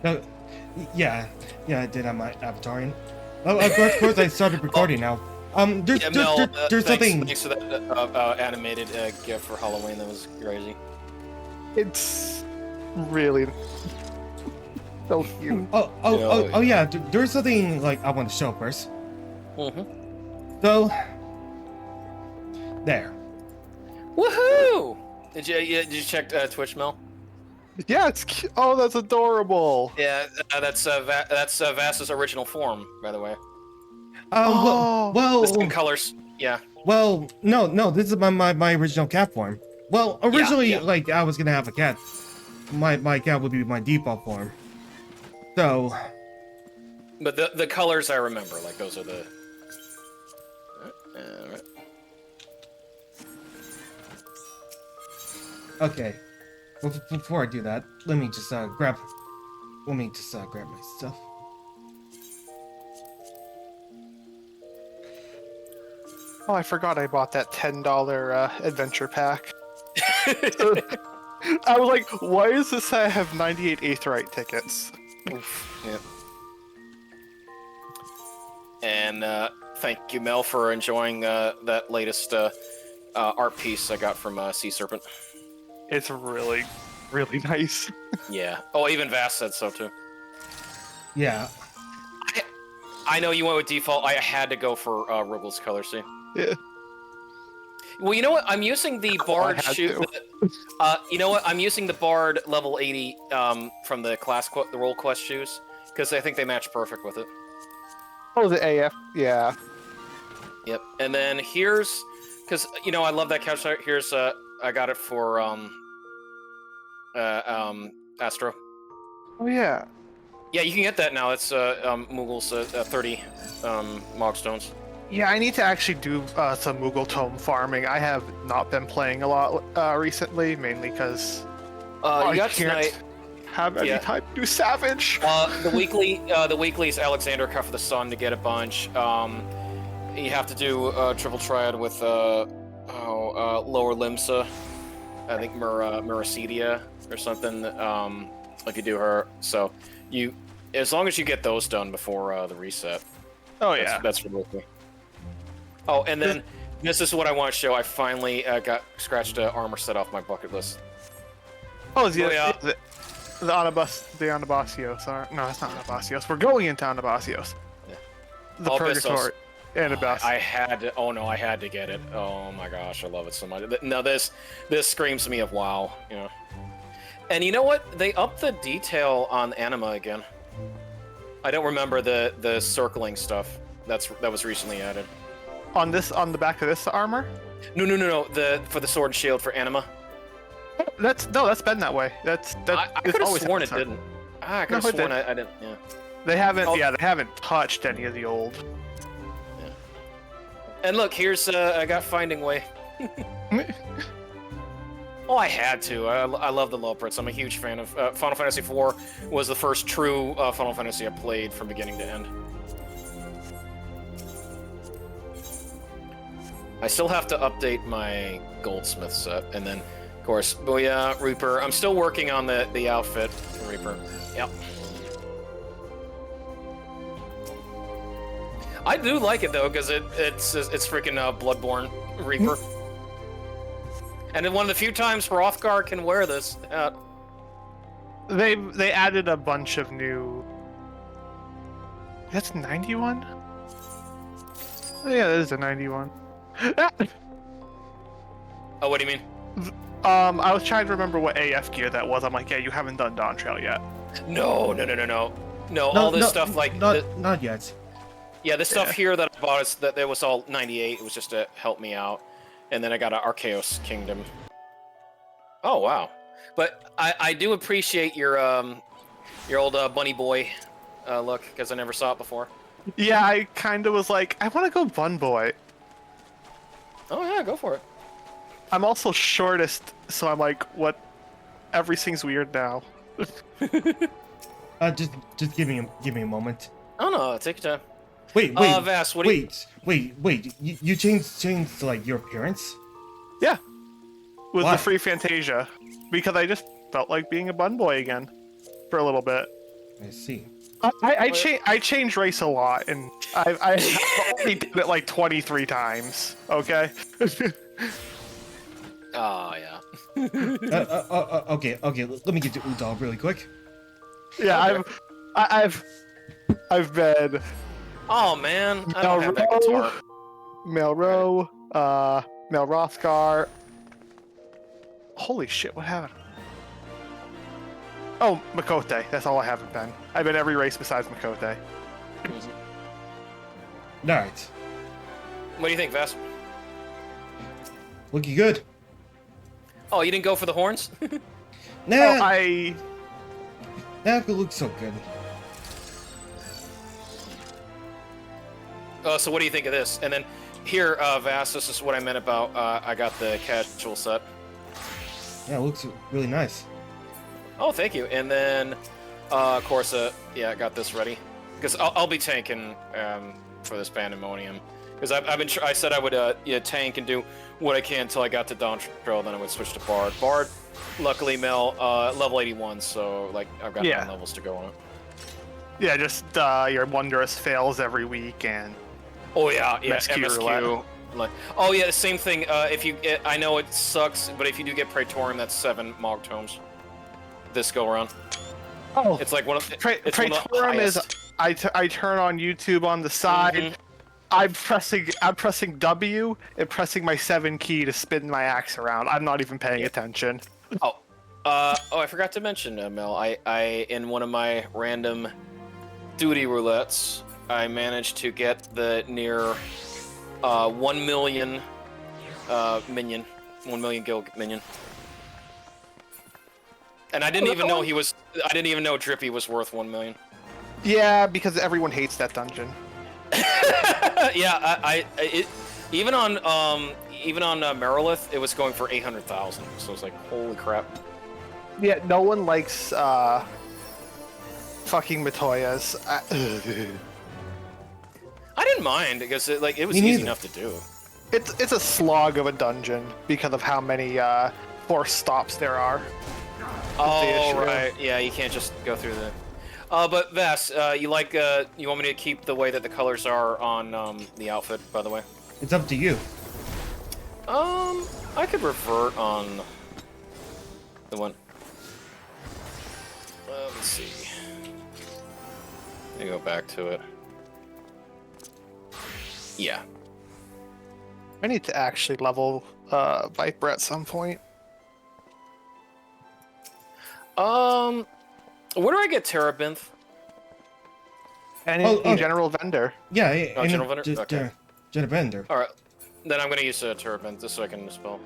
No, yeah, I did have my avatar in. Oh, of course, I started recording now. There's, Yeah, Mel, there's something. thanks for that animated gift for Halloween. That was crazy. It's really so cute. Oh, yeah. There's something like I want to show first. So, there. Woohoo! Did you check Twitch, Mel? Yeah, it's cute. Oh, that's adorable. Yeah, that's Vass's original form, by the way. Oh. The same colors. Yeah. Well, no, this is my original cat form. Well, originally, Yeah. like, I was gonna have a cat. My cat would be my default form. So. But the colors I remember, like those are the. Right. Okay. Before I do that, let me just grab my stuff. Oh, I forgot I bought that $10 adventure pack. I was like, why does this have 98 Aetheryte tickets? Oof. Yeah. And thank you, Mel, for enjoying that latest art piece I got from Sea Serpent. It's really, really nice. Yeah. Oh, even Vass said so too. Yeah. I know you went with default. I had to go for Rugal's color scheme. Yeah. Well, you know what? I'm using the Bard shoe. You know what? I'm using the Bard level 80 from the the roll quest shoes because I think they match perfect with it. Oh, the AF, yeah. Yep. And then here's because you know I love that couch art. Here's I got it for Astro. Oh yeah. Yeah, you can get that now. It's Moogle's 30 Mogstones. Yeah, I need to actually do some Moogle Tome farming. I have not been playing a lot recently, mainly because you got tonight. Have any time to do Savage. The weekly's Alexander Cuff of the Sun to get a bunch. You have to do triple triad with Lower Limsa. I think Muracidia or something. If you do her, so you as long as you get those done before the reset. Oh yeah, that's really cool. Oh, and then this is what I want to show. I finally got scratched an armor set off my bucket list. Oh, yeah. The Anabasios are... No, it's not Anabasios. We're going into Anabasios. Yeah. The Purgatory. Anabasios. I had to... Oh, no, I had to get it. Oh, my gosh. I love it so much. No, this screams to me of WoW, you know. And you know what? They upped the detail on Anima again. I don't remember the circling stuff. That was recently added. On the back of this armor? No. For the sword and shield for Anima. That's been that way. I could have sworn it didn't. I could have sworn I didn't. Yeah. They haven't. Yeah, they haven't touched any of the old. Yeah. And look, here's I got Finding Way. Oh, I had to. I love the Loprits. I'm a huge fan of Final Fantasy IV. Was the first true Final Fantasy I played from beginning to end. I still have to update my Goldsmith set, and then, of course, Booyah, Reaper. I'm still working on the outfit for Reaper. Yep. I do like it though, because it's freaking Bloodborne Reaper. And then one of the few times Hrothgar can wear this. They added a bunch of new. That's 91. Oh, yeah, that is a 91. Oh, what do you mean? I was trying to remember what AF gear that was. I'm like, yeah, you haven't done Dawn Trail yet. No. All this stuff like not yet. Yeah, this stuff here that I bought that was all 98. It was just to help me out, and then I got an Archaeos Kingdom. Oh wow! But I do appreciate your old bunny boy look because I never saw it before. Yeah, I kind of was like, I want to go Bun Boy. Oh yeah, go for it. I'm also shortest, so I'm like, what? Everything's weird now. Just give me a moment. Oh no, take your time. Wait, Vass, what do you... wait. You changed like your appearance? Yeah, with Why? the free Fantasia, because I just felt like being a Bun Boy again for a little bit. I see. I change race a lot, and I've only did it like 23 times. Okay. Oh yeah. Okay. Let me get to Udall really quick. Yeah, Okay. I've been Oh man, I don't have that guitar. Melro, Melrothgar. Holy shit, what happened? Oh, Makote. That's all I haven't been. I've been every race besides Makote. Alright. What do you think, Vess? Looking good. Oh, you didn't go for the horns? Nah, Oh, that could look so good. So what do you think of this? And then here, Vass, this is what I meant about, I got the casual set. Yeah, it looks really nice. Oh, thank you. And then, of course, yeah, I got this ready. Because I'll be tanking for this Pandaemonium. Because I said I would tank and do what I can until I got to Dawn Trail, then I would switch to Bard. Bard, luckily, Mel, level 81, so like I've got 9 levels to go on it. yeah, just your wondrous fails every week and. Oh yeah, MSQ. Like, oh yeah, the same thing. If you, I know it sucks, but if you do get Praetorium, that's 7 Mog Tomes. This go around. Oh, It's like one of Praetorium is. I turn on YouTube on the side. Mhm. I'm pressing W and pressing my 7 key to spin my axe around. I'm not even paying attention. I forgot to mention, Mel. I in one of my random duty roulettes, I managed to get the near 1 million minion, 1 million guild minion. And I didn't even know I didn't even know Drippy was worth 1 million. Yeah, because everyone hates that dungeon. Yeah, even on Merilith, it was going for 800,000. So it's like, holy crap. Yeah, no one likes fucking Matoyas. I didn't mind because it was Me easy neither. enough to do. It's a slog of a dungeon because of how many forced stops there are. Oh issue. right, yeah, you can't just go through the. But Vass, you want me to keep the way that the colors are on the outfit, by the way? It's up to you. I could revert on the one. Let's see. Let me go back to it. Yeah. I need to actually level Viper at some point. Where do I get Terabinth? And general vendor. Yeah, Oh, and General Vendor? just, Okay. General Vendor. Alright. Then I'm gonna use Terabinth just so I can spell.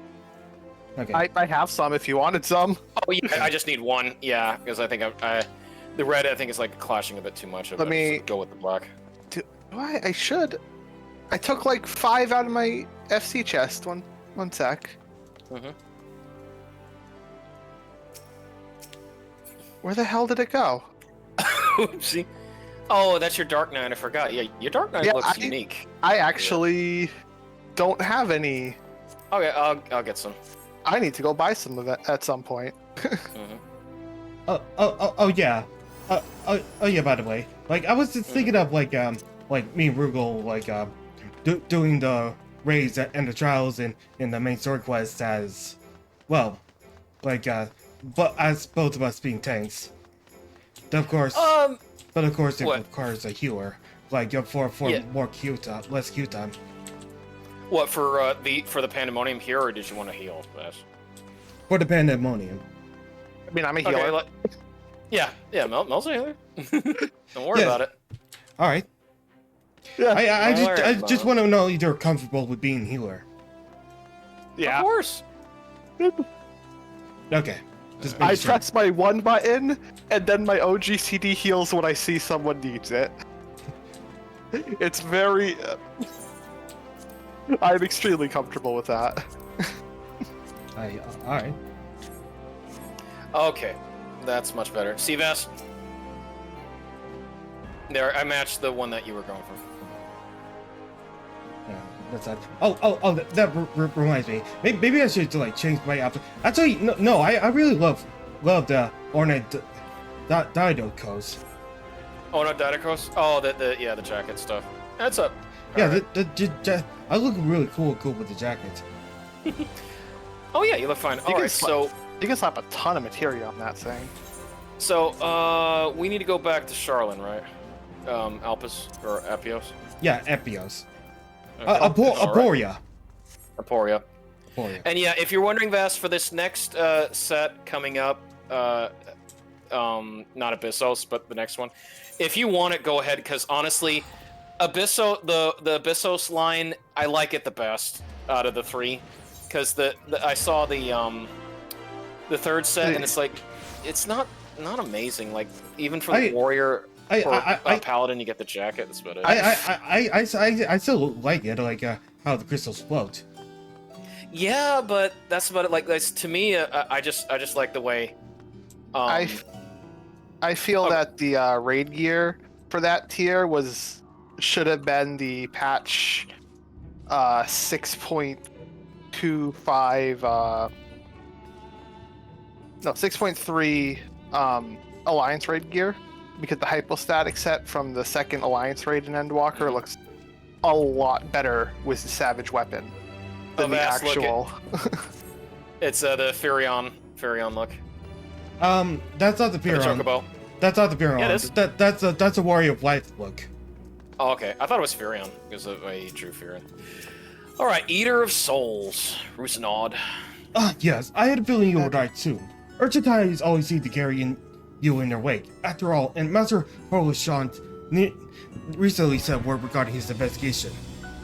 Okay. I have some if you wanted some. Oh yeah, I just need 1. Yeah, because I think the red I think is like clashing a bit too much. Let me go with the black. Why? I should. I took like 5 out of my FC chest. One sec. Mm-hmm. Where the hell did it go? Oopsie. Oh, that's your Dark Knight. I forgot. Yeah, your Dark Knight looks unique. I actually don't have any. Okay, I'll get some. I need to go buy some of it at some point. Mm-hmm. Oh yeah. Oh yeah. By the way, like I was just thinking of like me and Rugal like doing the raids and the trials in the main sword quest as well, like but as both of us being tanks. Of course. But of course it requires a healer, like for more queue time, less queue time. What for the Pandaemonium here, or did you want to heal? Vass? For the Pandaemonium. I mean, I'm a healer. Okay, yeah, Mel's a healer. Don't worry about it. All right. Yeah. I just want to know if you're comfortable with being healer. Yeah. Of course. Okay. Just I making sure. press my 1 button, and then my OGCD heals when I see someone needs it. It's very... I'm extremely comfortable with that. Alright. Okay, that's much better. See, Vass? There, I matched the one that you were going for. Yeah, that's that. Oh, that reminds me. Maybe I should like change my outfit. Actually, no, I really love the ornate Dido coats. Oh, no, Didacos? Oh, the jacket stuff. That's up. Yeah, Alright. I look really cool with the jacket. Oh yeah, you look fine. You All can right, so you can slap a ton of material on that thing. we need to go back to Charlene, right? Alpus or Epios? Yeah, Epios. Okay. All right. Aporia. Aporia. Aporia. And yeah, if you're wondering, Vast, for this next set coming up, not Abyssos, but the next one, if you want it, go ahead, because honestly, the Abyssos line, I like it the best out of the three, because I saw the third set, and it's like, it's not amazing. Like, even for the warrior or paladin, you get the jacket. That's about it. I still like it, like how the crystals float. Yeah, but that's about it. Like, that's, to me, I just like the way. I feel that the raid gear for that tier should have been the patch 6.25 6.3 Alliance raid gear, because the hypostatic set from the second Alliance raid in Endwalker looks a lot better with the Savage weapon than the actual. It's the Furion look. That's not the Piron. That's not the Piron. Yeah, it is. That's a Warrior of Life look. Oh, okay. I thought it was Furion because of a true Furion. All right, Eater of Souls, Rusinod. Yes, I had a feeling you would die soon. Urchatides always seem to carry you in their wake. After all, and Master Horlishant recently said word regarding his investigation.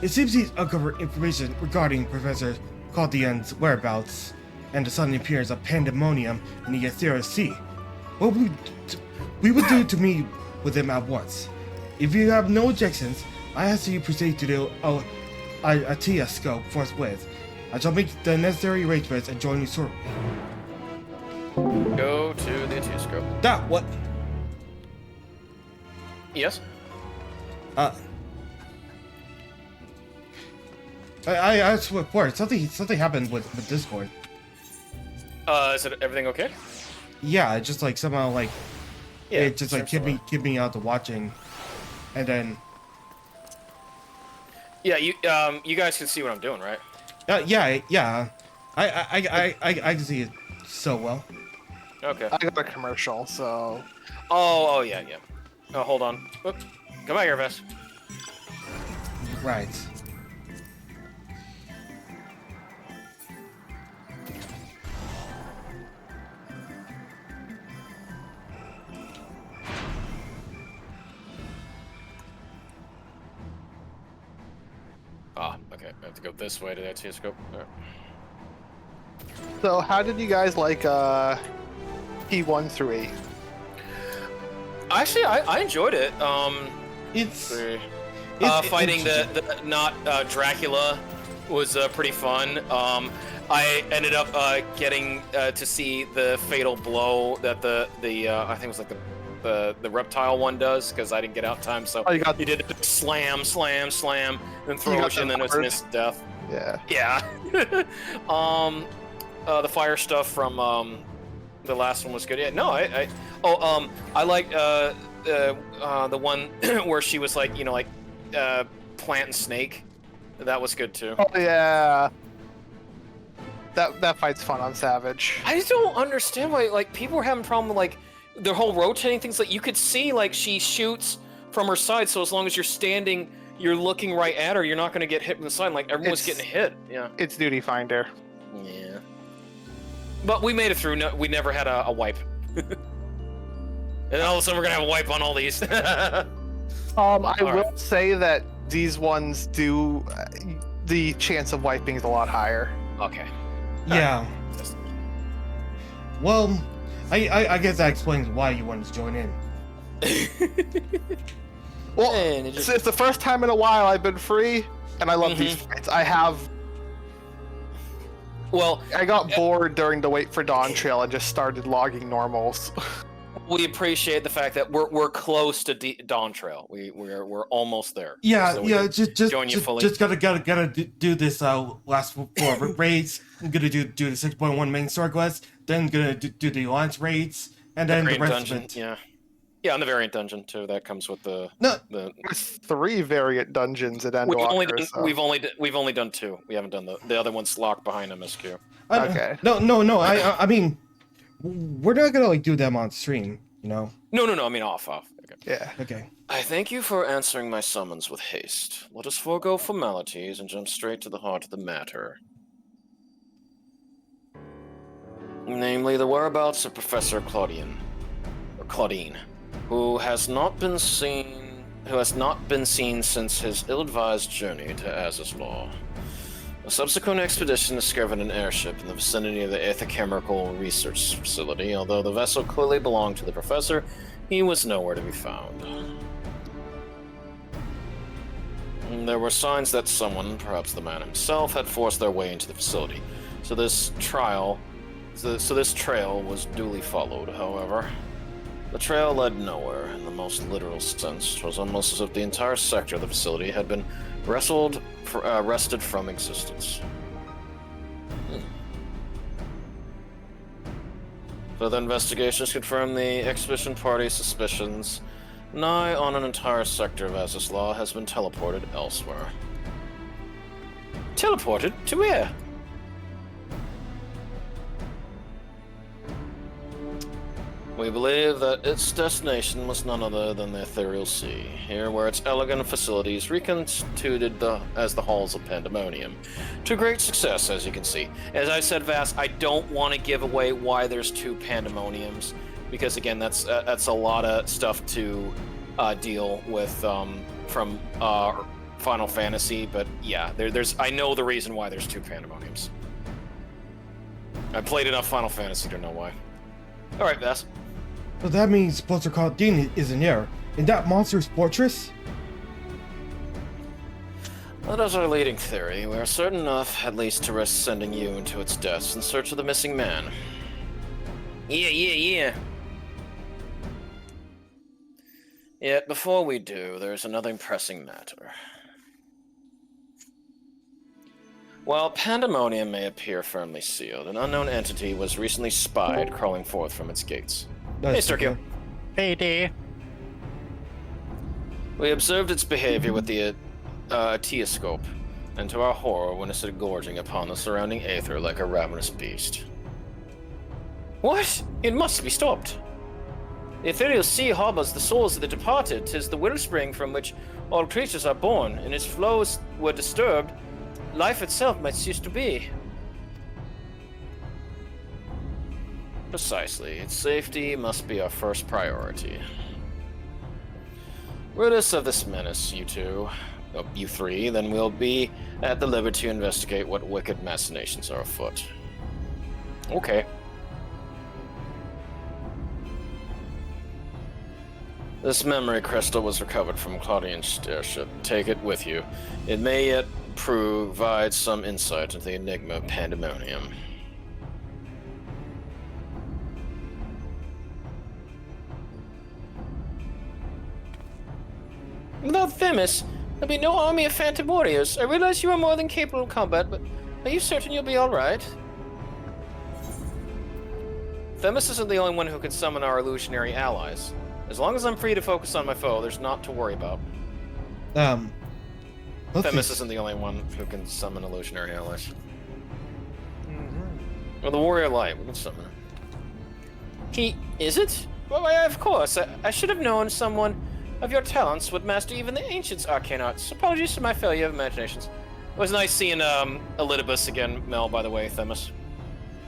It seems he's uncovered information regarding Professor Caldian's whereabouts and the sudden appearance of Pandaemonium in the Ethereal Sea. What we would do to meet with him at once. If you have no objections, I ask that you proceed to the Atia scope forthwith. I shall make the necessary arrangements and join you shortly. Go to the Atia scope. That what? Yes. I swear, something happened with Discord. Is it everything okay? Yeah, it just like somehow like Yeah, it just like kept me out to watching, and then yeah, you guys can see what I'm doing, right? yeah. I can see it so well. Okay. I got a commercial, so. Oh yeah. Oh, hold on. Whoop. Come back here, Vest. Right. Okay. I have to go this way to that scope. Right. So, how did you guys like P1 through 8? Actually, I enjoyed it. It's fighting the not Dracula was pretty fun. I ended up getting to see the fatal blow that the I think it was like the reptile one does, because I didn't get out in time. So he did a slam, and throw it, and then it was missed death. Yeah. The fire stuff from the last one was good. Yeah, no, I like the one where she was like, plant and snake. That was good too. Oh yeah. That fight's fun on Savage. I just don't understand why like people were having problem with like the whole rotating things. Like you could see like she shoots from her side, so as long as you're standing, you're looking right at her, you're not going to get hit from the side. Like everyone was getting hit. Yeah. It's Duty Finder. Yeah. But we made it through. No, we never had a wipe. And all of a sudden we're gonna have a wipe on all these. I will say that these ones do. The chance of wiping is a lot higher. Okay. Yeah. Well, I guess that explains why you wanted to join in. Well, it's the first time in a while I've been free, and I love these fights. Well, I got bored during the wait for Dawn Trail and just started logging normals. We appreciate the fact that we're close to Dawn Trail. We're almost there. Yeah, so yeah. Just gotta do this last 4 raids. I'm gonna do the 6.1 main story quest. Then gonna do the Alliance raids, and then the rest dungeon, of it. Yeah. Yeah, on the variant dungeon too. That comes with the No, the. There's 3 variant dungeons at We've only Endwalker. done, So. we've only done 2. We haven't done the other one's locked behind MSQ. Okay. No. I mean, we're not gonna like do them on stream, you know? No. I mean off. Okay. Yeah. Okay. I thank you for answering my summons with haste. Let us forego formalities and jump straight to the heart of the matter. Namely, the whereabouts of Professor Claudine, who has not been seen since his ill-advised journey to Azaslaw. A subsequent expedition discovered an airship in the vicinity of the Aether-Chemical Research Facility. Although the vessel clearly belonged to the professor, he was nowhere to be found. There were signs that someone, perhaps the man himself, had forced their way into the facility. So this trail was duly followed, however. The trail led nowhere, in the most literal sense. It was almost as if the entire sector of the facility had been wrested from existence. Further investigations confirm the expedition party's suspicions. Nigh on an entire sector of Azaslaw has been teleported elsewhere. Teleported? To where? We believe that its destination was none other than the Ethereal Sea, here where its elegant facilities reconstituted as the halls of Pandaemonium. To great success, as you can see. As I said, Vas, I don't want to give away why there's 2 Pandaemoniums, because again, that's a lot of stuff to deal with from Final Fantasy, but yeah, I know the reason why there's 2 Pandaemoniums. I played enough Final Fantasy to know why. Alright, Vas. So that means Professor Claudine is in there. In that monster's fortress? That is our leading theory. We are certain enough, at least, to risk sending you into its depths in search of the missing man. Yeah. Yet, before we do, there's another pressing matter. While Pandaemonium may appear firmly sealed, an unknown entity was recently spied crawling forth from its gates. Hey, Sturkio. Hey, D. We observed its behavior with the Teoscope, and to our horror witnessed it gorging upon the surrounding aether like a ravenous beast. What? It must be stopped. The ethereal sea harbors the souls of the departed. 'Tis the wellspring from which all creatures are born, and its flows were disturbed. Life itself might cease to be. Precisely. Its safety must be our first priority. Rid us of this menace, you 3, then we'll be at the liberty to investigate what wicked machinations are afoot. Okay. This memory crystal was recovered from Claudine's airship. Take it with you. It may yet provide some insight into the enigma of Pandaemonium. Without Themis, there'll be no army of phantom warriors. I realize you are more than capable of combat, but are you certain you'll be alright? Themis isn't the only one who can summon our illusionary allies. As long as I'm free to focus on my foe, there's naught to worry about. Themis isn't the only one who can summon illusionary allies. Or the Warrior Light, we can summon him. He... is it? Well, of course. I should have known someone of your talents would master even the ancients' arcane arts. Apologies for my failure of imaginations. It was nice seeing Elidibus again, Mel, by the way, Themis.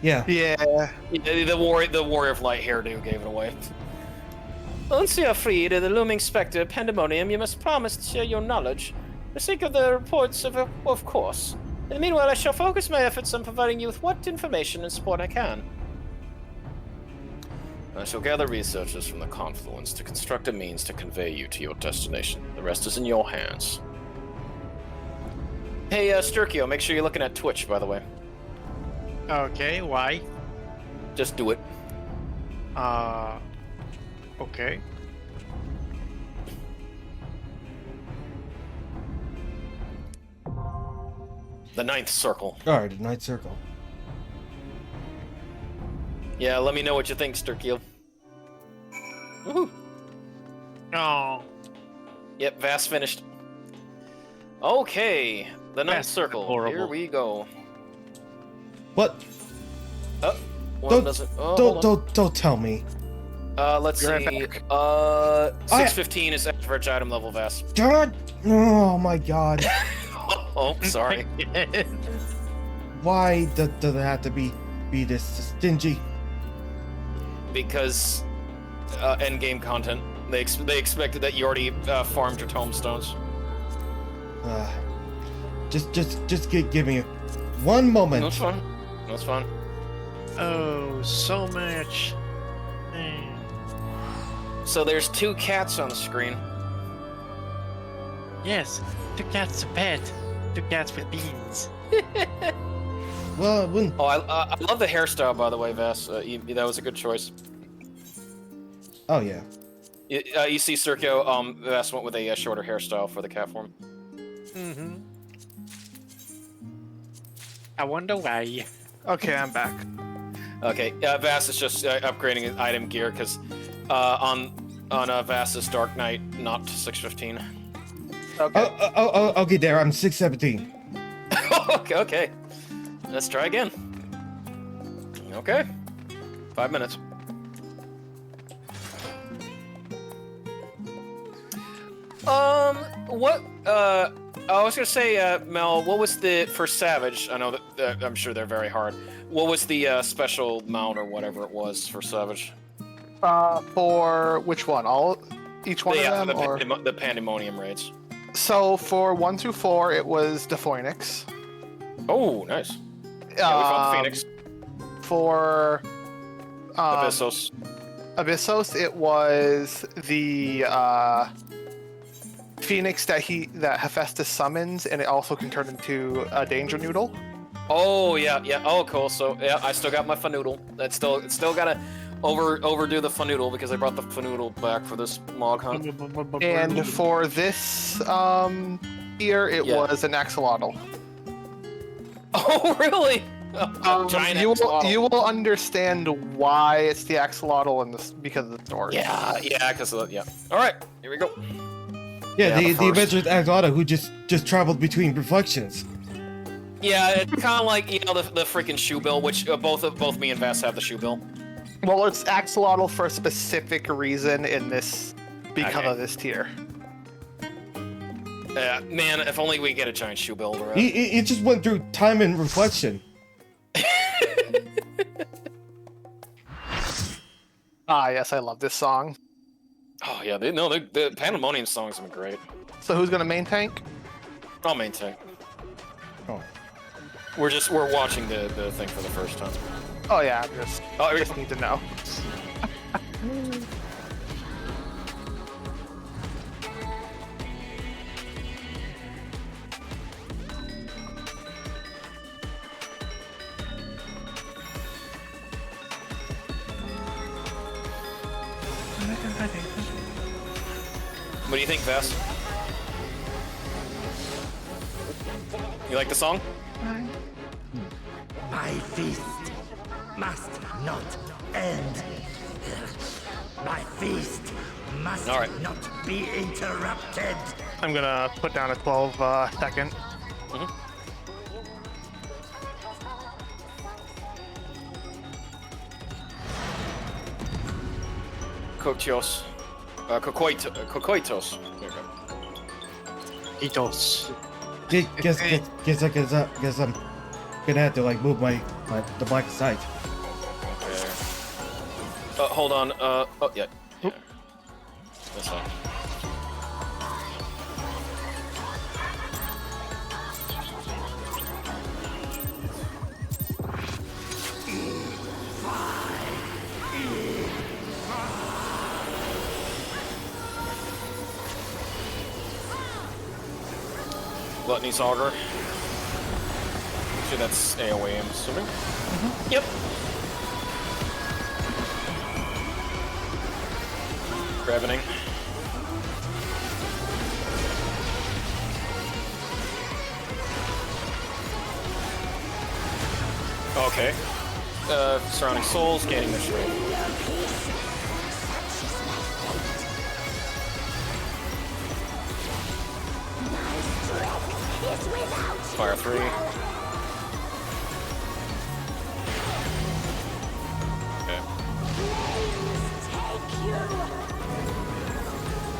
Yeah. The Warrior of Light hairdo gave it away. Once you are freed of the looming specter of Pandaemonium, you must promise to share your knowledge. For the sake of the reports, of course. In the meanwhile, I shall focus my efforts on providing you with what information and support I can. I shall gather researchers from the confluence to construct a means to convey you to your destination. The rest is in your hands. Hey, Sturkio, make sure you're looking at Twitch, by the way. Okay, why? Just do it. Okay. The 9th circle. Alright, the 9th circle. Yeah, let me know what you think, Sturkio. Woohoo! Oh, Yep, Vast finished. Okay, the ninth That's circle. horrible. Here we go. What? Oh, one Don't- doesn't. Oh, hold on. Don't tell me. Let's Be right see. back. 615 is average item level, Vast. God! Oh my God! Oh, sorry. Why does it have to be this stingy? Because end game content. They expected that you already farmed your tomestones. Just give me one moment. That's fine. That's fine. oh, so much. So there's 2 cats on the screen. Yes, 2 cats to pet. 2 cats with beans. Well, it wouldn't. Oh, I love the hairstyle, by the way, Vess. That was a good choice. Oh yeah. You see, Sergio, Vess went with a shorter hairstyle for the cat form. Mm-hmm. I wonder why. Okay, I'm back. Okay, Vass is just upgrading his item gear because on Vass's Dark Knight, not 615. Okay. Oh, okay, there. I'm 617. Okay. Let's try again. Okay. 5 minutes. What? I was gonna say, Mel. What was the for Savage? I know that I'm sure they're very hard. What was the special mount or whatever it was for Savage? For which one? Each one Yeah, of them? Or? the Pandaemonium raids. So for 1 through 4, it was the Phoenix. Oh, nice. Yeah, we found the Phoenix. For Abyssos. Abyssos, it was the Phoenix that Hephaestus summons, and it also can turn into a Danger Noodle. Oh yeah. Oh cool. So yeah, I still got my Fanoodle. It's still gotta overdo the Fanoodle because I brought the Fanoodle back for this Mog Hunt. And for this year, it was an Axolotl. Oh really? Giant axolotl. You will understand why it's the Axolotl because of the story. Yeah, because yeah. All right, here we go. Yeah, Yeah, the adventurous Axolotl who just traveled between reflections. Yeah, it's kind of like the freaking shoe bill, which both me and Vass have the shoe bill. Well, it's Axolotl for a specific reason in this because of this tier. Man, if only we get a giant shoe bill. It just went through time and reflection. Ah, yes, I love this song. Oh yeah, the Pandemonium songs have been great. So who's gonna main tank? I'll maintain. Oh. We're watching the thing for the first time. Oh yeah, Oh, just need to know. What do you think, Vass? You like the song? My feast must not end. My feast must All right. not be interrupted. I'm gonna put down a 12 second. Coquitos. Coquitos. There you go. Itos. Guess I'm gonna have to like move the mic aside. Okay. Hold on. Oh yeah. That's fine. Gluttony's Auger. Actually, that's AoE, I'm assuming. Yep. Ravening. Okay. Surrounding souls, gaining their strength. Fire 3. Okay.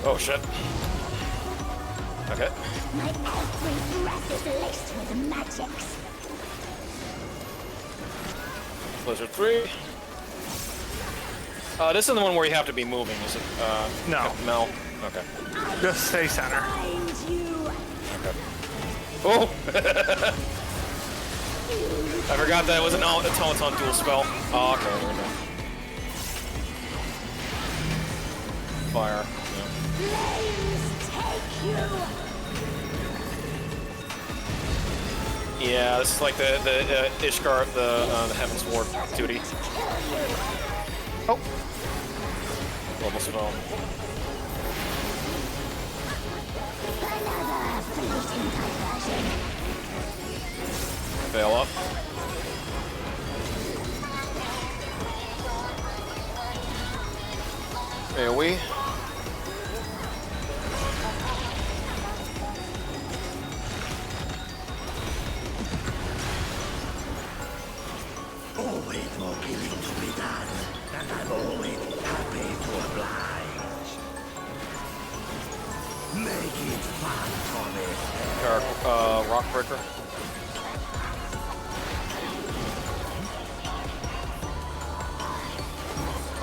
Oh shit. Okay. My every breath is laced with magics. Blizzard 3. This is the one where you have to be moving, is it? No. Mel. Okay. Just stay center. Find you. Okay. Oh! I forgot that it was an automaton dual spell. Oh, okay, there we go. Fire. Yeah. Yeah, this is like the Ishgar, the Heaven's Ward duty. Oh. Global spell. Another fleeting diversion. Fail up. AoE. Always more killing to be done, and I'm always happy to oblige. Make it fun for me. Rock breaker.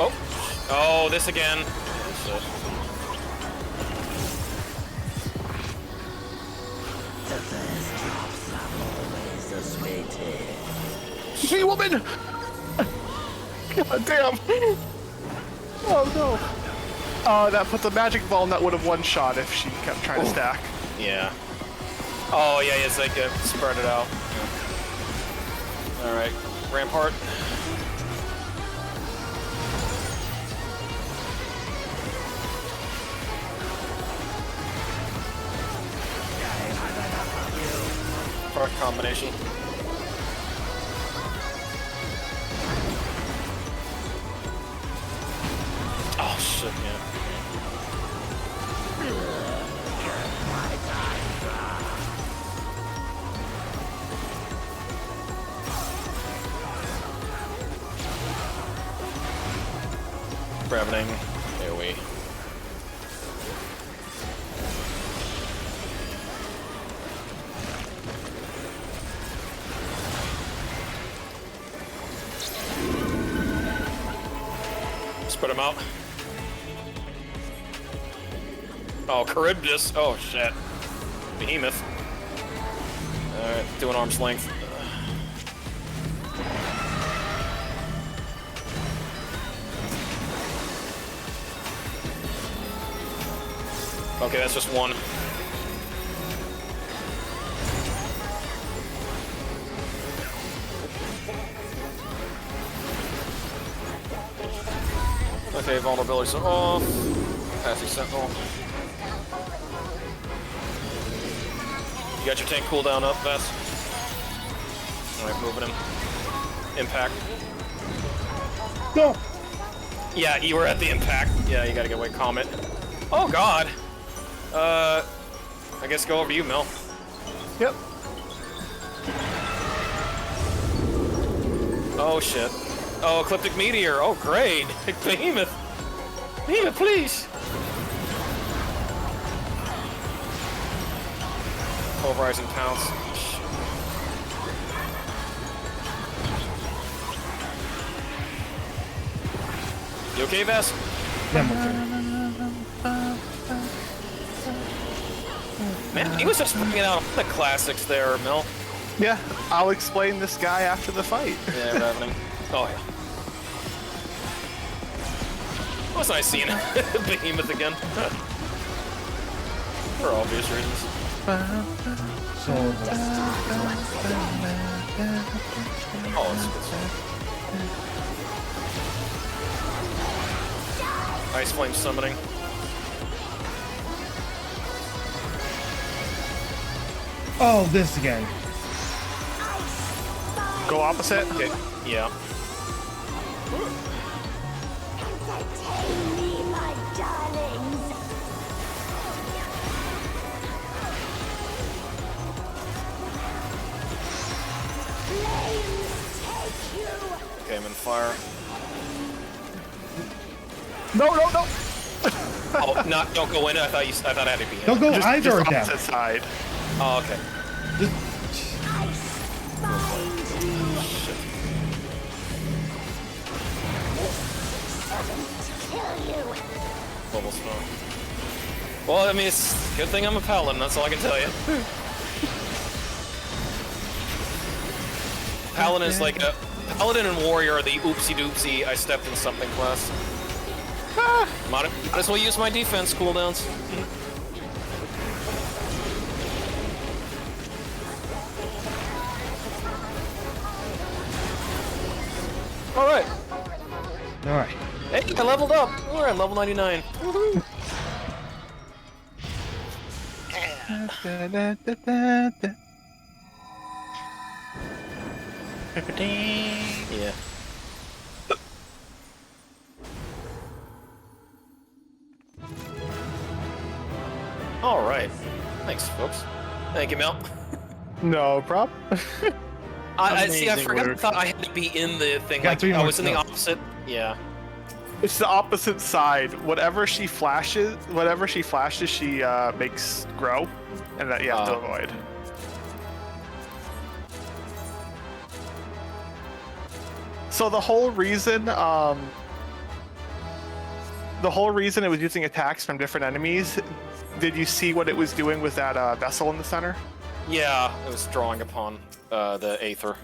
Oh. Oh, this again. Shit. The first drops are always the sweetest. Hey, woman! God damn! Oh no! That puts a magic ball that would have one shot if she kept trying to stack. Yeah. Oh, yeah, it's like spread it out. Alright. Rampart. Part combination. Oh shit, yeah. Ravening. AoE. Spread them out. Oh, Charybdis. Oh, shit. Behemoth. Alright, do an arm's length. Okay, that's just one. Okay, vulnerabilities are off. Passing Sentinel. You got your tank cooldown up, Vess? Alright, moving him. Impact. No! Yeah, you were at the impact. Yeah, you gotta get away, Comet. Oh god! I guess go over to you, Mel. Yep. Oh shit. Oh, Ecliptic Meteor. Oh great. Behemoth. Behemoth, please. Pulverizing Pounce. You okay, Vess? Yeah, I'm okay. Man, he was just bringing out the classics there, Mel. Yeah, I'll explain this guy after the fight. Yeah, Ravening. Oh yeah. It was nice seeing Behemoth again. For obvious reasons. So, Oh, it's good. Ice Flame summoning. oh, this again. Go opposite? Okay. Yeah. Entertain me, my darlings. fire. No, no, no! Oh, not don't go in. I thought I had to be in. Don't go Just either of them. opposite side. Oh, okay. Just, I find you. This certain to kill you. Bubble smoke. Well, I mean, it's a good thing I'm a paladin. That's all I can tell you. Paladin is like a paladin and warrior are the oopsie doopsie. I stepped in something class. Might as well use my defense cooldowns. All right. all right. Hey, I leveled up. We're at level 99. Woohoo! Yeah. All right. Thanks, folks. Thank you, Mel. No problem. I see. I Amazing forgot. I work. thought I had to be in the thing. Got three I more was in the spells. opposite. Yeah. It's the opposite side. Whatever she flashes, she makes grow, and that you have to Oh. avoid. So the whole reason it was using attacks from different enemies. Did you see what it was doing with that vessel in the center? Yeah. It was drawing upon the Aether.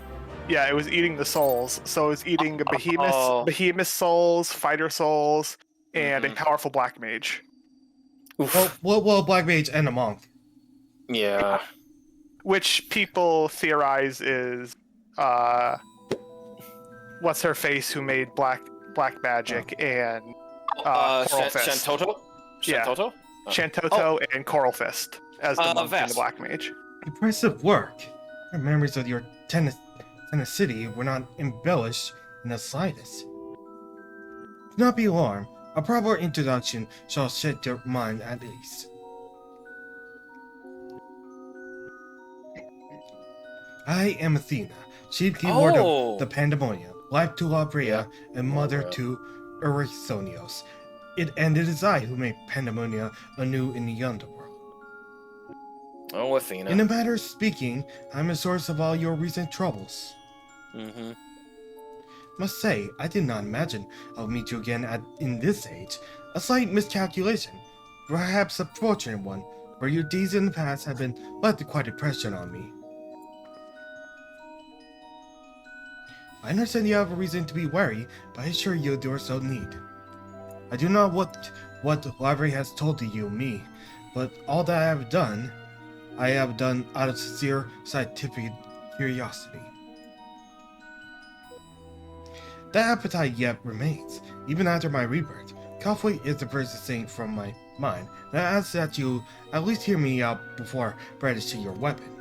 Yeah, it was eating the souls. So it was eating Oh. behemoth souls, fighter souls, and a Mhm. powerful black mage. Oof. Well, Black Mage and a monk. Yeah. Which people theorize is what's her face who made black magic and Coral Fist. Shantoto. Yeah. Shantoto. Shantoto and Coral Fist as the monk and Vast. the black mage. Impressive work. Your memories of your Tennessee were not embellished in the slightest. Do not be alarmed. A proper introduction shall set your mind at ease. I am Athena, chief keyword Oh. of the Pandaemonium, wife to Labrea, and mother Yeah. to Erechthonios. And it is I who made Pandaemonium anew in the underworld. Oh, Athena. In a matter of speaking, I'm a source of all your recent troubles. Mm-hmm. Must say, I did not imagine I'll meet you again in this age. A slight miscalculation, perhaps a fortunate one, for your deeds in the past have been left quite a impression on me. I understand you have a reason to be wary, but I assure you there is no need. I do not know what the library has told you me, but all that I have done out of sincere scientific curiosity. That appetite yet remains, even after my rebirth. Conflict is the first thing from my mind, and I ask that you at least hear me out before brandishing your weapon.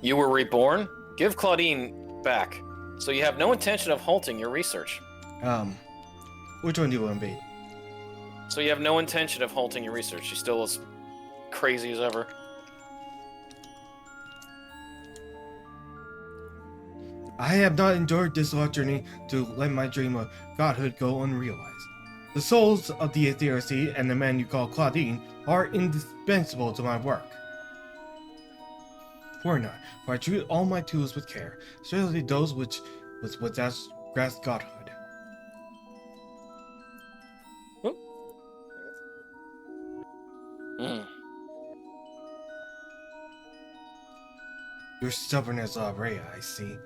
You were reborn? Give Claudine back. So you have no intention of halting your research. Which one do you want to be? So you have no intention of halting your research. She's still as crazy as ever. I have not endured this long journey to let my dream of godhood go unrealized. The souls of the Aetherici and the man you call Claudine are indispensable to my work. Fear not, for I treat all my tools with care, especially those which grasp godhood. Mm. You're stubborn as Labrea, I see.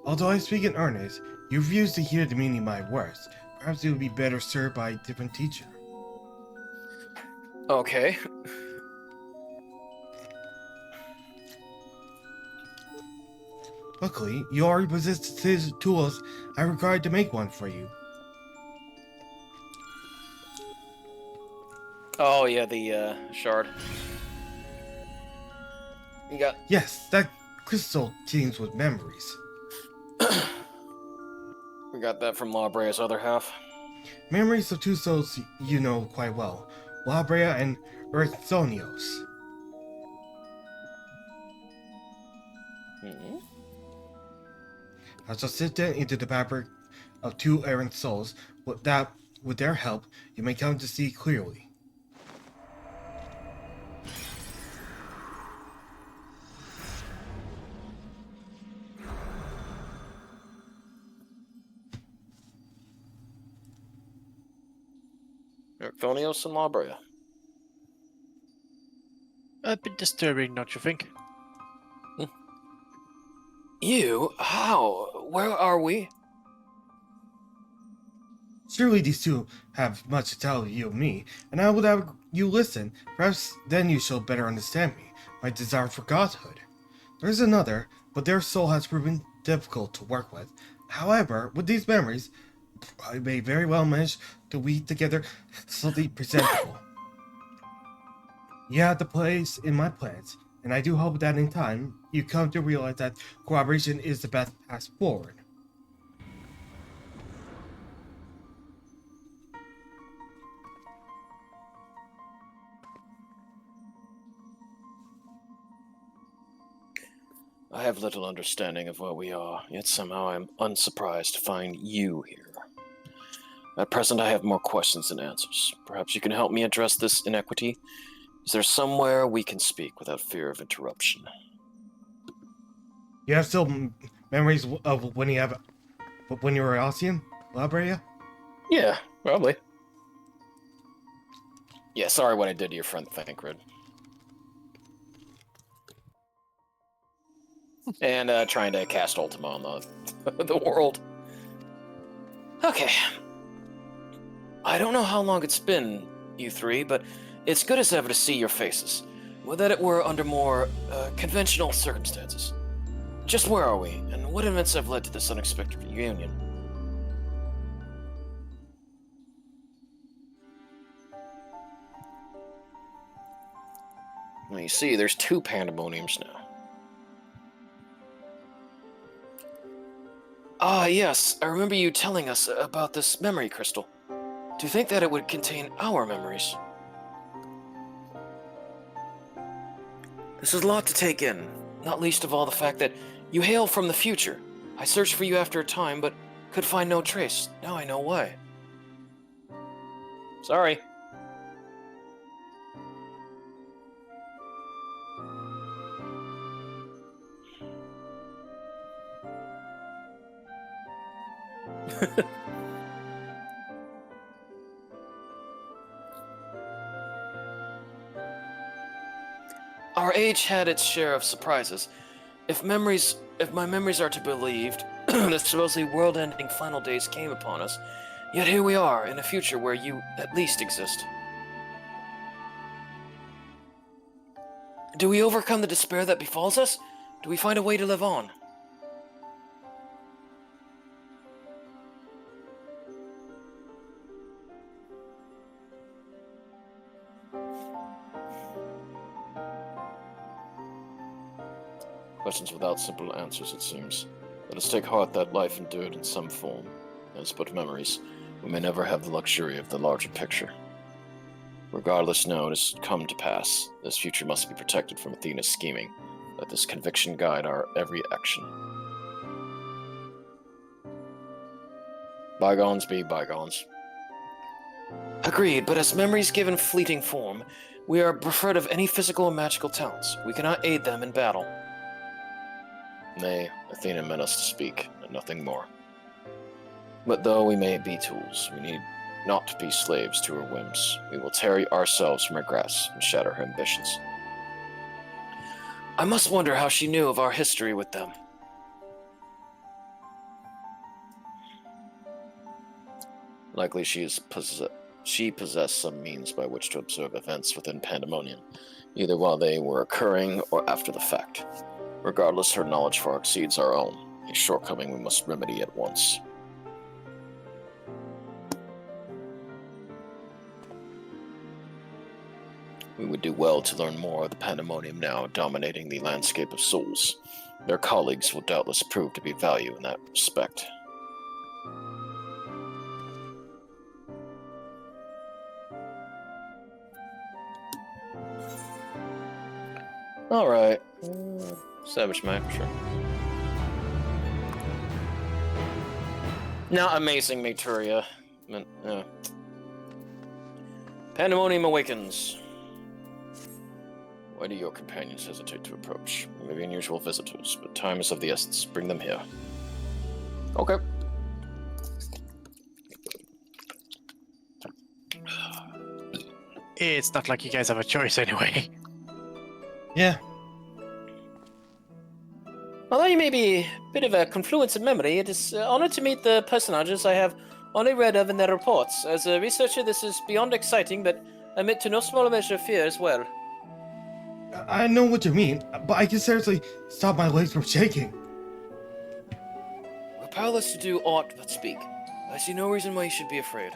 Although I speak in earnest, you refuse to hear the meaning of my words. Perhaps you would be better served by a different teacher. Okay. Luckily, you already possess the tools I required to make one for you. Oh yeah, the shard. You got. Yes, that crystal teems with memories. We got that from Labrea's other half. Memories of two souls you know quite well, Labrea and Erechthonios. Hmm? I shall sit down into the fabric of two errant souls. With their help, you may come to see clearly. Erchthonios and Labria. A bit disturbing, don't you think? You? How? Where are we? Surely these two have much to tell you of me, and I would have you listen. Perhaps then you shall better understand me, my desire for godhood. There's another, but their soul has proven difficult to work with. However, with these memories, I may very well manage to weave together something presentable. You have the place in my plans, and I do hope that in time, you come to realize that cooperation is the best path forward. I have little understanding of where we are, yet somehow I am unsurprised to find you here. At present, I have more questions than answers. Perhaps you can help me address this inequity? Is there somewhere we can speak without fear of interruption? You have still memories of when you were Alcyon, Labria? Yeah, probably. Yeah, sorry what I did to your friend Thancred. And trying to cast Ultima on the world. Okay. I don't know how long it's been, you three, but it's good as ever to see your faces. Would that it were under more conventional circumstances. Just where are we, and what events have led to this unexpected reunion? Well, you see, there's 2 Pandaemoniums now. Ah, yes, I remember you telling us about this memory crystal. Do you think that it would contain our memories? This is a lot to take in, not least of all the fact that you hail from the future. I searched for you after a time, but could find no trace. Now I know why. Sorry. Our age had its share of surprises. If my memories are to be believed, the supposedly world-ending final days came upon us. Yet here we are, in a future where you at least exist. Do we overcome the despair that befalls us? Do we find a way to live on? Questions without simple answers, it seems. Let us take heart that life endured in some form. As but memories, we may never have the luxury of the larger picture. Regardless, now it has come to pass. This future must be protected from Athena's scheming. Let this conviction guide our every action. Bygones be bygones. Agreed, but as memories given fleeting form, we are bereft of any physical or magical talents. We cannot aid them in battle. Nay, Athena meant us to speak, and nothing more. But though we may be tools, we need not to be slaves to her whims. We will tear ourselves from her grasp and shatter her ambitions. I must wonder how she knew of our history with them. Likely she possessed some means by which to observe events within Pandaemonium, either while they were occurring or after the fact. Regardless, her knowledge far exceeds our own, a shortcoming we must remedy at once. We would do well to learn more of the Pandaemonium now dominating the landscape of souls. Their colleagues will doubtless prove to be of value in that respect. Alright. Savage map, sure. Not amazing, Materia. Pandaemonium awakens. Why do your companions hesitate to approach? Maybe unusual visitors, but time is of the essence. Bring them here. Okay. It's not like you guys have a choice anyway. Yeah. Although you may be a bit of a confluence of memory, it is an honor to meet the personages I have only read of in their reports. As a researcher, this is beyond exciting, but I admit to no small measure of fear as well. I know what you mean, but I can seriously stop my legs from shaking. We're powerless to do aught but speak. I see no reason why you should be afraid.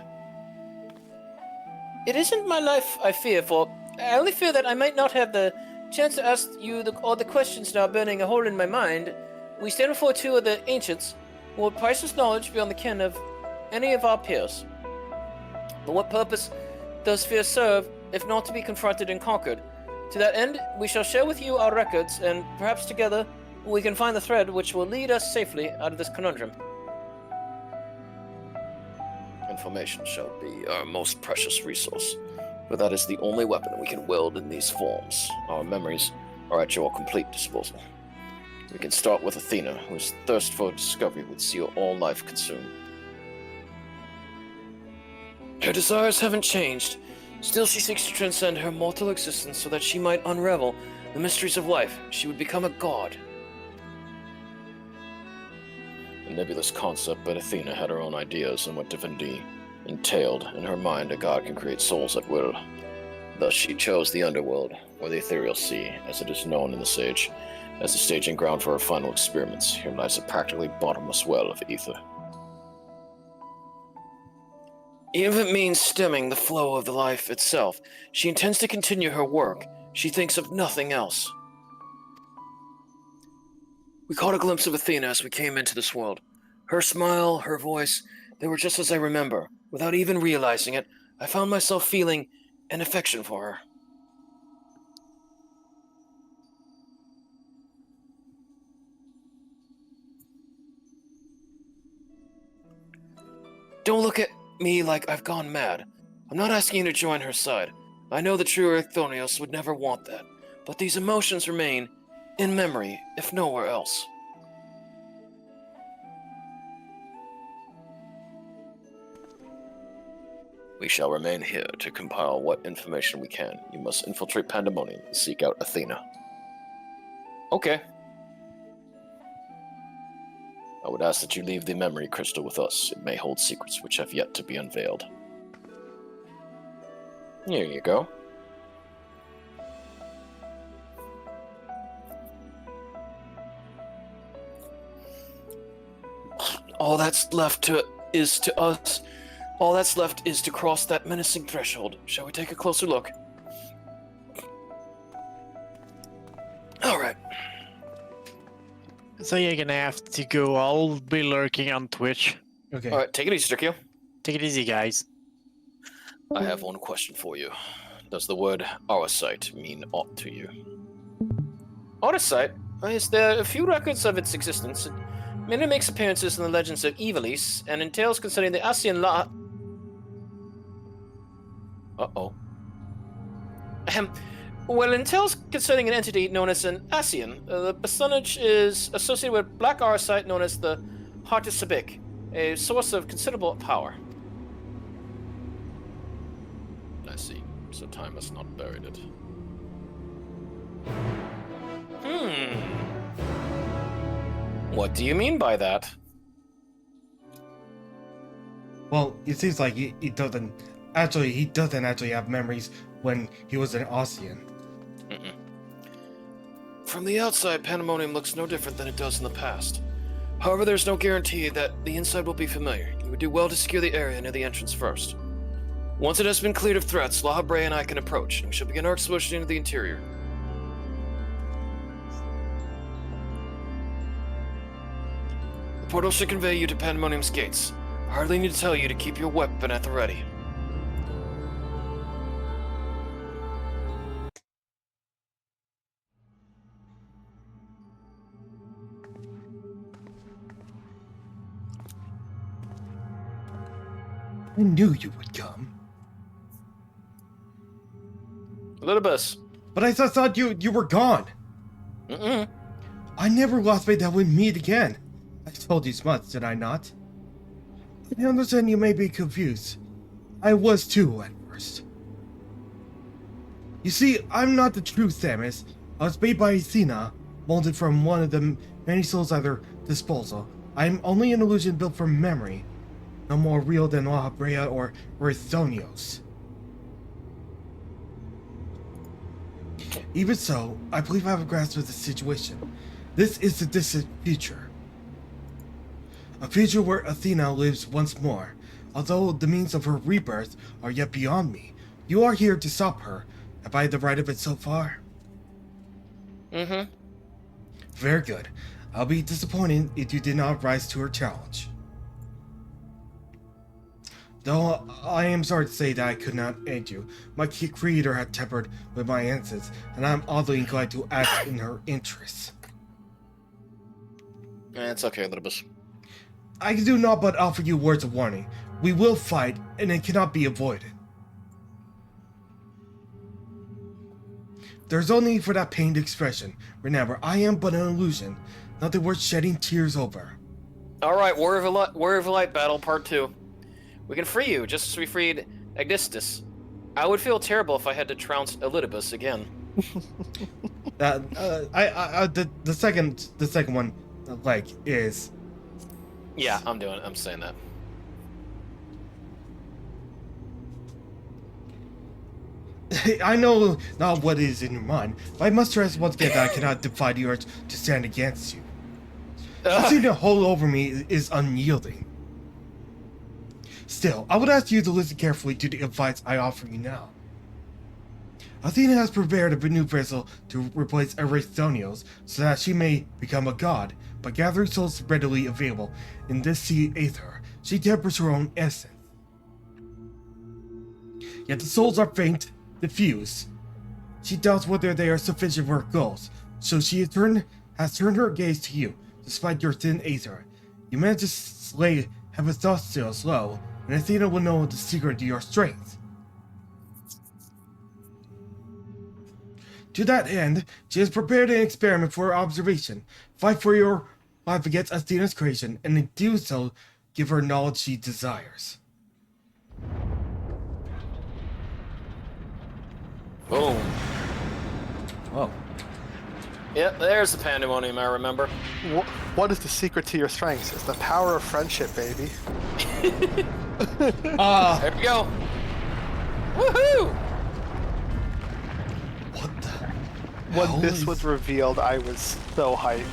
It isn't my life I fear for. I only fear that I might not have the chance to ask you all the questions now burning a hole in my mind. We stand before two of the ancients who hold priceless knowledge beyond the ken of any of our peers. But what purpose does fear serve if not to be confronted and conquered? To that end, we shall share with you our records, and perhaps together we can find the thread which will lead us safely out of this conundrum. Information shall be our most precious resource, for that is the only weapon we can wield in these forms. Our memories are at your complete disposal. We can start with Athena, whose thirst for discovery would see all life consumed. Her desires haven't changed. Still, she seeks to transcend her mortal existence so that she might unravel the mysteries of life. She would become a god. A nebulous concept, but Athena had her own ideas on what divinity entailed. In her mind, a god can create souls at will. Thus, she chose the underworld, or the ethereal sea, as it is known in the Sage, as the staging ground for her final experiments. Here lies a practically bottomless well of ether. Even if it means stemming the flow of the life itself, she intends to continue her work. She thinks of nothing else. We caught a glimpse of Athena as we came into this world. Her smile, her voice, they were just as I remember. Without even realizing it, I found myself feeling an affection for her. Don't look at me like I've gone mad. I'm not asking you to join her side. I know the true Erthonios would never want that, but these emotions remain in memory, if nowhere else. We shall remain here to compile what information we can. You must infiltrate Pandaemonium and seek out Athena. Okay. I would ask that you leave the memory crystal with us. It may hold secrets which have yet to be unveiled. Here you go. All that's left is to cross that menacing threshold. Shall we take a closer look? All right. So you're gonna have to go. I'll be lurking on Twitch. Okay. All right, take it easy, Strikio. Take it easy, guys. I have one question for you. Does the word Aurosite mean aught to you? Aurosite? Yes, there are a few records of its existence. It mainly makes appearances in the legends of Ivalice and in tales concerning the Asian Uh-oh. Well, in tales concerning an entity known as an Asian, the personage is associated with black Aurosite known as the Heart of Sabik, a source of considerable power. I see. So time has not buried it. What do you mean by that? Well, it seems like he doesn't actually have memories when he was an Ossian. From the outside, Pandaemonium looks no different than it does in the past. However, there's no guarantee that the inside will be familiar. You would do well to secure the area near the entrance first. Once it has been cleared of threats, La Habre and I can approach, and we shall begin our exploration into the interior. The portal should convey you to Pandaemonium's gates. I hardly need to tell you to keep your weapon at the ready. I knew you would come. Elidibus. But I thought you were gone. Mm-mm. I never lost faith that we'd meet again. I told you as much, did I not? I understand you may be confused. I was too at first. You see, I'm not the true Samus. I was made by Athena, molded from one of the many souls at her disposal. I am only an illusion built from memory, no more real than La Brea or Rithonios. Even so, I believe I have a grasp of the situation. This is the distant future. A future where Athena lives once more. Although the means of her rebirth are yet beyond me, you are here to stop her. Have I the right of it so far? Mm-hmm. Very good. I'll be disappointed if you did not rise to her challenge. Though I am sorry to say that I could not aid you. My creator had tempered with my innocence, and I'm oddly inclined to act in her interests. It's okay, Elidibus. I do not but offer you words of warning. We will fight, and it cannot be avoided. There's only for that pained expression. Remember, I am but an illusion, nothing worth shedding tears over. Alright, Warrior of Light Battle Part 2. We can free you, just as we freed Agnistus. I would feel terrible if I had to trounce Elidibus again. The second one, like, is... Yeah, I'm saying that. I know not what is in your mind, but I must stress once again that I cannot defy the urge to stand against you. Seeing to hold over me is unyielding. Still, I would ask you to listen carefully to the advice I offer you now. Athena has prepared a new vessel to replace Erasthonios so that she may become a god. By gathering souls readily available in this sea aether, she tempers her own essence. Yet the souls are faint, diffused. She doubts whether they are sufficient for her goals, so she has turned her gaze to you, despite your thin aether. You manage to slay Hephaestus low, and Athena will know the secret to your strength. To that end, she has prepared an experiment for observation. Fight for your life against Athena's creation, and in doing so, give her knowledge she desires. Boom. Whoa. Yep, there's the Pandaemonium I remember. What is the secret to your strengths? It's the power of friendship, baby. There we go. Woohoo! What the? When this was revealed, I was so hyped.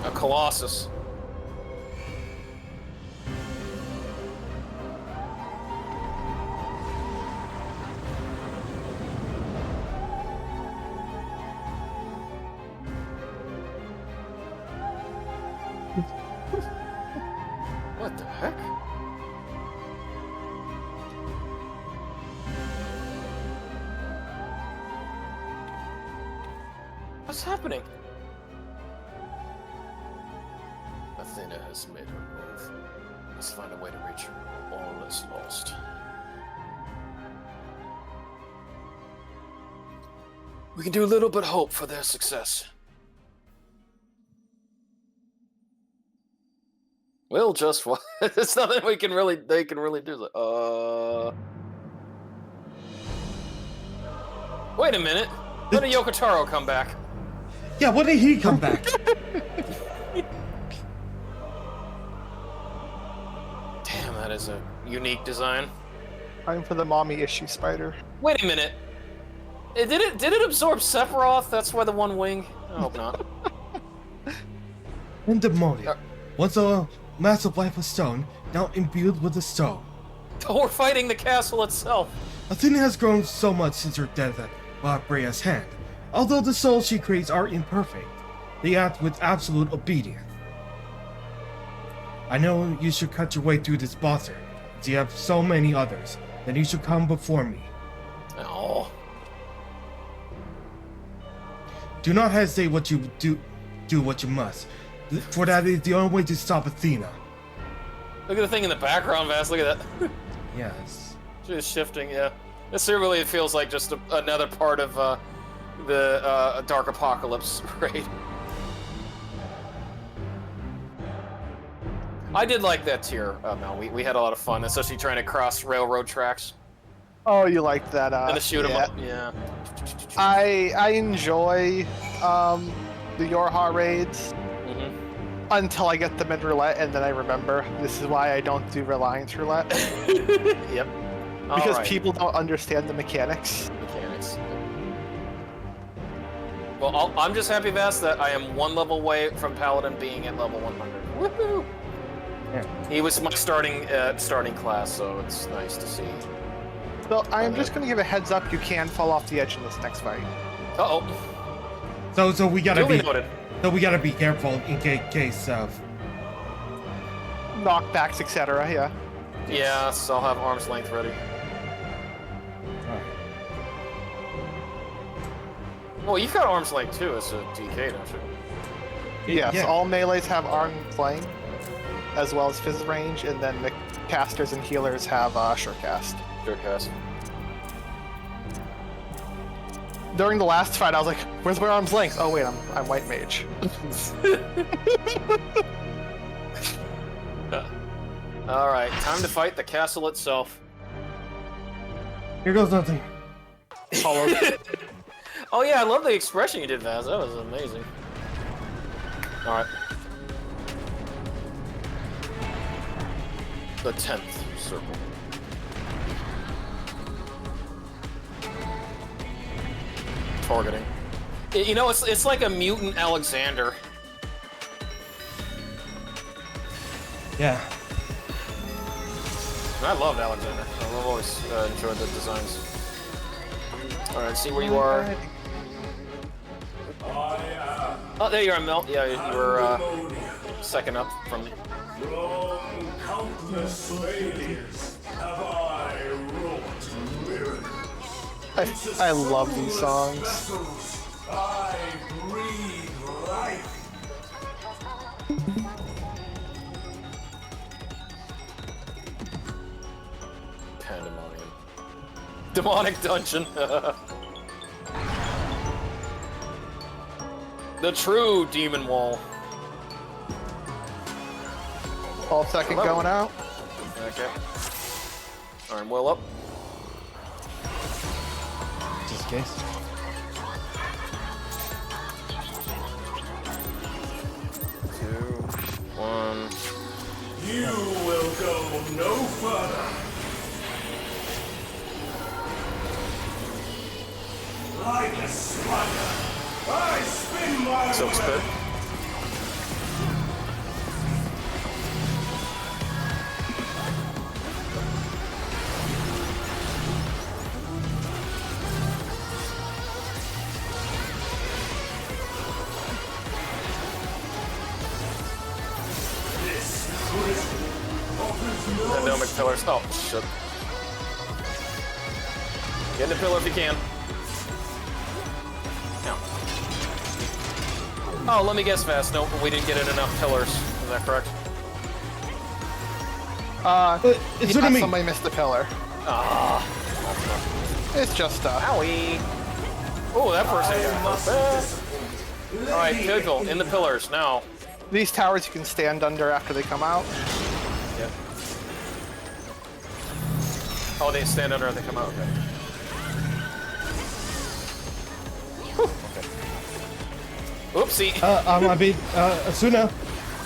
A Colossus. What the heck? What's happening? Athena has made her move. Let's find a way to reach her. All is lost. We can do a little but hope for their success. We'll just there's nothing they can really do. Wait a minute. When did Yokotaro come back? Yeah, when did he come back? Damn, that is a unique design. Time for the mommy issue spider. Wait a minute. Did it absorb Sephiroth? That's why the one wing? I hope not. Pandaemonium. Once a massive lifeless stone, now imbued with the stone. We're fighting the castle itself. Athena has grown so much since her death at La Brea's hand. Although the souls she creates are imperfect, they act with absolute obedience. I know you should cut your way through this boss area. as you have so many others, then you should come before me. Oh. Do not hesitate what you do what you must. For that is the only way to stop Athena. Look at the thing in the background, Vass. Look at that. Yes. Just shifting, yeah. This really feels like just another part of the Dark Apocalypse raid. I did like that tier, Mel. We had a lot of fun, especially trying to cross railroad tracks. Oh, you liked that? And to shoot 'em yeah. up, yeah. I enjoy the Yorha raids until I get them in roulette, and then I remember this is why I don't do Reliance roulette. Yep. Because Alright. people don't understand the mechanics. Mechanics. Well, I'm just happy, Vass, that I am one level away from Paladin being at level 100. Woohoo! Yeah. He was my starting class, so it's nice to see. So I'm just going to give a heads up, you can fall off the edge in this next fight. Uh-oh. So we gotta Duly be noted. so we gotta be careful in case of. Knockbacks, etc., yeah. Yeah, so I'll have arm's length ready. Alright. Well, you've got arm's length too as a DK, don't you? Yes, Yeah. all melees have arm flank, as well as fizz range, and then the casters and healers have sure cast. Sure, cast. During the last fight, I was like, "Where's my arm's length?" Oh wait, I'm white mage. Alright, time to fight the castle itself. Here goes nothing. Oh yeah, I love the expression you did, Vaz. That was amazing. Alright. The 10th circle. Targeting. You know, it's like a mutant Alexander. Yeah. And I loved Alexander. I've always enjoyed the designs. Alright, see where you are. Oh, there you are, Mel. Yeah, you were second up from me. From countless failures have I wrought miracles. I love these songs. Vessels, I breathe life. Pandaemonium. Demonic dungeon. The true demon wall. All second Hello. going out. Okay. Arm well up. Just in case. Two, one. You will go no further. Like a spider, I spin my Silk spit. web. This prison offers no Pandaemic pillars. Oh, shit. Get in the pillar if you can. No. Oh, let me guess fast. No, we didn't get in enough pillars. Is that correct? It's sort of me. Somebody missed the pillar. Ah. It's just Owie. Oh, that person. Alright, Pickle, in the pillars, now. these towers you can stand under after they come out. Yeah. Oh, they stand under and they come out, okay. Whew, okay. Oopsie. I mean, Asuna.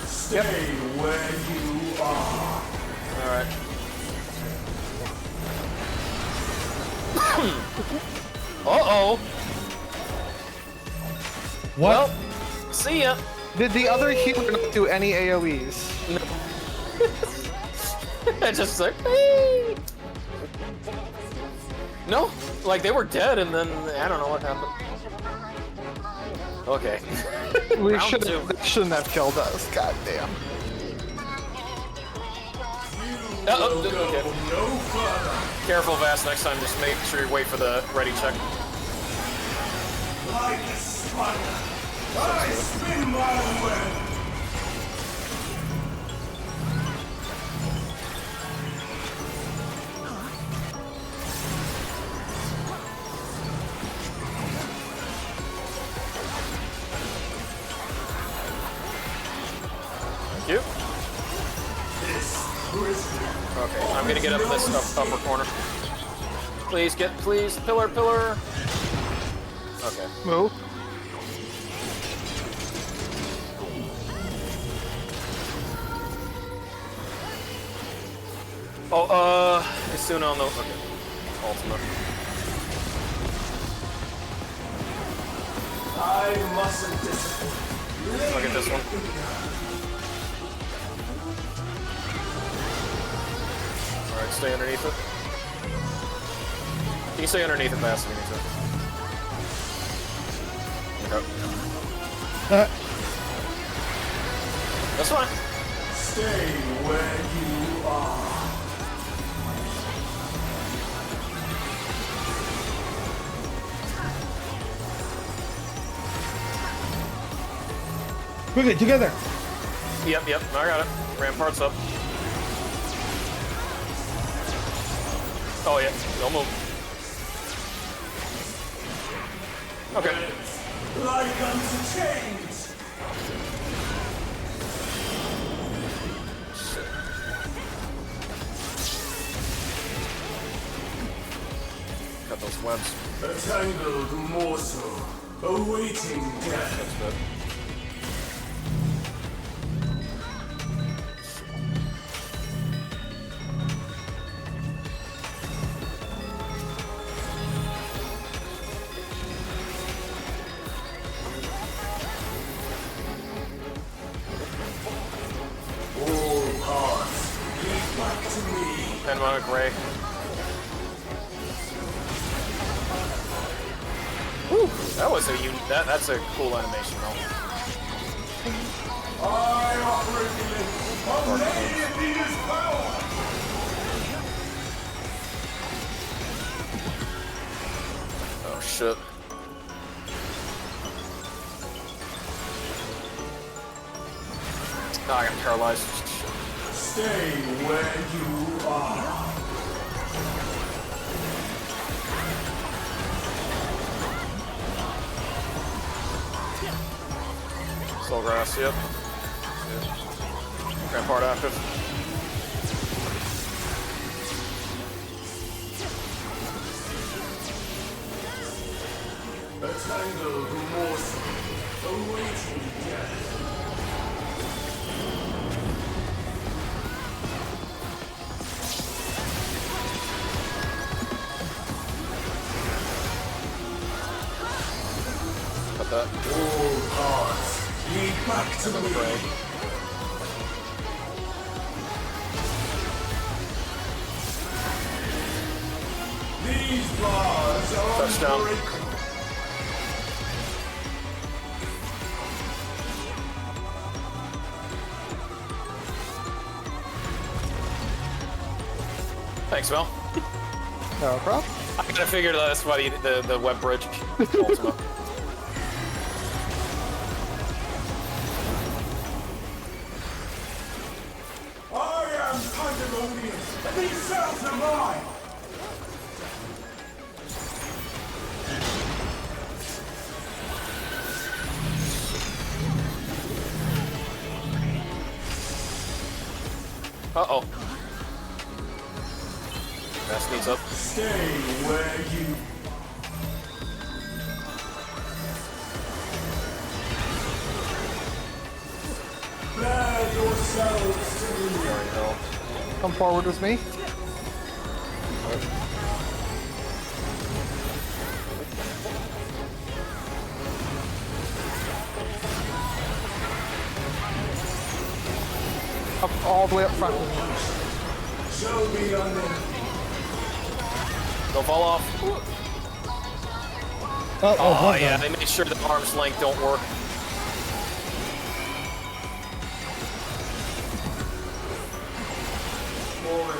Stay where you are. Alright. Uh-oh. What? Well, see ya. Did the other healer not do any AoEs? I just like, "Hey." No, like they were dead and then I don't know what happened. Okay. We Round two. shouldn't have killed us. God damn. You Okay. Careful, Vast. Next time, just make sure you wait for the ready check. Like a spider, I spin my web. Thank you. Okay, I'm gonna get up this upper corner. Please, pillar. Okay. Move. Oh, as soon on the okay. Ultimate. I mustn't disappoint. Look at this one. Alright, stay underneath it. You can stay underneath it fast if you need to. Okay. That's fine. Stay where you are. Quickly, together. Yep, I got it. Rampart's up. Oh yeah, don't move. Okay. Like unto chains. Cut those webs. A tangled morsel, awaiting death. That's good. All hearts, lead back to me. Pandaemonium Ray. Whew, that was that's a cool animation though. I operate in Pandaemonium's power. Oh shit. No, I got paralyzed. Stay where you are. Soul grass, yep. Rampart active. A tangled morsel, awaiting death. Cut that. All hearts, lead back to me. These bars are Touchdown. unbreakable. Thanks, Mel. No problem. I kinda figured that's why the web bridge. Ultima. I am Pandaemonium, and these cells are mine! Uh-oh. That sneaks up. Stay where you... Bear yourselves to me! Sorry, hell. Come forward with me. Up all the way up front with me. Show me your name. Don't fall off. Oh, yeah, they made sure the arm's length don't work. For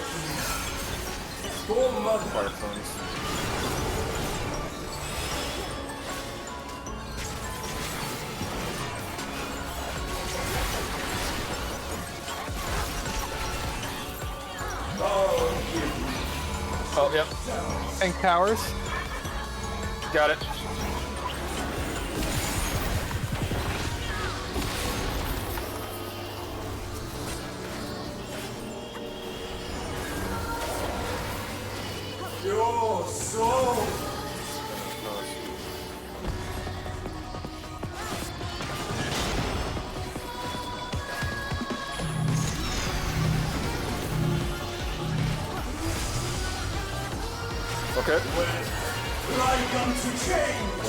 Fire clones. Oh, yep. Tank towers. Got it. Your soul. Okay. Like unto change.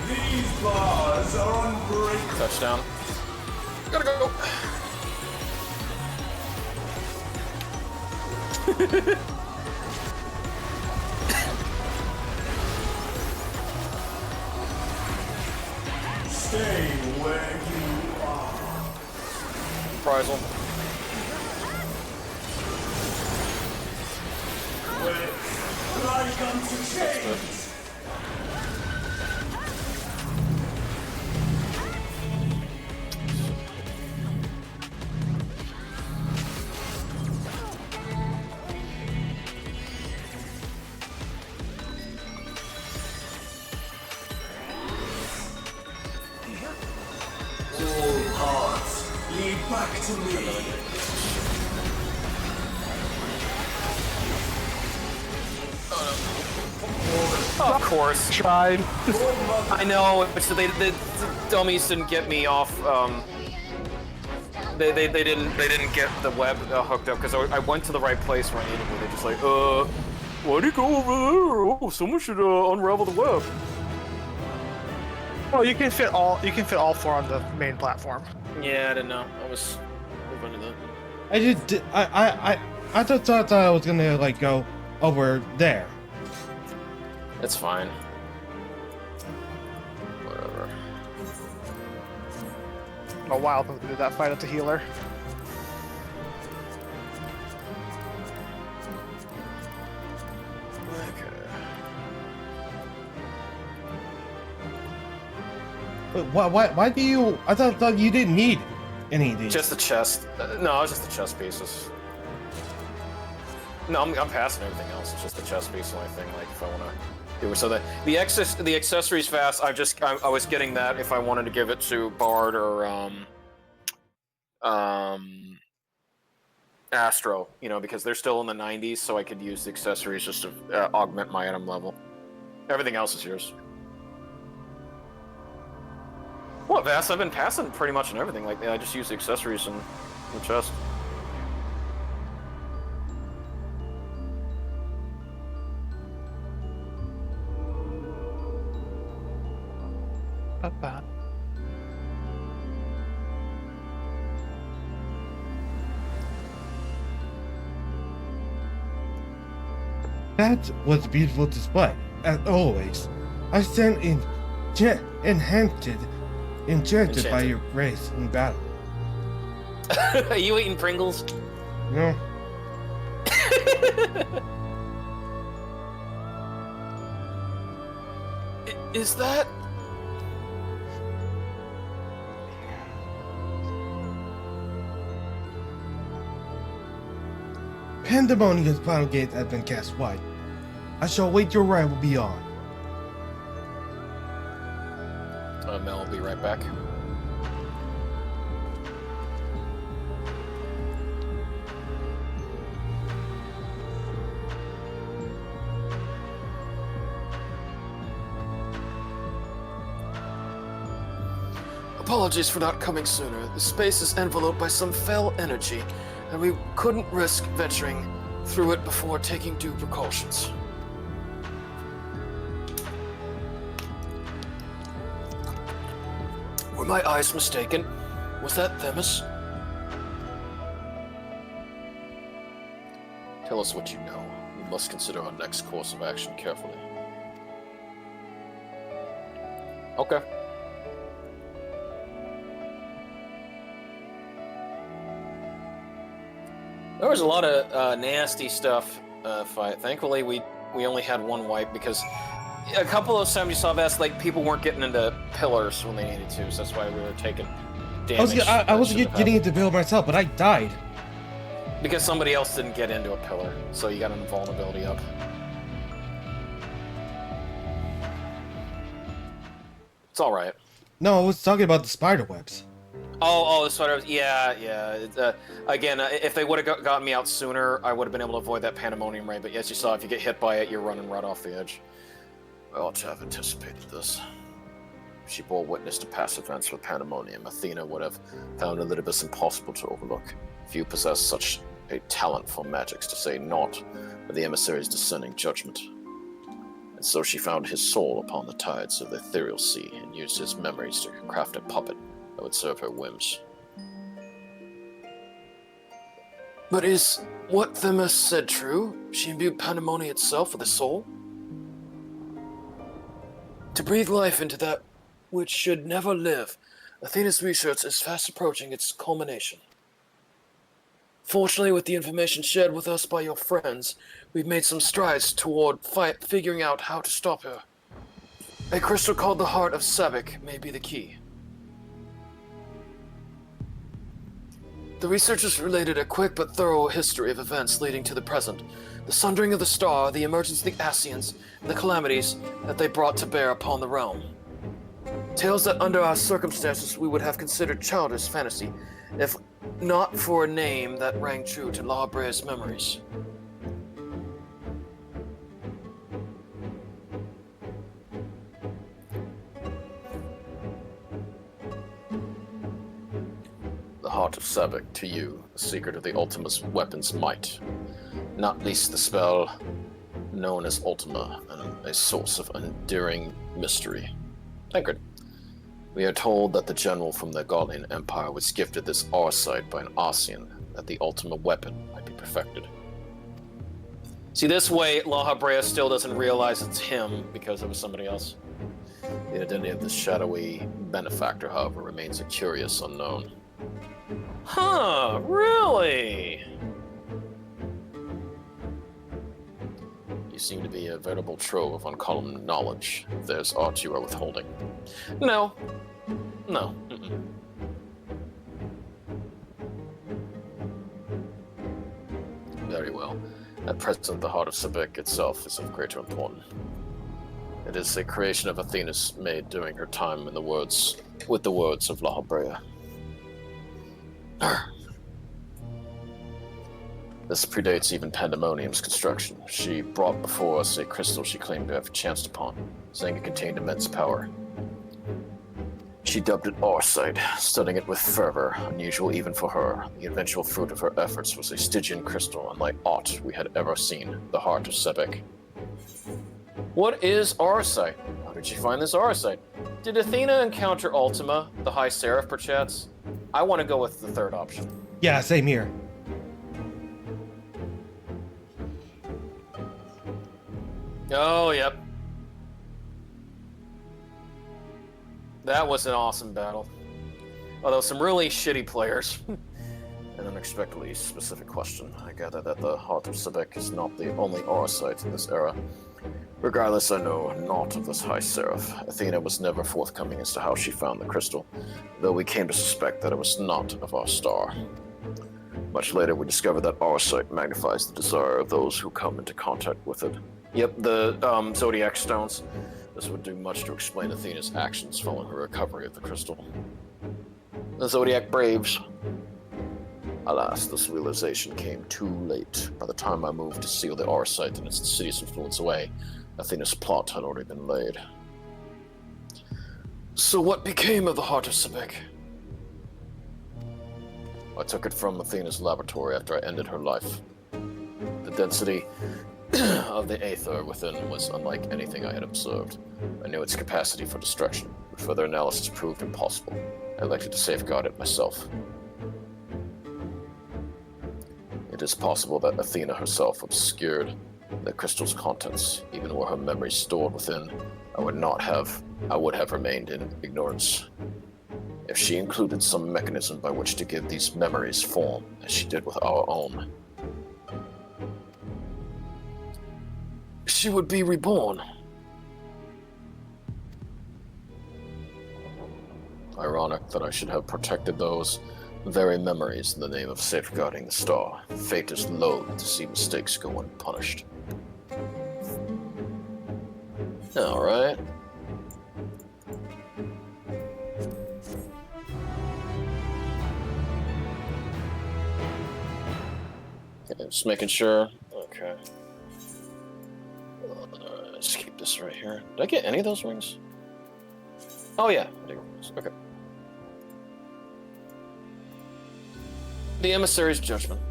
These bars are unbreakable. Touchdown. Gotta go. Stay where you are. Reprisal. Like unto change. All paths lead back to me. Of course. Tried. I know. So the dummies didn't get me off. They didn't get the web hooked up because I went to the right place where I needed to. They just like, why'd you go over there? Oh, someone should unravel the web. Well, you can fit all 4 on the main platform. Yeah, I didn't know. I was hoping to that. I just did, I just thought I was gonna like go over there. It's fine. Whatever. A while since we did that fight at the healer. But why do you? I thought you didn't need any of these. Just the chest. No, it's just the chest pieces. No, I'm passing everything else. It's just the chest piece, the only thing. Like if I want to do it, so that the accessories fast. I was getting that if I wanted to give it to Bard or Astro, you know, because they're still in the 90s, so I could use the accessories just to augment my item level. Everything else is yours. What, Vass? I've been passing pretty much on everything. Like, I just use the accessories in the chest. Not bad. That was a beautiful display, as always. I stand enchanted by your grace in battle. Are you eating Pringles? No. Is that... Pandaemonium's final gate has been cast wide. I shall wait your arrival beyond. Mel will be right back. Apologies for not coming sooner. The space is enveloped by some fell energy, and we couldn't risk venturing through it before taking due precautions. Were my eyes mistaken? Was that Themis? Tell us what you know. We must consider our next course of action carefully. Okay. There was a lot of nasty stuff fight. Thankfully, we only had one wipe because a couple of times you saw that like people weren't getting into pillars when they needed to, so that's why we were taking damage. I was getting into build myself, but I died. Because somebody else didn't get into a pillar, so you got an invulnerability up. It's all right. No, I was talking about the spider webs. Oh, the spider webs. Yeah. Again, if they would have got me out sooner, I would have been able to avoid that Pandaemonium ray. But as you saw, if you get hit by it, you're running right off the edge. I ought to have anticipated this. If she bore witness to past events with Pandaemonium, Athena would have found Elidibus impossible to overlook. Few possess such a talent for magics, to say naught of the emissary's descending judgment. And so she found his soul upon the tides of the ethereal sea, and used his memories to craft a puppet that would serve her whims. But is what Themis said true? She imbued Pandaemonium itself with a soul? To breathe life into that which should never live, Athena's research is fast approaching its culmination. Fortunately, with the information shared with us by your friends, we've made some strides toward figuring out how to stop her. A crystal called the Heart of Sebek may be the key. The researchers related a quick but thorough history of events leading to the present, the sundering of the star, the emergence of the Asians, and the calamities that they brought to bear upon the realm. Tales that under our circumstances we would have considered childish fantasy, if not for a name that rang true to La Brea's memories. The Heart of Sebek, to you, the secret of the Ultima's weapon's might. Not least the spell known as Ultima, and a source of enduring mystery. Tancred. We are told that the general from the Gaulian Empire was gifted this Arcite by an Asian, that the Ultima weapon might be perfected. See, this way, La Brea still doesn't realize it's him because it was somebody else. The identity of this shadowy benefactor, however, remains a curious unknown. Huh, really? You seem to be a veritable trove of uncommon knowledge, if there's aught you are withholding. No. Mm-mm. Very well. At present, the Heart of Sebek itself is of greater importance. It is a creation of Athena's made during her time with the words of La Brea. This predates even Pandaemonium's construction. She brought before us a crystal she claimed to have chanced upon, saying it contained immense power. She dubbed it Arcite, studying it with fervor, unusual even for her. The eventual fruit of her efforts was a Stygian crystal unlike aught we had ever seen, the Heart of Sebek. What is Arcite? How did she find this Arcite? Did Athena encounter Ultima, the High Seraph, perchance? I want to go with the third option. Yeah, same here. Oh, yep. That was an awesome battle. Although some really shitty players. An unexpectedly specific question. I gather that the Heart of Sebek is not the only Arcite in this era. Regardless, I know naught of this High Seraph. Athena was never forthcoming as to how she found the crystal, though we came to suspect that it was not of our star. Much later, we discovered that Arcite magnifies the desire of those who come into contact with it. Yep, the Zodiac Stones. This would do much to explain Athena's actions following her recovery of the crystal. The Zodiac Braves. Alas, this realization came too late. By the time I moved to seal the Arcite and its insidious influence away, Athena's plot had already been laid. So what became of the Heart of Sebek? I took it from Athena's laboratory after I ended her life. The density of the aether within was unlike anything I had observed. I knew its capacity for destruction, but further analysis proved impossible. I elected to safeguard it myself. It is possible that Athena herself obscured the crystal's contents, even were her memories stored within. I would have remained in ignorance. If she included some mechanism by which to give these memories form, as she did with our own, she would be reborn. Ironic that I should have protected those very memories in the name of safeguarding the star. Fate is loath to see mistakes go unpunished. Alright. Okay, just making sure. Okay. Let's keep this right here. Did I get any of those rings? Oh yeah, I did. Okay. The emissary's judgment.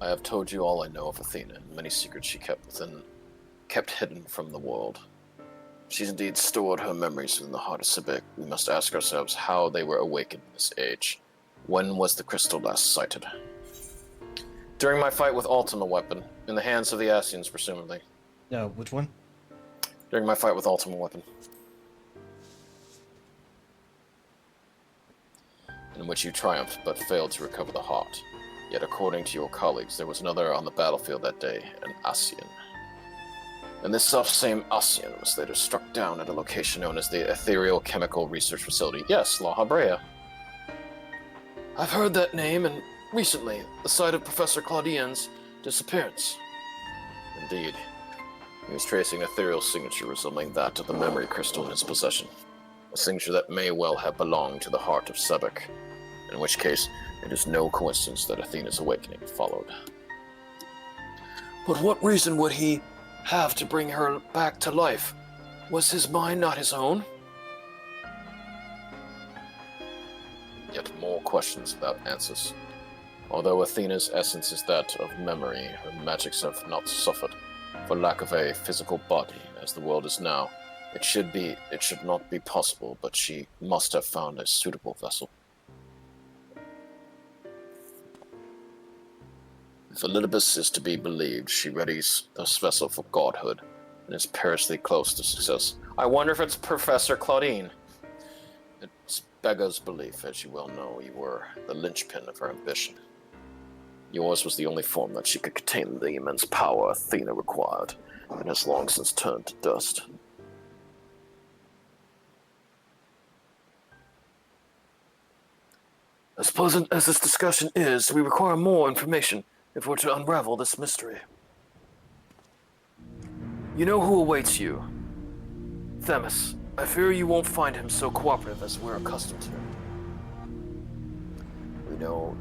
I have told you all I know of Athena, and many secrets she kept hidden from the world. She's indeed stored her memories in the heart of Sibik. We must ask ourselves how they were awakened in this age. When was the crystal last sighted? During my fight with Ultima Weapon, in the hands of the Asians, presumably. No, which one? During my fight with Ultima Weapon. In which you triumphed, but failed to recover the heart. Yet according to your colleagues, there was another on the battlefield that day, an Asian. And this self-same Asian was later struck down at a location known as the Ethereal Chemical Research Facility. Yes, La Habrea. I've heard that name, and recently, the site of Professor Claudien's disappearance. Indeed. He was tracing an ethereal signature resembling that of the memory crystal in his possession. A signature that may well have belonged to the heart of Sebek, in which case it is no coincidence that Athena's awakening followed. But what reason would he have to bring her back to life? Was his mind not his own? Yet more questions without answers. Although Athena's essence is that of memory, her magics have not suffered. For lack of a physical body, as the world is now, it should not be possible, but she must have found a suitable vessel. If Elidibus is to be believed, she readies this vessel for godhood, and is perilously close to success. I wonder if it's Professor Claudine. It's Begga's belief, as you well know, you were the linchpin of her ambition. Yours was the only form that she could contain the immense power Athena required, and has long since turned to dust. As pleasant as this discussion is, we require more information if we're to unravel this mystery. You know who awaits you. Themis, I fear you won't find him so cooperative as we're accustomed to. We know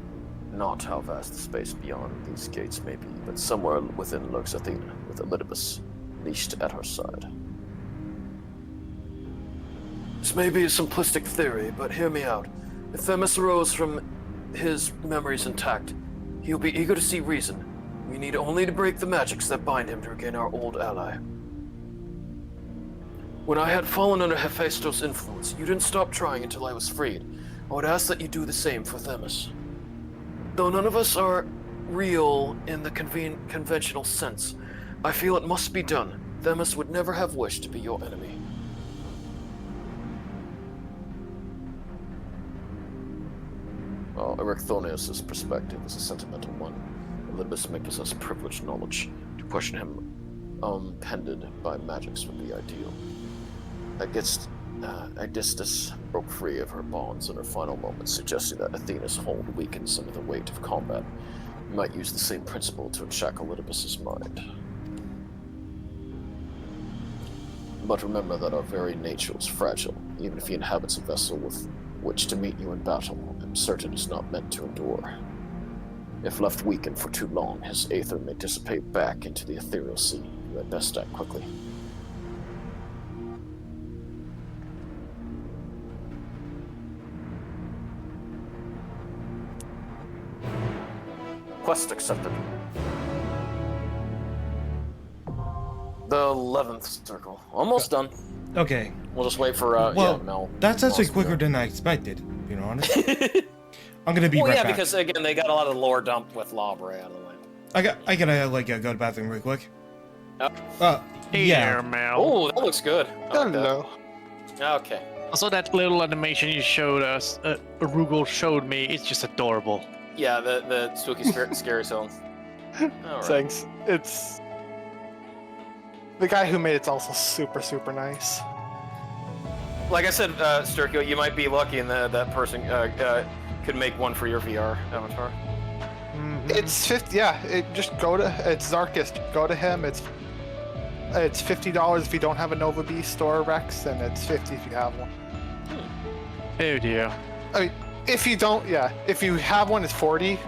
not how vast the space beyond these gates may be, but somewhere within lurks Athena, with Elidibus leashed at her side. This may be a simplistic theory, but hear me out. If Themis arose from his memories intact, he'll be eager to see reason. We need only to break the magics that bind him to regain our old ally. When I had fallen under Hephaestus' influence, you didn't stop trying until I was freed. I would ask that you do the same for Themis. Though none of us are real in the conventional sense, I feel it must be done. Themis would never have wished to be your enemy. Well, Erechthonius' perspective is a sentimental one. Elidibus may possess privileged knowledge. To question him pended by magics would be ideal. Aegisthus broke free of her bonds in her final moments, suggesting that Athena's hold weakens under the weight of combat. You might use the same principle to unshackle Elidibus' mind. But remember that our very nature is fragile. Even if he inhabits a vessel with which to meet you in battle, I'm certain is not meant to endure. If left weakened for too long, his aether may dissipate back into the ethereal sea. You had best act quickly. Quest accepted. The 11th circle. Almost done. Okay. We'll just wait for, Mel. That's actually quicker than I expected, to be honest. I'm gonna be right back. Because, again, they got a lot of lore dumped with Labre out of the way. I gotta like go to the bathroom real quick. Hey Yeah. there, Mel. Oh, that looks good. I like that. Hello. Okay. Also, that little animation you showed us, Rugal showed me, it's just adorable. Yeah, the spooky scary zone. All right. Thanks. It's the guy who made it's also super nice. Like I said, Sturkio, you might be lucky in that person could make one for your VR avatar. It's 50. Yeah, just go to it's Zarkist. Go to him. It's $50 if you don't have a Nova Beast or Rex, and it's 50 if you have one. Oh dear. I mean, if you don't, yeah. If you have one, it's 40.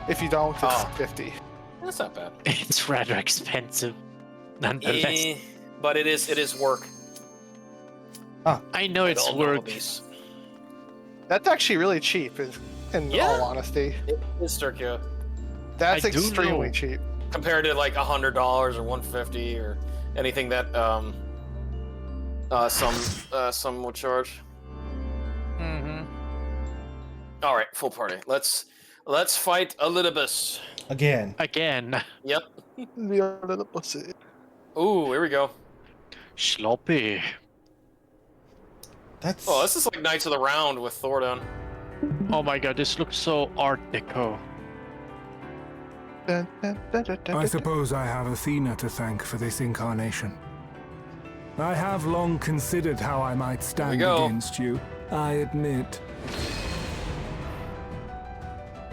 If you don't, it's Oh. 50. That's not bad. It's rather expensive, nonetheless. But it is work. I know it's All work. these. That's actually really cheap, in Yeah. all honesty. It is Sturkio. That's I do extremely know. cheap. Compared to like $100 or $150 or anything that some will charge. Mm-hmm. All right, full party. Let's fight Elidibus. Again. Again. Yep. The little pussy. Ooh, here we go. Sloppy. That's. Oh, this is like Knights of the Round with Thordan. Oh my god, this looks so Art Deco. I suppose I have Athena to thank for this incarnation. I have long considered how I might stand go. against you, I admit.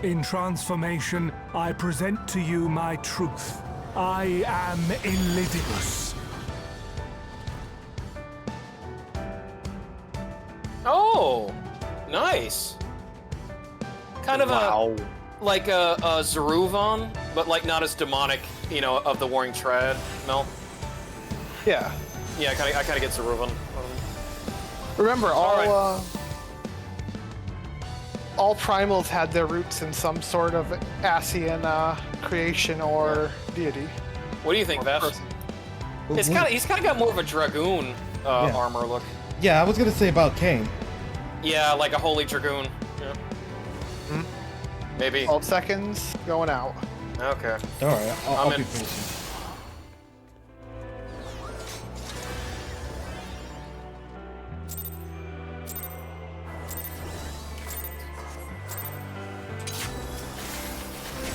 In transformation, I present to you my truth. I am Elidibus. Oh, nice. Kind of Wow. like a Zeruvan, but like not as demonic, you know, of the Warring Triad. Mel. Yeah. Yeah, I kind of get Zeruvan. Remember, Alright. all primals had their roots in some sort of Asian creation or deity. What do you think, Vash? Person. He's kind of got more of a dragoon Yeah. armor look. Yeah, I was gonna say about Kane. Yeah, like a holy dragoon. Yeah. Maybe. 12 seconds, going out. Okay. All right, I'll in. be finishing.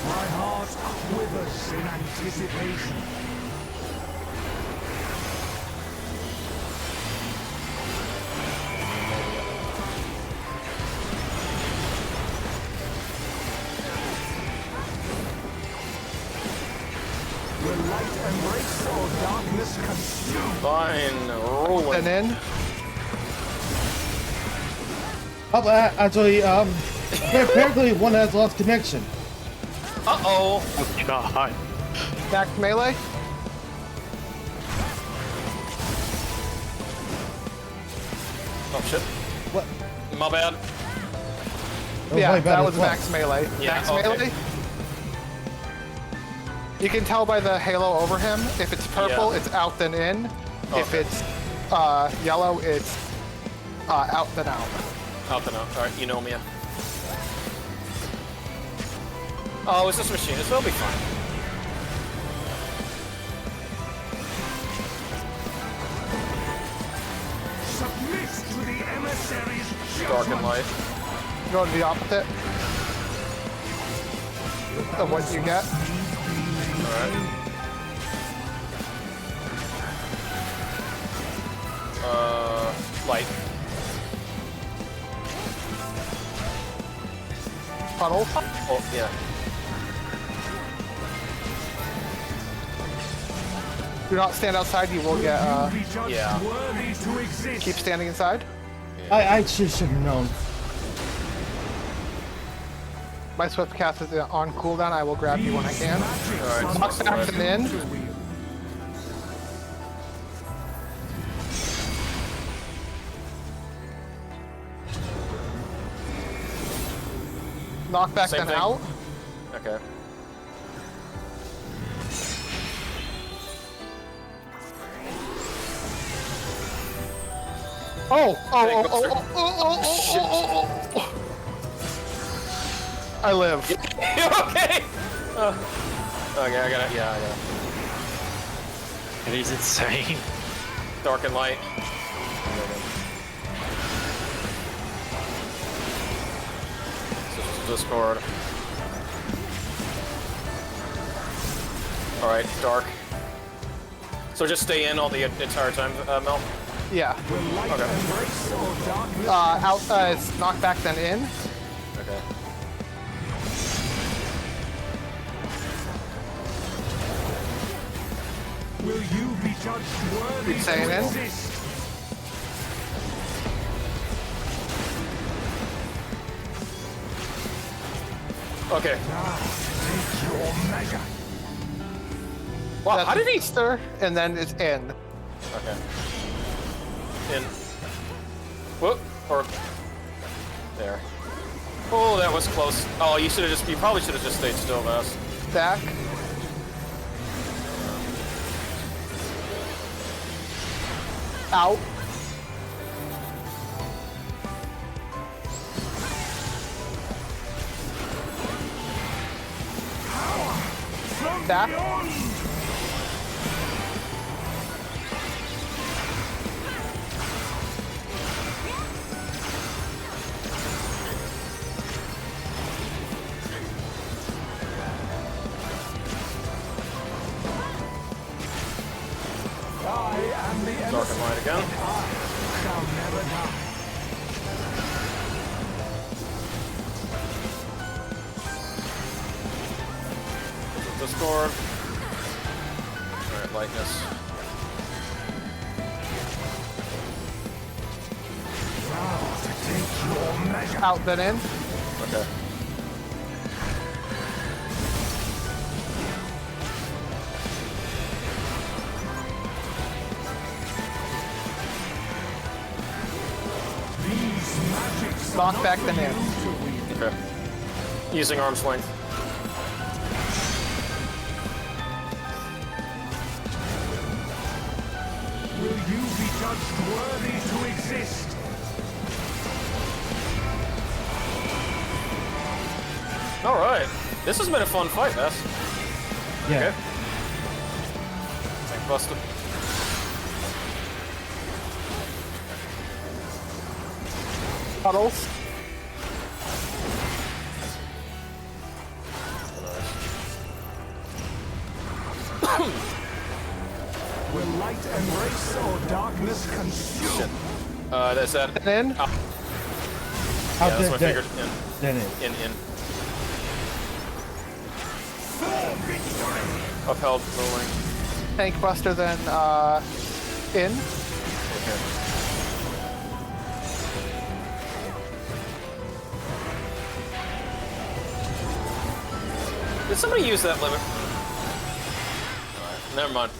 My heart quivers in anticipation. Will light embrace or darkness consume? Fine. Rolling. And in. Oh, actually, apparently one has lost connection. Uh-oh. Oh god. Back melee. Oh, shit. What? My bad. Oh, Yeah, my bad that as was well. max melee. Yeah, Max okay. melee. You can tell by the halo over him. If it's purple, Yeah. it's out then in. If Okay. it's yellow, it's out then out. Out and out. Alright, you know me. Oh, it's just a machine. It'll be fine. Submit to the emissary's Dark and judgment. light. Go to the opposite of what you get. Alright. Light. Puddle. Oh, yeah. Do not stand outside. You will get. Be judged Yeah. worthy to exist. Keep standing inside. I should have known. My swift cast is on cooldown. I will grab you when I can. Alright. Knock back and in. Knock back Same then thing. out. Okay. I live. I live. You okay? Okay, I got it. Yeah, I got it. It is insane. Dark and light. Discord. Alright, dark. So just stay in all the entire time, Mel? Yeah. Okay. Out. It's knockback then in. Okay. Will you be judged worthy Keep saying to in. exist? Okay. Now, take your measure. Wow, That's how did he... stir, and then it's in. Okay. In. Whoop. Or... There. Oh, that was close. Oh, you should have just... You probably should have just stayed still, Vass. Back. Out. Back. I am the Dark and light again. shall never die. Discord. Alright, lightness. Now to take your measure. Out then in. Okay. These magics are Knock not back for then you in. to wield. Okay. Using arm's length. Will you be judged worthy to exist? Alright. This has been a fun fight, Vass. Yeah. Okay. Tank busted. Puddles. Will light embrace or darkness consume? That's that. Then in. Yeah, that's what I figured. Then it. In. Upheld ruling. Tank buster then in. Okay. Did somebody use that limit? Alright, never mind.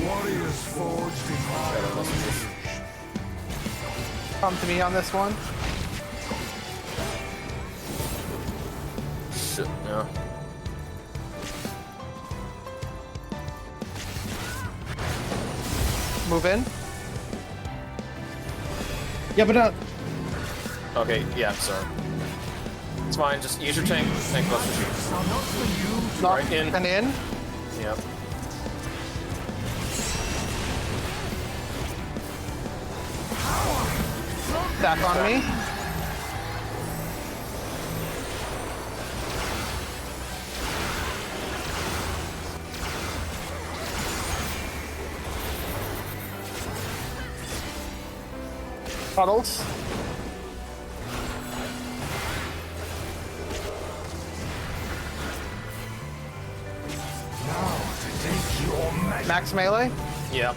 Warriors forged in my lineage. Come to me on this one. Shit, yeah. Move in. Yeah, but Okay, yeah, sorry. It's fine, just use your tank buster. Are not for you. Knock Right in. and in. Yep. Back on me. Puddles. Now to take your measure. Max melee. Yep.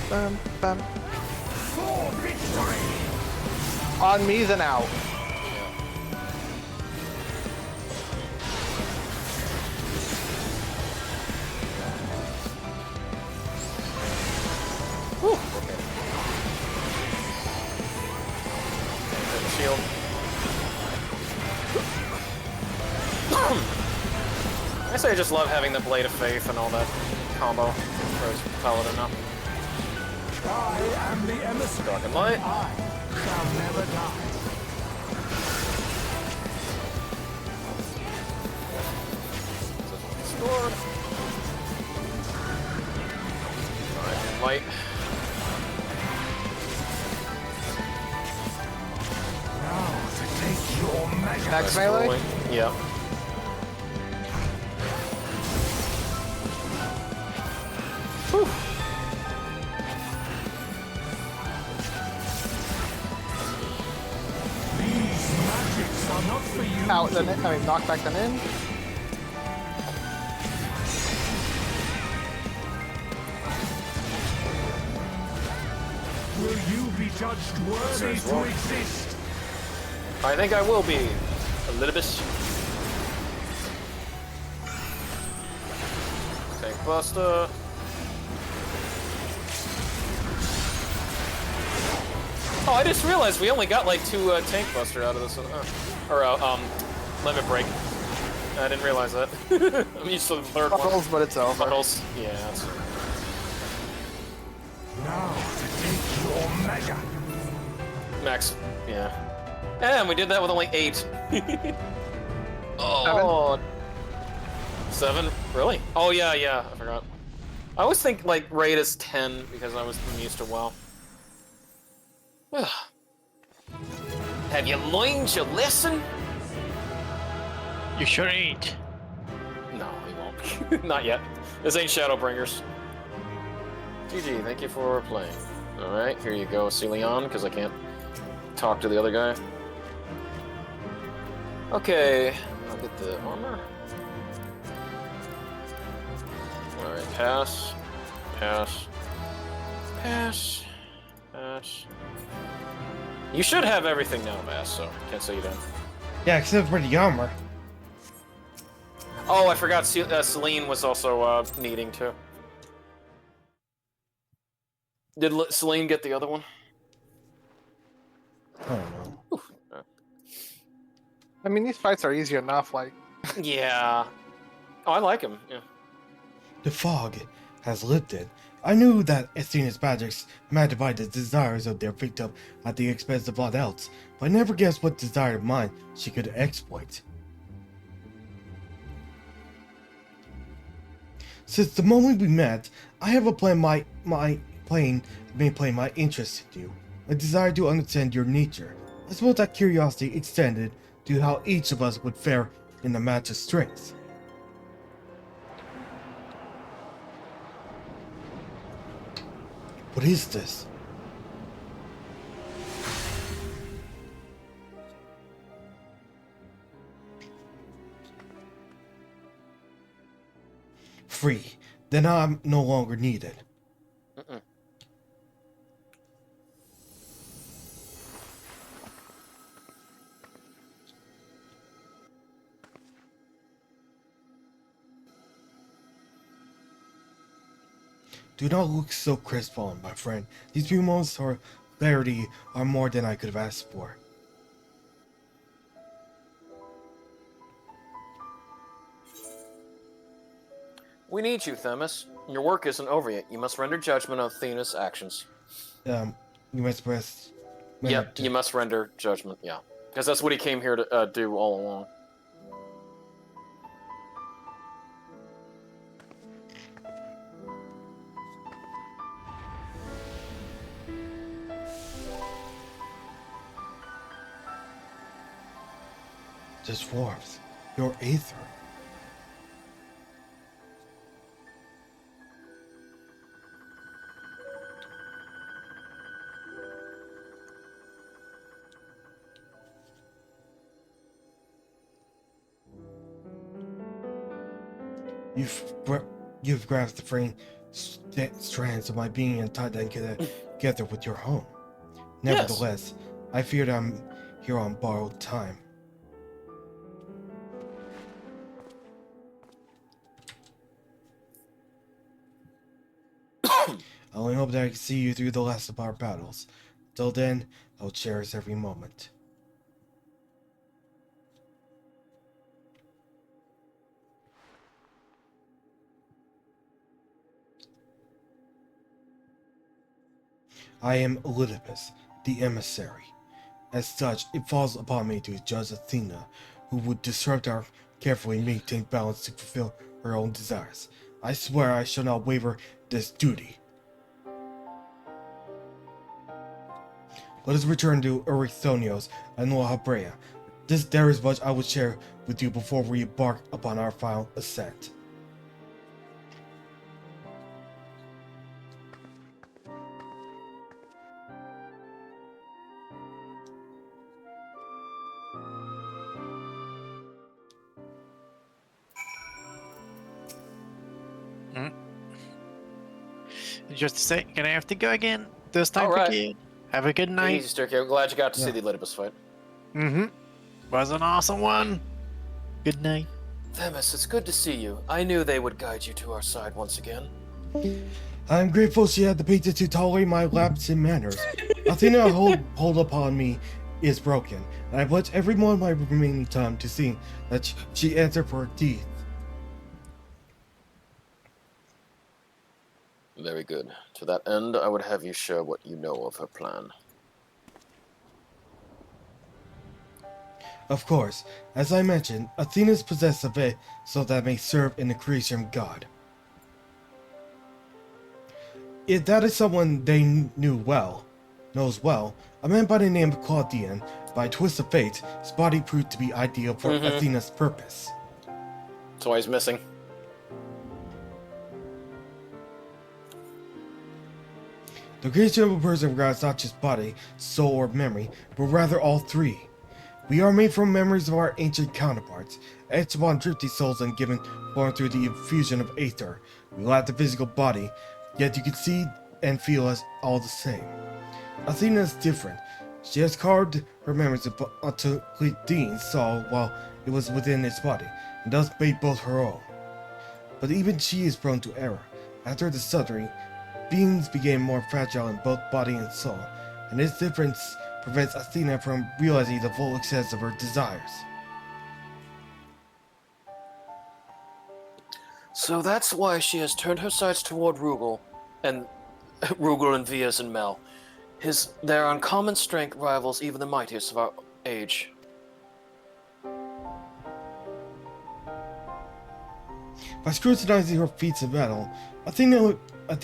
Bum, bum. For victory. On me then out. Whew. Okay. And shield. I guess I just love having the Blade of Faith and all that combo. Or is Paladin now? I am the MSQ. Dark and light. I shall never die. Sword. Dark and light. Now to take your measure. Max melee? Yeah. Whew. These magics are not for you. Out the I mean, knock back the in. Will you be judged worthy Says to what? exist? I think I will be. A little bit. Tank Buster. Oh, I just realized we only got like 2 Tank Buster out of this one. Limit Break. I didn't realize that. I'm used to the third one. Buttles, but it's over. Buttles. Yeah, that's it. Now to take your measure. Max. Yeah. And we did that with only 8. Oh. 7? Really? Oh, yeah, I forgot. I always think, like, raid is 10 because I was used to WoW. Have you learned your lesson? You sure ain't. No, he won't. Not yet. This ain't Shadowbringers. GG, thank you for playing. Alright, here you go, Celion, because I can't talk to the other guy. Okay, I'll get the armor. Alright, pass. Pass. Pass. Pass. You should have everything now, Bass, so can't say you don't. Yeah, except for the armor. Oh, I forgot Celine was also needing to. Did Celine get the other one? I don't know. I mean, these fights are easy enough. Like, Yeah. Oh, I like him. Yeah. The fog has lifted. I knew that Athena's magics magnified the desires of their victim at the expense of all else, but I never guessed what desire of mine she could exploit. Since the moment we met, I have a plan been playing my interest in you. A desire to understand your nature. I suppose that curiosity extended to how each of us would fare in a match of strength. What is this? Free. Then I'm no longer needed. Do not look so crestfallen, my friend. These few moments of clarity are more than I could have asked for. We need you, Themis. Your work isn't over yet. You must render judgment on Athena's actions. You must press. Yep, you must render judgment, yeah. Because that's what he came here to do all along. Just warmth. Your aether. You've grasped the fraying strands of my being and tied them together with your own. Nevertheless, I feared I'm here on borrowed time. I only hope that I can see you through the last of our battles. Till then, I'll cherish every moment. I am Elidipus, the emissary. As such, it falls upon me to judge Athena, who would disrupt our carefully maintained balance to fulfill her own desires. I swear I shall not waver this duty. Let us return to Erithonios and Lohabrea. There is much I would share with you before we embark upon our final ascent. Just a sec, gonna have to go again. This time Alright. again. Have a good night. Easy, Sturkey. I'm glad you got to see Yeah. the Elidipus fight. Mm-hmm. Was an awesome one. Good night. Themis, it's good to see you. I knew they would guide you to our side once again. I am grateful she had the patience to tolerate my lapse in manners. Athena hold upon me is broken, and I pledge every moment of my remaining time to see that she answered for her deeds. Very good. To that end, I would have you share what you know of her plan. Of course, as I mentioned, Athena is possessed of it so that may serve in the creation of God. If that is someone they knows well, a man by the name of Claudian, by a twist of fate, his body proved to be ideal for Athena's purpose. That's why he's missing. The creation of a person regards not just body, soul, or memory, but rather all three. We are made from memories of our ancient counterparts, etched upon drifty souls and given form through the infusion of aether. We lack the physical body, yet you can see and feel us all the same. Athena is different. She has carved her memories onto Claudine's soul while it was within its body, and thus made both her own. But even she is prone to error. After the sundering, beings became more fragile in both body and soul, and this difference prevents Athena from realizing the full extent of her desires. So that's why she has turned her sights toward Rugal and Vias and Mel. Their uncommon strength rivals even the mightiest of our age. By scrutinizing her feats of battle, Athena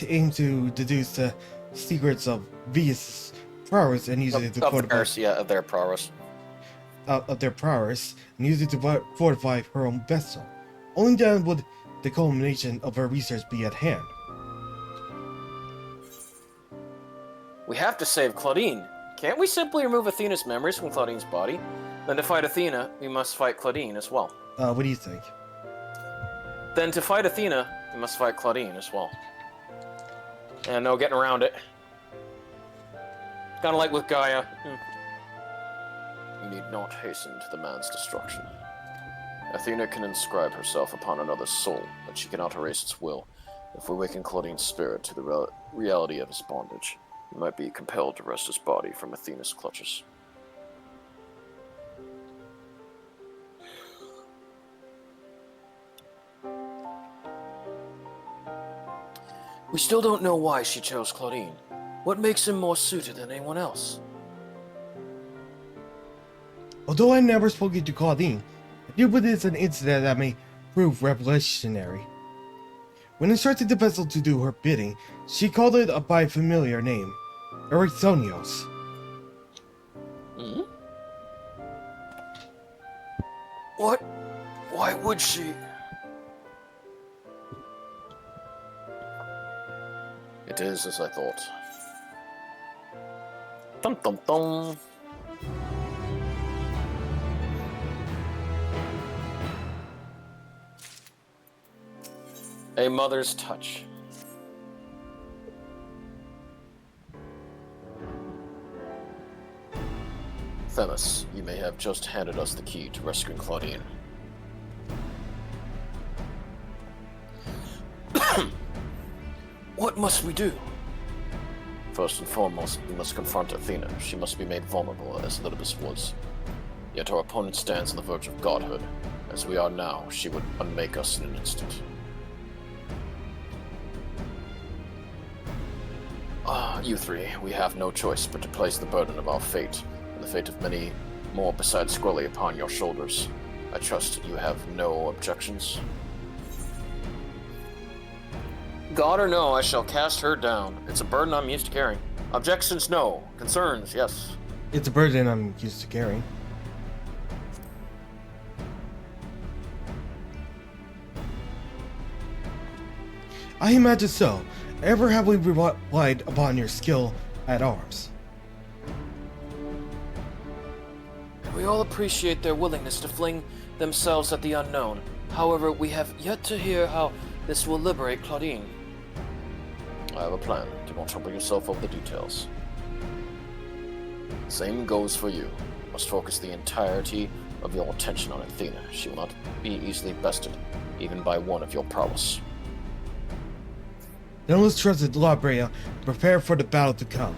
aimed to deduce the secrets of Vias' prowess and use it to Of their prowess. Of their prowess and use it to fortify her own vessel. Only then would the culmination of her research be at hand. We have to save Claudine. Can't we simply remove Athena's memories from Claudine's body? Then to fight Athena, we must fight Claudine as well. What do you think? Then to fight Athena, we must fight Claudine as well. And no getting around it. Kinda like with Gaia. You need not hasten to the man's destruction. Athena can inscribe herself upon another's soul, but she cannot erase its will. If we awaken Claudine's spirit to the reality of his bondage, he might be compelled to wrest his body from Athena's clutches. We still don't know why she chose Claudine. What makes him more suited than anyone else? Although I never spoken to Claudine, I do believe it's an incident that may prove revolutionary. When instructed the vessel to do her bidding, she called it by a familiar name, Erithonios. Hmm? What? Why would she? It is as I thought. Dum dum dum. A mother's touch. Themis, you may have just handed us the key to rescuing Claudine. What must we do? First and foremost, we must confront Athena. She must be made vulnerable, as Elidipus was. Yet our opponent stands on the verge of godhood. As we are now, she would unmake us in an instant. You three, we have no choice but to place the burden of our fate, and the fate of many more besides Squelly, upon your shoulders. I trust you have no objections. God or no, I shall cast her down. It's a burden I'm used to carrying. Objections, no. Concerns, yes. It's a burden I'm used to carrying. I imagine so. Ever have we relied upon your skill at arms? We all appreciate their willingness to fling themselves at the unknown. However, we have yet to hear how this will liberate Claudine. I have a plan. Do not trouble yourself over the details. Same goes for you. You must focus the entirety of your attention on Athena. She will not be easily bested, even by one of your prowess. Then let's trust the La Brea to prepare for the battle to come.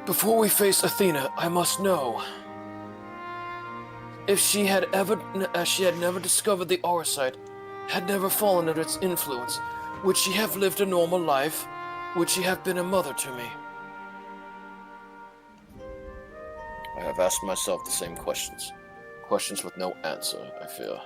Before we face Athena, I must know. If she had never discovered the Auracite, had never fallen under its influence, would she have lived a normal life? Would she have been a mother to me? I have asked myself the same questions. Questions with no answer, I fear.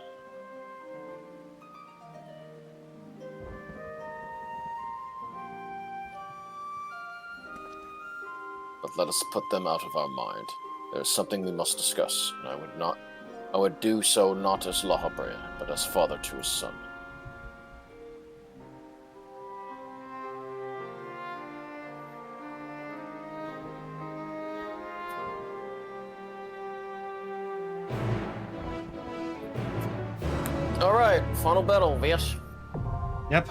But let us put them out of our mind. There is something we must discuss, and I would do so not as La Brea, but as father to his son. Alright, final battle, Vash. Yep.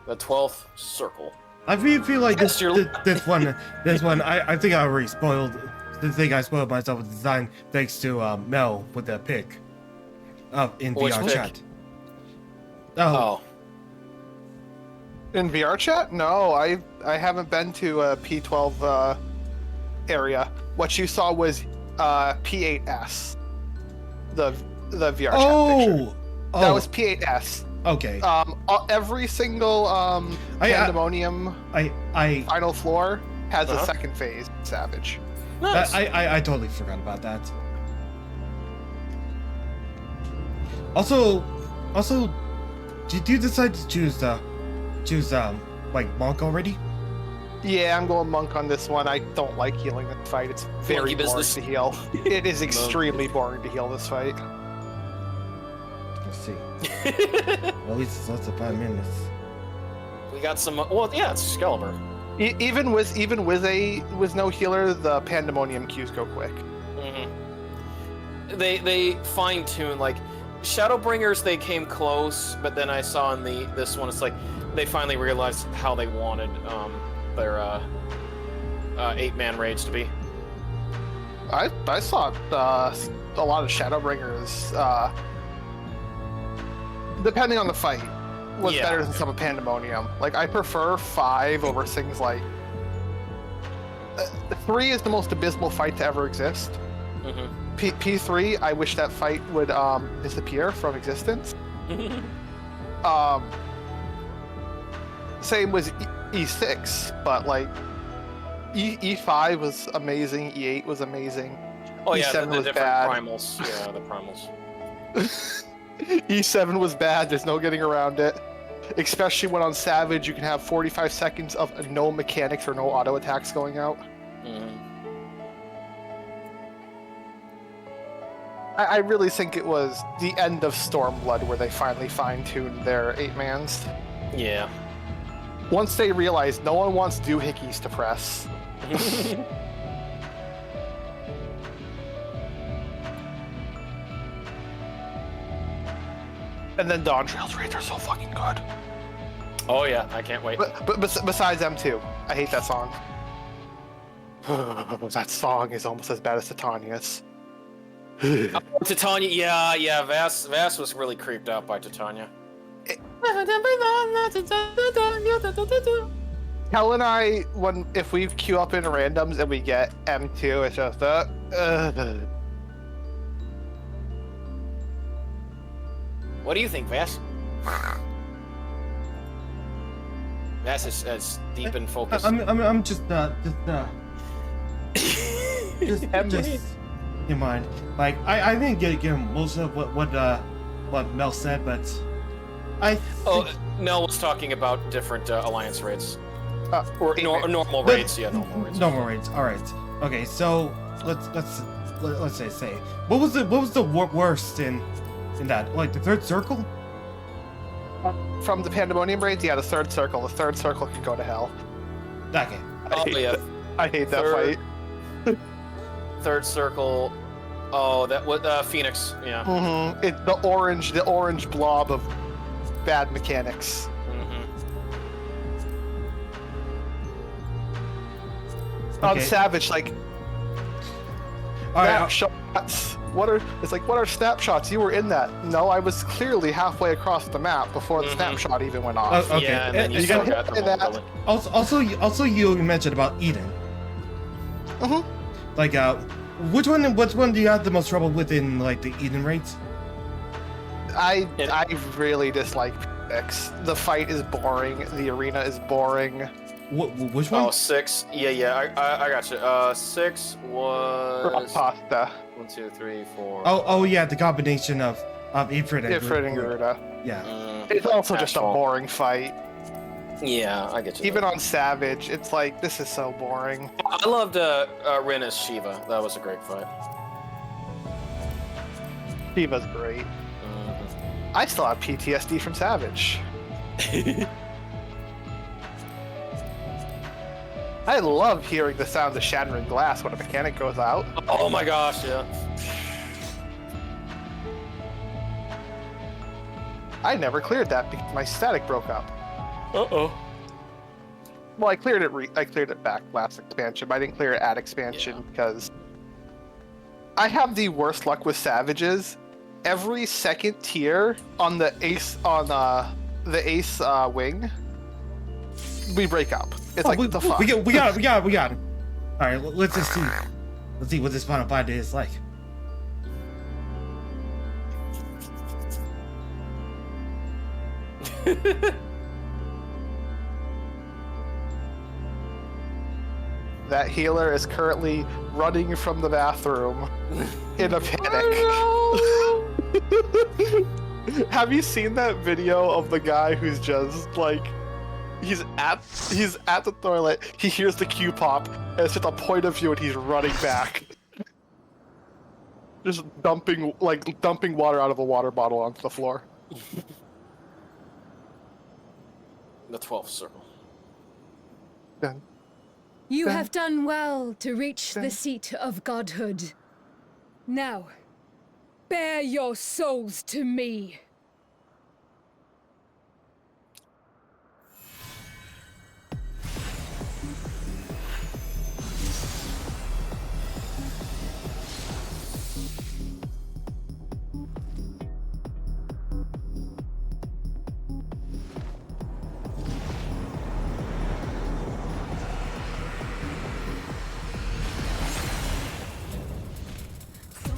The 12th circle. I feel like Yes, this one, I think I already spoiled. The thing I spoiled myself with the design thanks to Mel with the pick. In Which VR pick? chat. Oh. In VR chat? No, I haven't been to a P12 area. What you saw was P8S. The VR chat picture. That was P8S. Okay. Every single Pandaemonium final floor has a second phase Savage. Nice. I totally forgot about that. Also, did you decide to choose like Monk already? Yeah, I'm going Monk on this one. I don't like healing this fight. It's very Monkey boring business. to heal. It is extremely boring to heal this fight. Let's see. At least it's less than 5 minutes. We got some. Well, yeah, it's Excalibur. Even with no healer, the Pandaemonium queues go quick. Mm-hmm. They fine tune like Shadowbringers. They came close, but then I saw in this one, it's like they finally realized how they wanted their 8-man raids to be. I saw a lot of Shadowbringers. Depending on the fight, was better than some of Pandaemonium. Like, I prefer 5 over things like... 3 is the most abysmal fight to ever exist. Mm-hmm. P3, I wish that fight would disappear from existence. Same with E6, but like E5 was amazing, E8 was amazing. Oh yeah, E7 the was different bad. primals. Yeah, the primals. E7 was bad, there's no getting around it. Especially when on Savage you can have 45 seconds of no mechanics or no auto attacks going out. Mm-hmm. I really think it was the end of Stormblood where they finally fine-tuned their 8-mans. Yeah. Once they realized no one wants doohickeys to press. And then Dawn Trail's raids are so fucking good. Oh yeah, I can't wait. But besides them too, I hate that song. That song is almost as bad as Titania's. Titania, yeah, Vass was really creeped out by Titania. Hell and I, if we queue up in randoms and we get M2, it's just What do you think, Vass? Vass is deep in focus. I'm just you mind. Like I didn't get most of what Mel said, but Mel was talking about different alliance raids. Or normal the- raids, yeah, normal raids. Normal raids. All right. Okay, so let's say what was the worst in that? Like the third circle? From the Pandaemonium raids, yeah, the third circle. The third circle can go to hell. Okay. I hate that fight. Third circle. Oh, that was Phoenix. Yeah. Mm-hmm. It's the orange blob of bad mechanics. On Okay. Savage, like All right. snapshots. What are snapshots? You were in that. No, I was clearly halfway across the map before the snapshot even went off. Okay. Yeah, and then you You still got- got the that- building. Also, you mentioned about Eden. Mhm. Like, which one do you have the most trouble with in like the Eden raids? I really dislike X. The fight is boring. The arena is boring. Which one? Oh, 6. Yeah, I got you. 6 was Pasta. 1, 2, 3, 4. Oh yeah, the combination of Ifrit and Ifrit and Garuda. Yeah. It's also just a Asphalt. boring fight. Yeah, I get you. Even on Savage, it's like, this is so boring. I loved Rin as Shiva. That was a great fight. Shiva's great. I still have PTSD from Savage. I love hearing the sound of shattering glass when a mechanic goes out. Oh my gosh, yeah. I never cleared that because my static broke up. Uh-oh. Well, I cleared it back last expansion, but I didn't clear it at expansion because I have the worst luck with Savages. Every second tier on the ace wing, we break up. It's like we, the fuck. we got it. All right, let's just see. Let's see what this final fight is like. That healer is currently running from the bathroom in a panic. Have you seen that video of the guy who's just like he's at the toilet, he hears the Q pop, and it's just a point of view and he's running back. Just dumping water out of a water bottle onto the floor. The 12th circle. Done. You have done well to reach the seat of godhood. Now, bear your souls to me.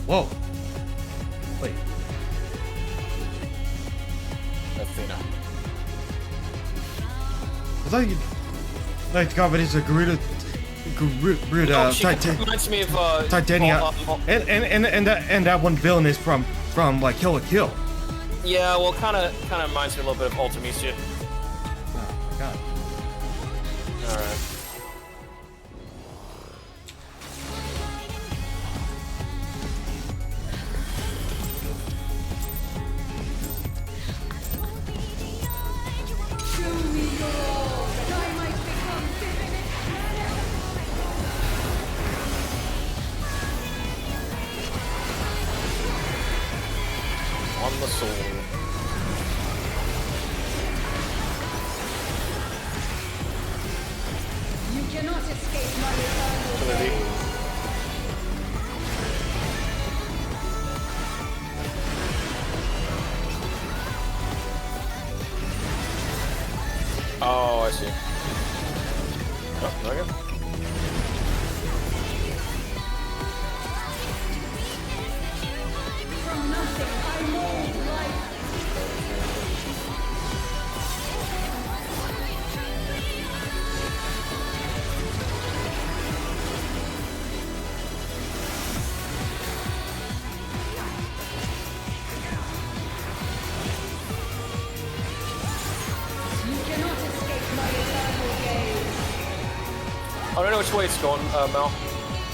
Whoa. Wait. Athena. I thought you like the combination of Garuda, Reminds me of Titania, well, and that one villain is from like Kill la Kill. yeah, well, kind of reminds me a little bit of Ultimisia. Oh my god. All right. On the soul. You cannot escape my eternal gaze. Oh, I see. Oh, there we go. From nothing I mold life. I don't know which way it's going, Mel.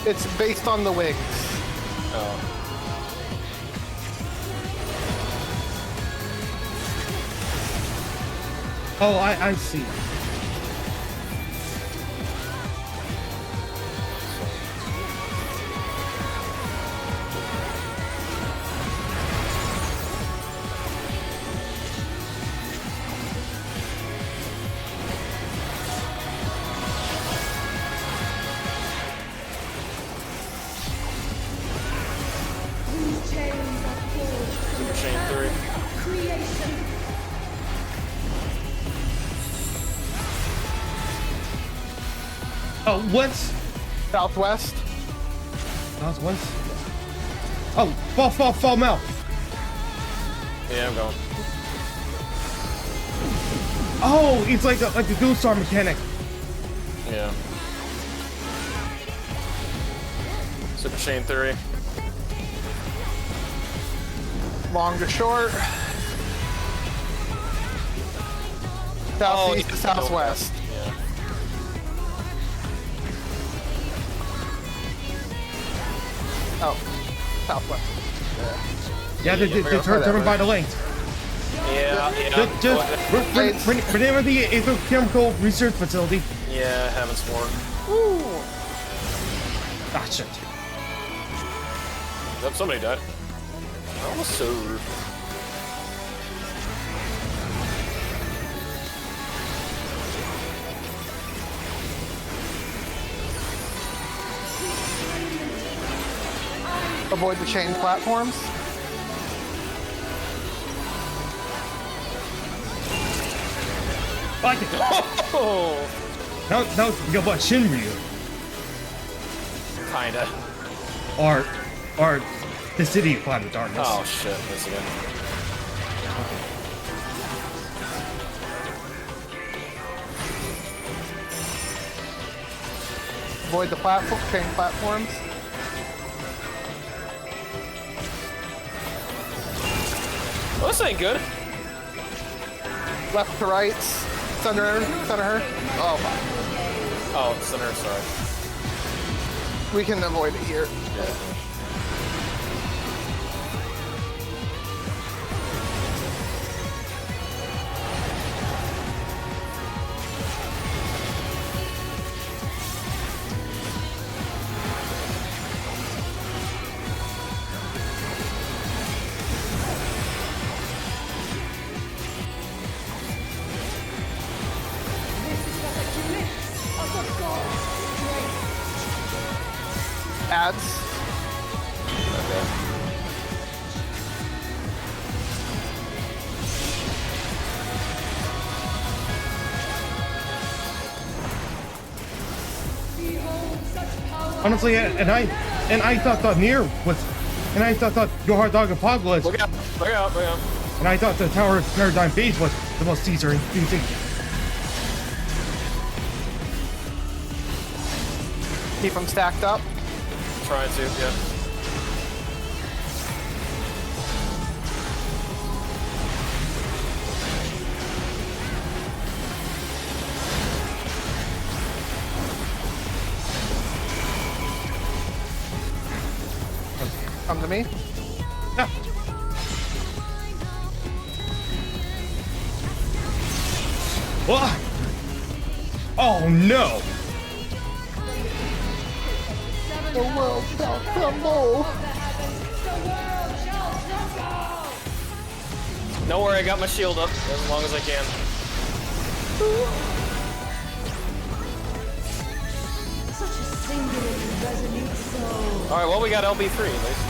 It's based on the wings. Oh. Oh, I see. These chains are forged Super Chain 3. creation. Oh, what's Southwest. Southwest? Oh, fall, Mel. Yeah, I'm going. Oh, it's like a dual star mechanic. Yeah. Super Chain 3. Long to short. Southeast to southwest. Yeah. Oh, southwest. Yeah, they're determined by the length. Yeah, Just remember the Chemical Research Facility. yeah, having some work. Ah, shit. Yep, somebody died. Almost so. Avoid the chain platforms. Like it. Oh, Now you got what, Shinryu? kinda. Or the City of Cloud of Darkness. Oh shit, this again. Avoid the chain platforms. Well, this ain't good. Left to right. Center her. Oh, fuck. Oh, center, sorry. We can avoid it here. Yeah. Ads. Okay. Honestly, and I thought the Nier was, and I thought Your Hard Dog Apocalypse, Look out! Look out! Look out! and I thought the Tower of Paradigm Base was the most Caesar-inducing. Keep them stacked up. Trying to, yeah. Come to me. Yeah. What? Oh no! The world shall crumble. Don't worry, I got my shield up as long as I can. Such a singular and resolute soul. Alright, well, we got LB3 at least.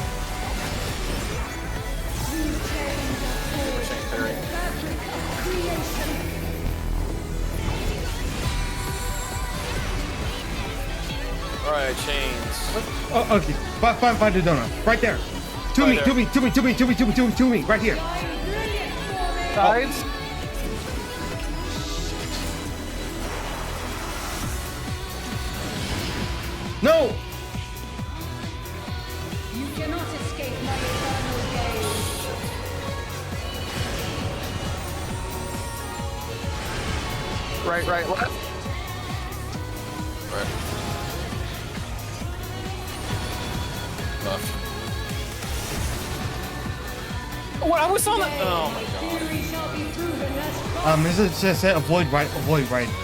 These chains are forged Chain from the 3. fabric of creation. Alright, chains. Oh, okay. Find the donut. Right there. To Right me, there. to me. Right here. Sides. No! You cannot escape my eternal gaze. Right, left. Right. What? I was on the. Oh my god. Is it just say avoid right, avoid left?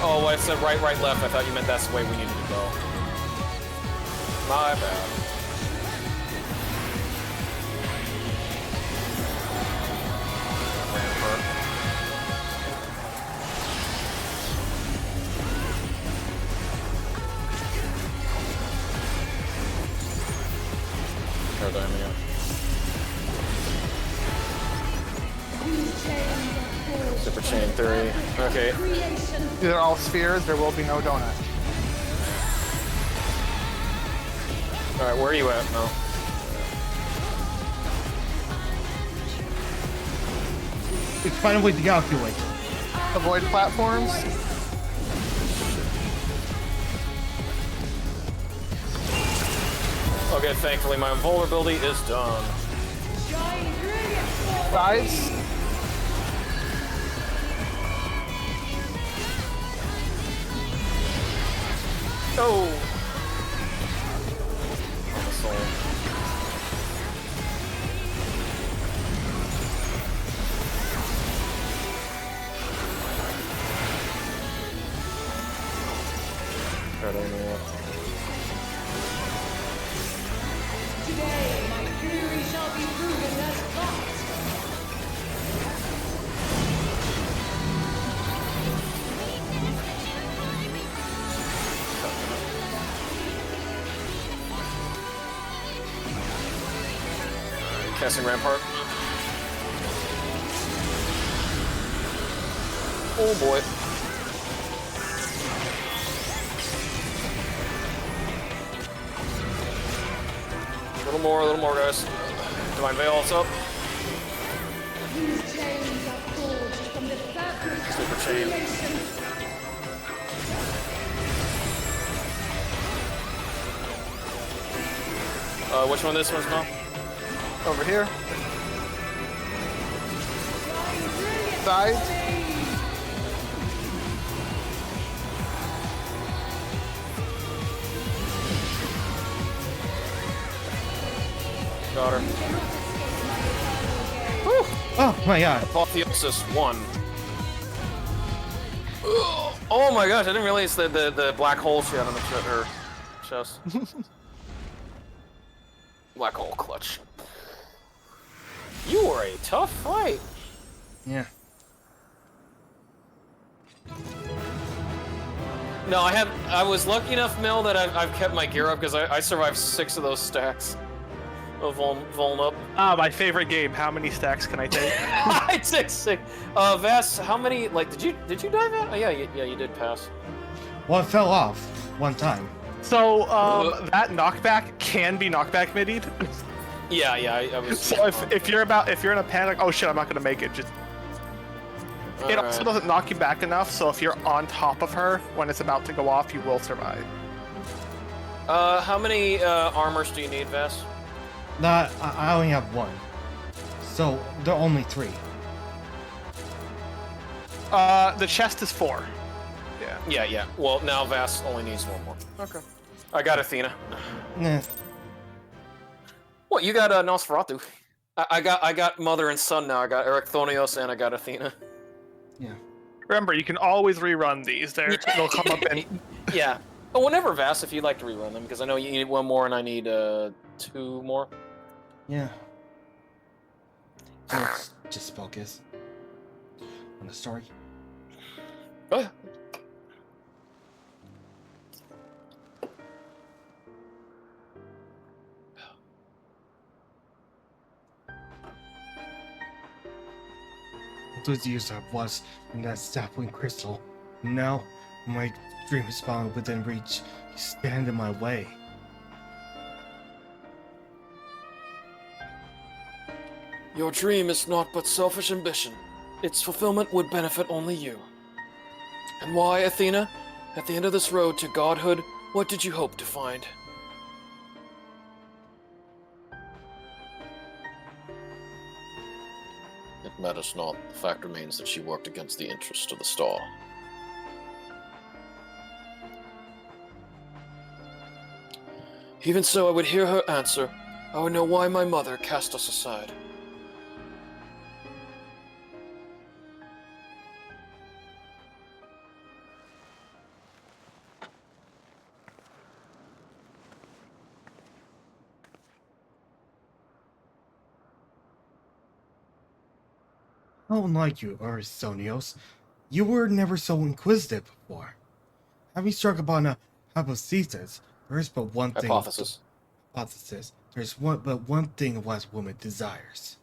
Oh, I said right, left. I thought you meant that's the way we needed to go. My bad. Pandaemonium. Super chain 3. Okay. These are all spheres. There will be no donut. Alright, where are you at, Mel? Find a way to calculate. Avoid platforms. Okay, thankfully my invulnerability is done. Sides. Oh! On the soul. I don't know what. Today, my fury shall be proven as thought. Casting Rampart. Oh boy. A little more, guys. Divine Veil's up. These chains are forged from the fabric Super of chain. creation. Which one this one's now? Over here. Sides. Got her. Oh my god. Apotheosis 1. Oh my gosh, I didn't realize the black hole she had on her chest. Black hole clutch. You were a tough fight. Yeah. No, I was lucky enough, Mel, that I've kept my gear up because I survived 6 of those stacks of Vuln up. Ah, my favorite game. How many stacks can I take? I took 6. Vass, how many? Like, did you dive out? Oh yeah, you did pass. Well, it fell off one time. So, that knockback can be knockback midied. Yeah, I was. So if you're in a panic, oh shit, I'm not gonna make it. Just it also doesn't knock you back enough. So if you're on top of her when it's about to go off, you will survive. How many armors do you need, Vass? I only have 1. So there are only 3. The chest is 4. Yeah. Yeah. Well, now Vass only needs 1 more. Okay. I got Athena. Nah. What, you got Nosferatu? I got mother and son now. I got Ericthonios and I got Athena. Yeah. Remember, you can always rerun these. They'll come up in. Yeah. Oh, whenever, Vass, if you'd like to rerun them, because I know you need 1 more and I need 2 more. Yeah. Let's just focus on the story. Oh. Those years I was in that sapling crystal. Now, my dream is found within reach. You stand in my way. Your dream is naught but selfish ambition. Its fulfillment would benefit only you. And why, Athena? At the end of this road to godhood, what did you hope to find? It matters not. The fact remains that she worked against the interest of the star. Even so, I would hear her answer, I would know why my mother cast us aside. Unlike you, Aristonios, you were never so inquisitive before. Having struck upon a hypothesis, there is but one thing. Hypothesis. There's but one thing a wise woman desires.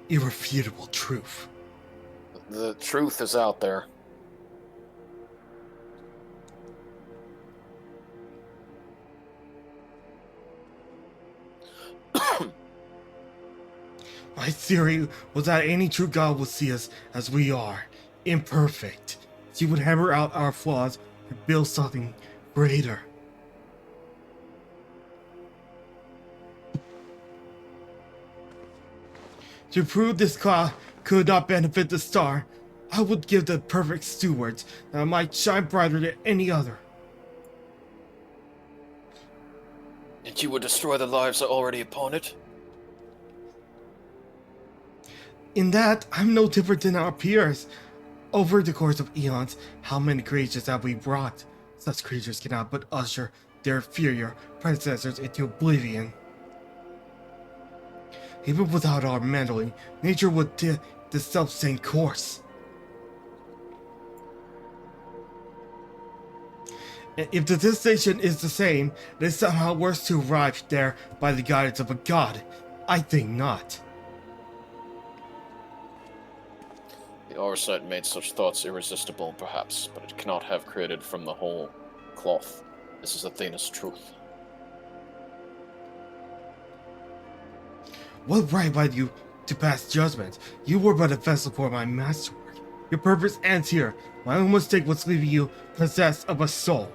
Irrefutable truth. The truth is out there. My theory was that any true God would see us as we are, imperfect. She would hammer out our flaws and build something greater. To prove this cloud could not benefit the star, I would give the perfect stewards that might shine brighter than any other. And you would destroy the lives already upon it? In that, I'm no different than our peers. Over the course of eons, how many creatures have we brought? Such creatures cannot but usher their inferior predecessors into oblivion. Even without our meddling, nature would take the self-same course. And if the destination is the same, it is somehow worse to arrive there by the guidance of a god. I think not. The Arset made such thoughts irresistible, perhaps, but it cannot have created from the whole cloth. This is Athena's truth. What right had you to pass judgment? You were but a vessel for my masterwork. Your purpose ends here. My only mistake was leaving you possessed of a soul.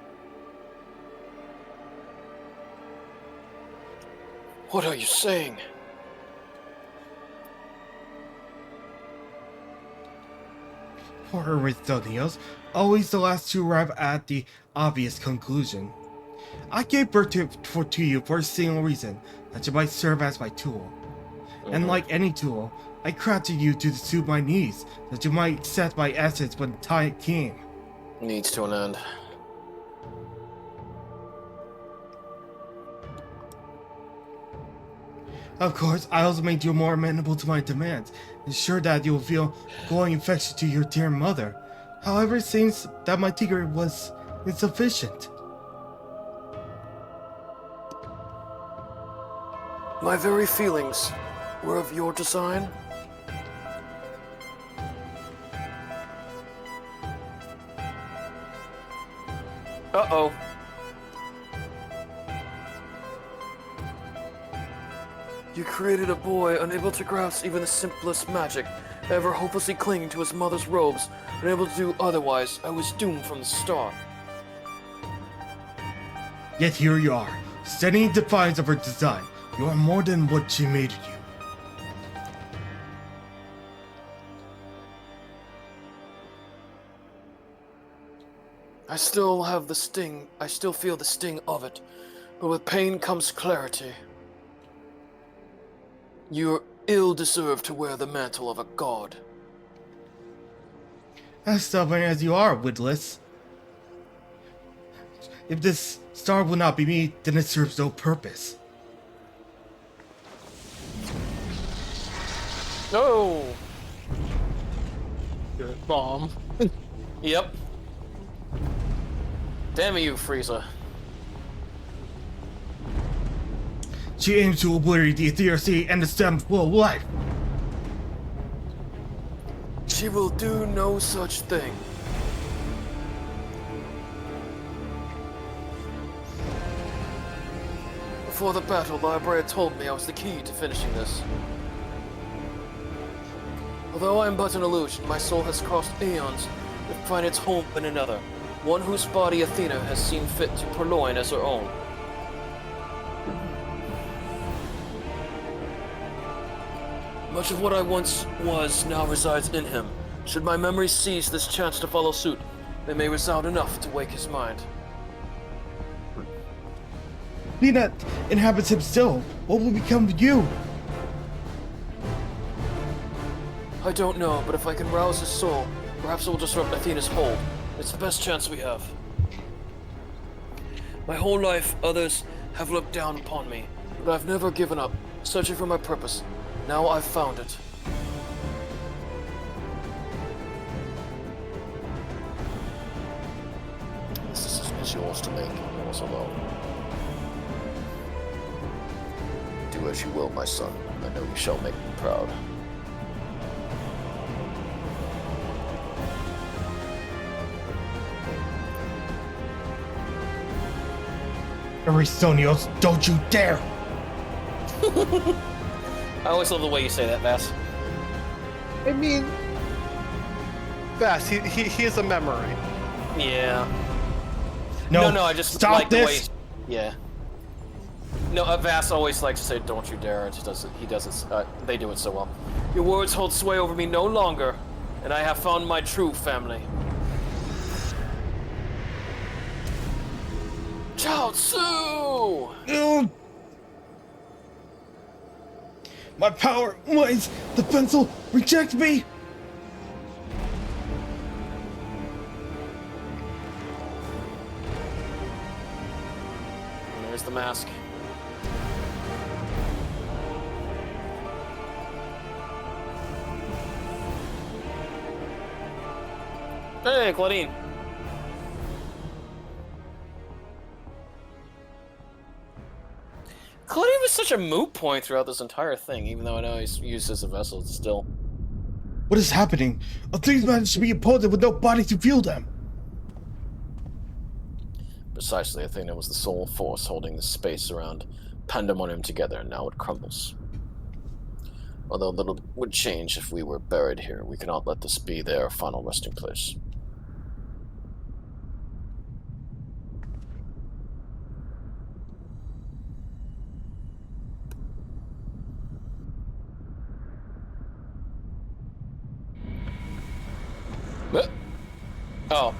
What are you saying? Poor Aristonios, always the last to arrive at the obvious conclusion. I gave birth to you for a single reason, that you might serve as my tool. And like any tool, I crafted you to suit my needs, that you might accept my essence when the time came. Needs to an end. Of course, I also made you more amenable to my demands, ensure that you will feel growing affection to your dear mother. However, it seems that my tinker was insufficient. My very feelings were of your design? Uh-oh. You created a boy unable to grasp even the simplest magic, ever hopelessly clinging to his mother's robes, unable to do otherwise. I was doomed from the start. Yet here you are, standing in defiance of her design. You are more than what she made of you. I still have the sting. I still feel the sting of it, but with pain comes clarity. You're ill-deserved to wear the mantle of a god. As stubborn as you are, witless. If this star will not be me, then it serves no purpose. No! Good bomb. Yep. Damn you, Frieza. She aims to obliterate the Ethereal and the stem full of life. She will do no such thing. Before the battle, the library told me I was the key to finishing this. Although I am but an illusion, my soul has crossed aeons to find its home in another, one whose body Athena has seen fit to purloin as her own. Much of what I once was now resides in him. Should my memory seize this chance to follow suit, They may resound enough to wake his mind. Athena inhabits him still. What will become of you? I don't know, but if I can rouse his soul, perhaps it will disrupt Athena's hold. It's the best chance we have. My whole life, others have looked down upon me, but I've never given up, searching for my purpose. Now I've found it. This decision is yours to make, yours alone. Do as you will, my son. I know you shall make me proud. Aristonios, don't you dare! I always love the way you say that, Vass. I mean, Vass, he is a memory. Yeah. No, No, I just stop like this! the way. Yeah. No, Vass always likes to say, "Don't you dare!" It just doesn't. He does it. They do it so well. Your words hold sway over me no longer, and I have found my true family. Chao Tzu! No. My power, might, the pencil, reject me! And there's the mask. Hey, Claudine. Claudine was such a moot point throughout this entire thing, even though I know he's used as a vessel still. What is happening? Things managed to be imposed with no body to fuel them. Precisely, I think it was the sole force holding the space around Pandaemonium together, and now it crumbles. Although little would change if we were buried here, we cannot let this be their final resting place. Oh.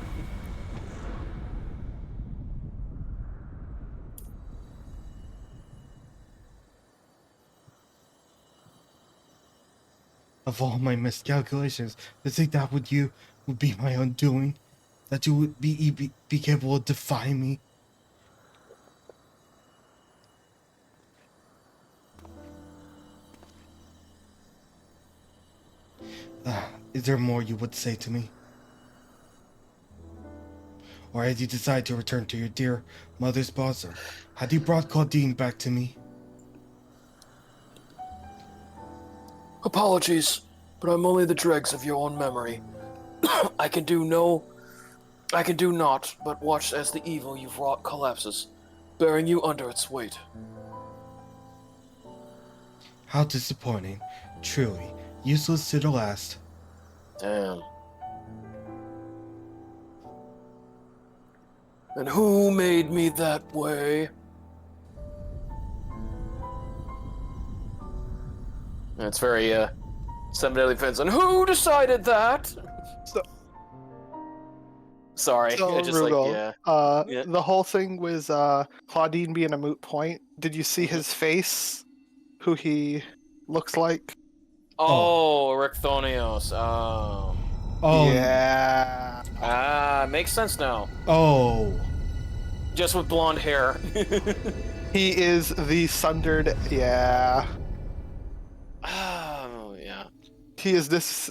Of all my miscalculations, to think that would be my undoing, that you would be capable of defying me. Is there more you would say to me? Or had you decided to return to your dear mother's bosom? Had you brought Claudine back to me? Apologies, but I'm only the dregs of your own memory. I can do naught but watch as the evil you've wrought collapses, bearing you under its weight. How disappointing. Truly, useless to the last. Damn. And who made me that way? It's very, Seven Deadly Sins. And who decided that? Sorry, So, I just Rugal, yeah. the whole thing was Claudine being a moot point. Did you see his face? Who he looks like? Oh, Ericthonios. Oh. Oh. Yeah. Ah, makes sense now. Oh. Just with blonde hair. He is the sundered. Yeah. Oh, yeah. He is this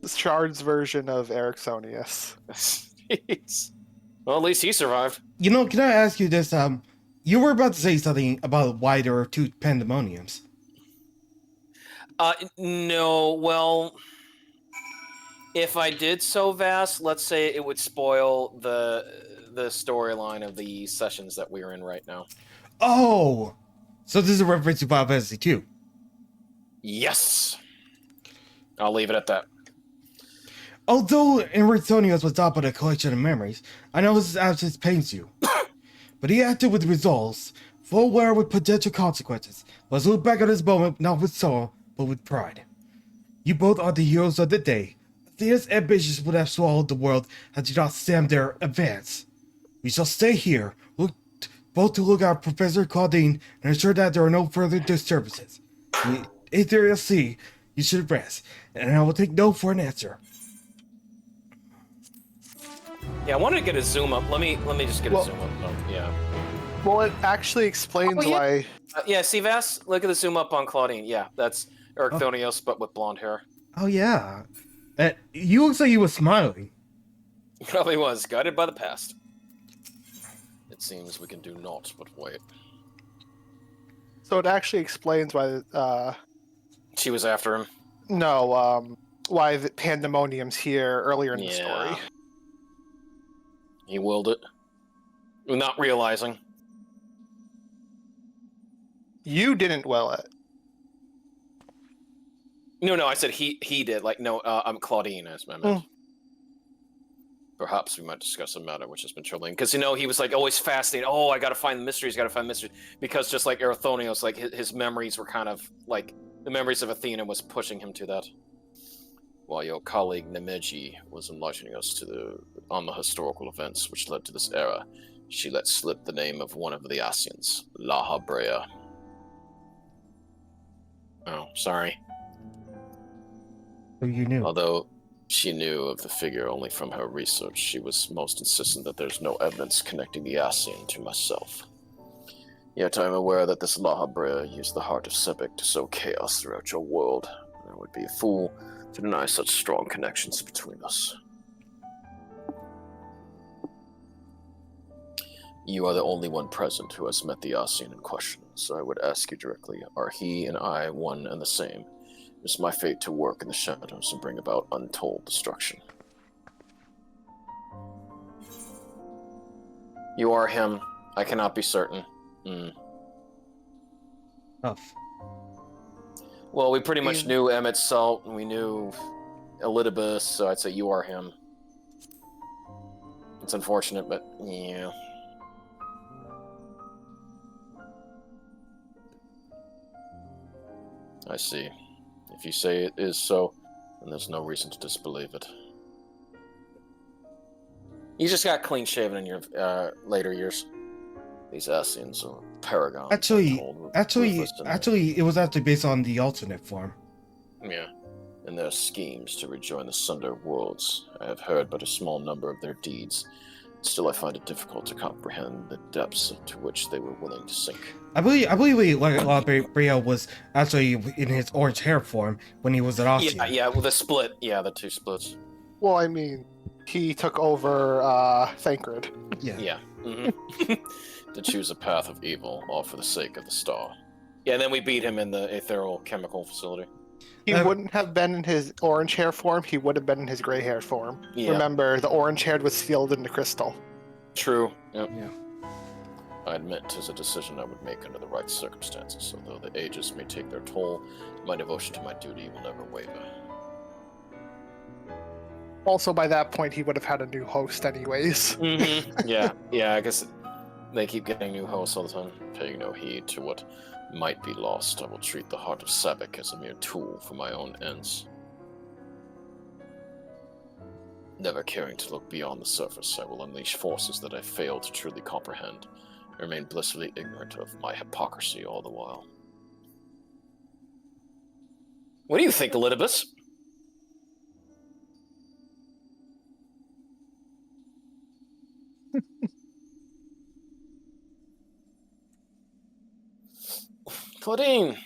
Shard's version of Ericthonius. Jeez. Well, at least he survived. You know, can I ask you this? You were about to say something about why there are two Pandaemoniums. No, well, if I did so, Vass, let's say it would spoil the storyline of the sessions that we're in right now. Oh! So this is a reference to Final Fantasy II. Yes! I'll leave it at that. Although Ericthonius was not but a collection of memories, I know his absence pains you. But he acted with results, full aware with potential consequences. Let's look back on this moment not with sorrow, but with pride. You both are the heroes of the day. Athena's ambitions would have swallowed the world had you not stemmed their advance. We shall stay here, both to look out Professor Claudine and ensure that there are no further disturbances. Either see, you should rest, and I will take no for an answer. Yeah, I wanted to get a zoom up. Let me just get a zoom up. Oh, yeah. Well, it actually explains why. Yeah, see, Vas? Look at the zoom up on Claudine. Yeah, that's Ericthonios, but with blonde hair. Oh yeah. You look like you were smiling. Probably was, guided by the past. It seems we can do naught but wait. So it actually explains why. She was after him. No, why the Pandemonium's here earlier in the story. He willed it. Not realizing. You didn't will it. No, I said he did. Like, no, I'm Claudine, as I meant. Perhaps we might discuss a matter which has been troubling. Because, you know, he was, like, always fascinated. Oh, I gotta find the mysteries, Because just like Erithonios, like, his memories were kind of, like, the memories of Athena was pushing him to that. While your colleague Nemeji was enlightening us on the historical events which led to this era, she let slip the name of one of the Asians, La Habrea. Oh, sorry. So you knew. Although she knew of the figure only from her research, she was most insistent that there's no evidence connecting the Asian to myself. Yet I am aware that this La Habrea used the heart of Sebek to sow chaos throughout your world. I would be a fool to deny such strong connections between us. You are the only one present who has met the Asian in question, so I would ask you directly, are he and I one and the same? It is my fate to work in the shadows and bring about untold destruction. You are him. I cannot be certain. Tough. Well, we pretty much knew Emmett Salt, and we knew Elidibus, so I'd say you are him. It's unfortunate, but yeah. I see. If you say it is so, then there's no reason to disbelieve it. You just got clean shaven in your later years. These Asians are paragons. Actually, it was actually based on the alternate form. Yeah, and their schemes to rejoin the Sunder worlds. I have heard but a small number of their deeds. Still, I find it difficult to comprehend the depths to which they were willing to sink. I believe La Brea was actually in his orange hair form when he was at Austin. Yeah, with the split. Yeah, the two splits. Well, I mean, he took over Thancred. Yeah. Mm-hmm. To choose a path of evil, all for the sake of the star. Yeah, and then we beat him in the ethereal chemical facility. He wouldn't have been in his orange hair form, he would have been in his gray hair form. Yeah. Remember, the orange hair was sealed into crystal. True. Yep. Yeah. I admit 'tis a decision I would make under the right circumstances, although the ages may take their toll, my devotion to my duty will never waver. Also, by that point, he would have had a new host anyways. Mm-hmm. Yeah, I guess they keep getting new hosts all the time, paying no heed to what might be lost. I will treat the heart of Sebek as a mere tool for my own ends. Never caring to look beyond the surface, I will unleash forces that I fail to truly comprehend, and remain blissfully ignorant of my hypocrisy all the while. What do you think, Elidibus? Claudine!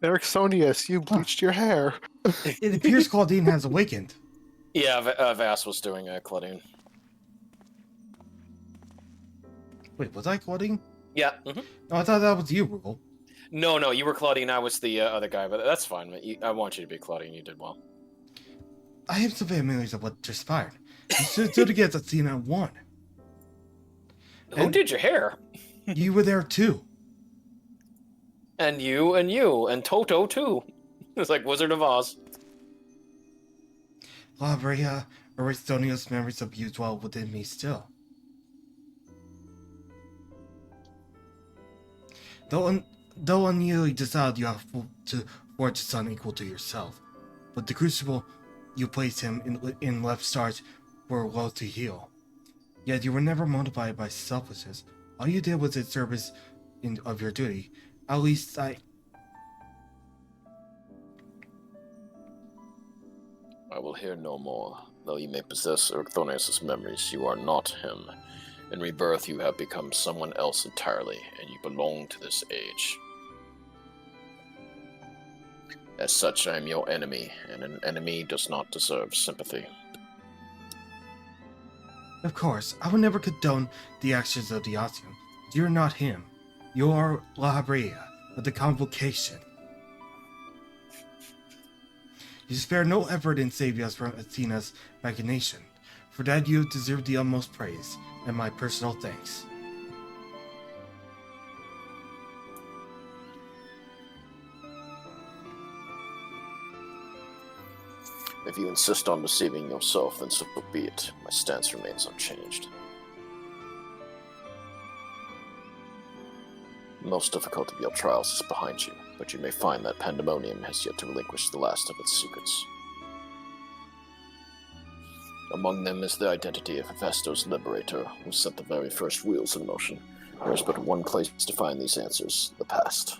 Ericthonius, you bleached your hair. It appears Claudine has awakened. Yeah, Vas was doing Claudine. Wait, was I Claudine? Yeah. Mm-hmm. No, I thought that was you, Rugal. No, you were Claudine, I was the other guy, but that's fine. I want you to be Claudine, you did well. I have some families of what transpired. You stood against Athena and won. Who did your hair? You were there too. And you, and Toto too. It's like Wizard of Oz. La Brea, Aristonia's memories of you dwell within me still. Though uneasily decided you have to forge a son equal to yourself, but the crucible you placed him in left stars were well to heal. Yet you were never motivated by selfishness. All you did was in service of your duty. At least I will hear no more. Though you may possess Urthonius' memories, you are not him. In rebirth, you have become someone else entirely, and you belong to this age. As such, I am your enemy, and an enemy does not deserve sympathy. Of course, I would never condone the actions of the Ossium. You're not him. You're La Brea, of the Convocation. You spare no effort in saving us from Athena's machination. For that you deserve the utmost praise, and my personal thanks. If you insist on deceiving yourself, then so be it. My stance remains unchanged. The most difficult of your trials is behind you, but you may find that Pandaemonium has yet to relinquish the last of its secrets. Among them is the identity of Hephaestus' liberator, who set the very first wheels in motion. There is but one place to find these answers: the past.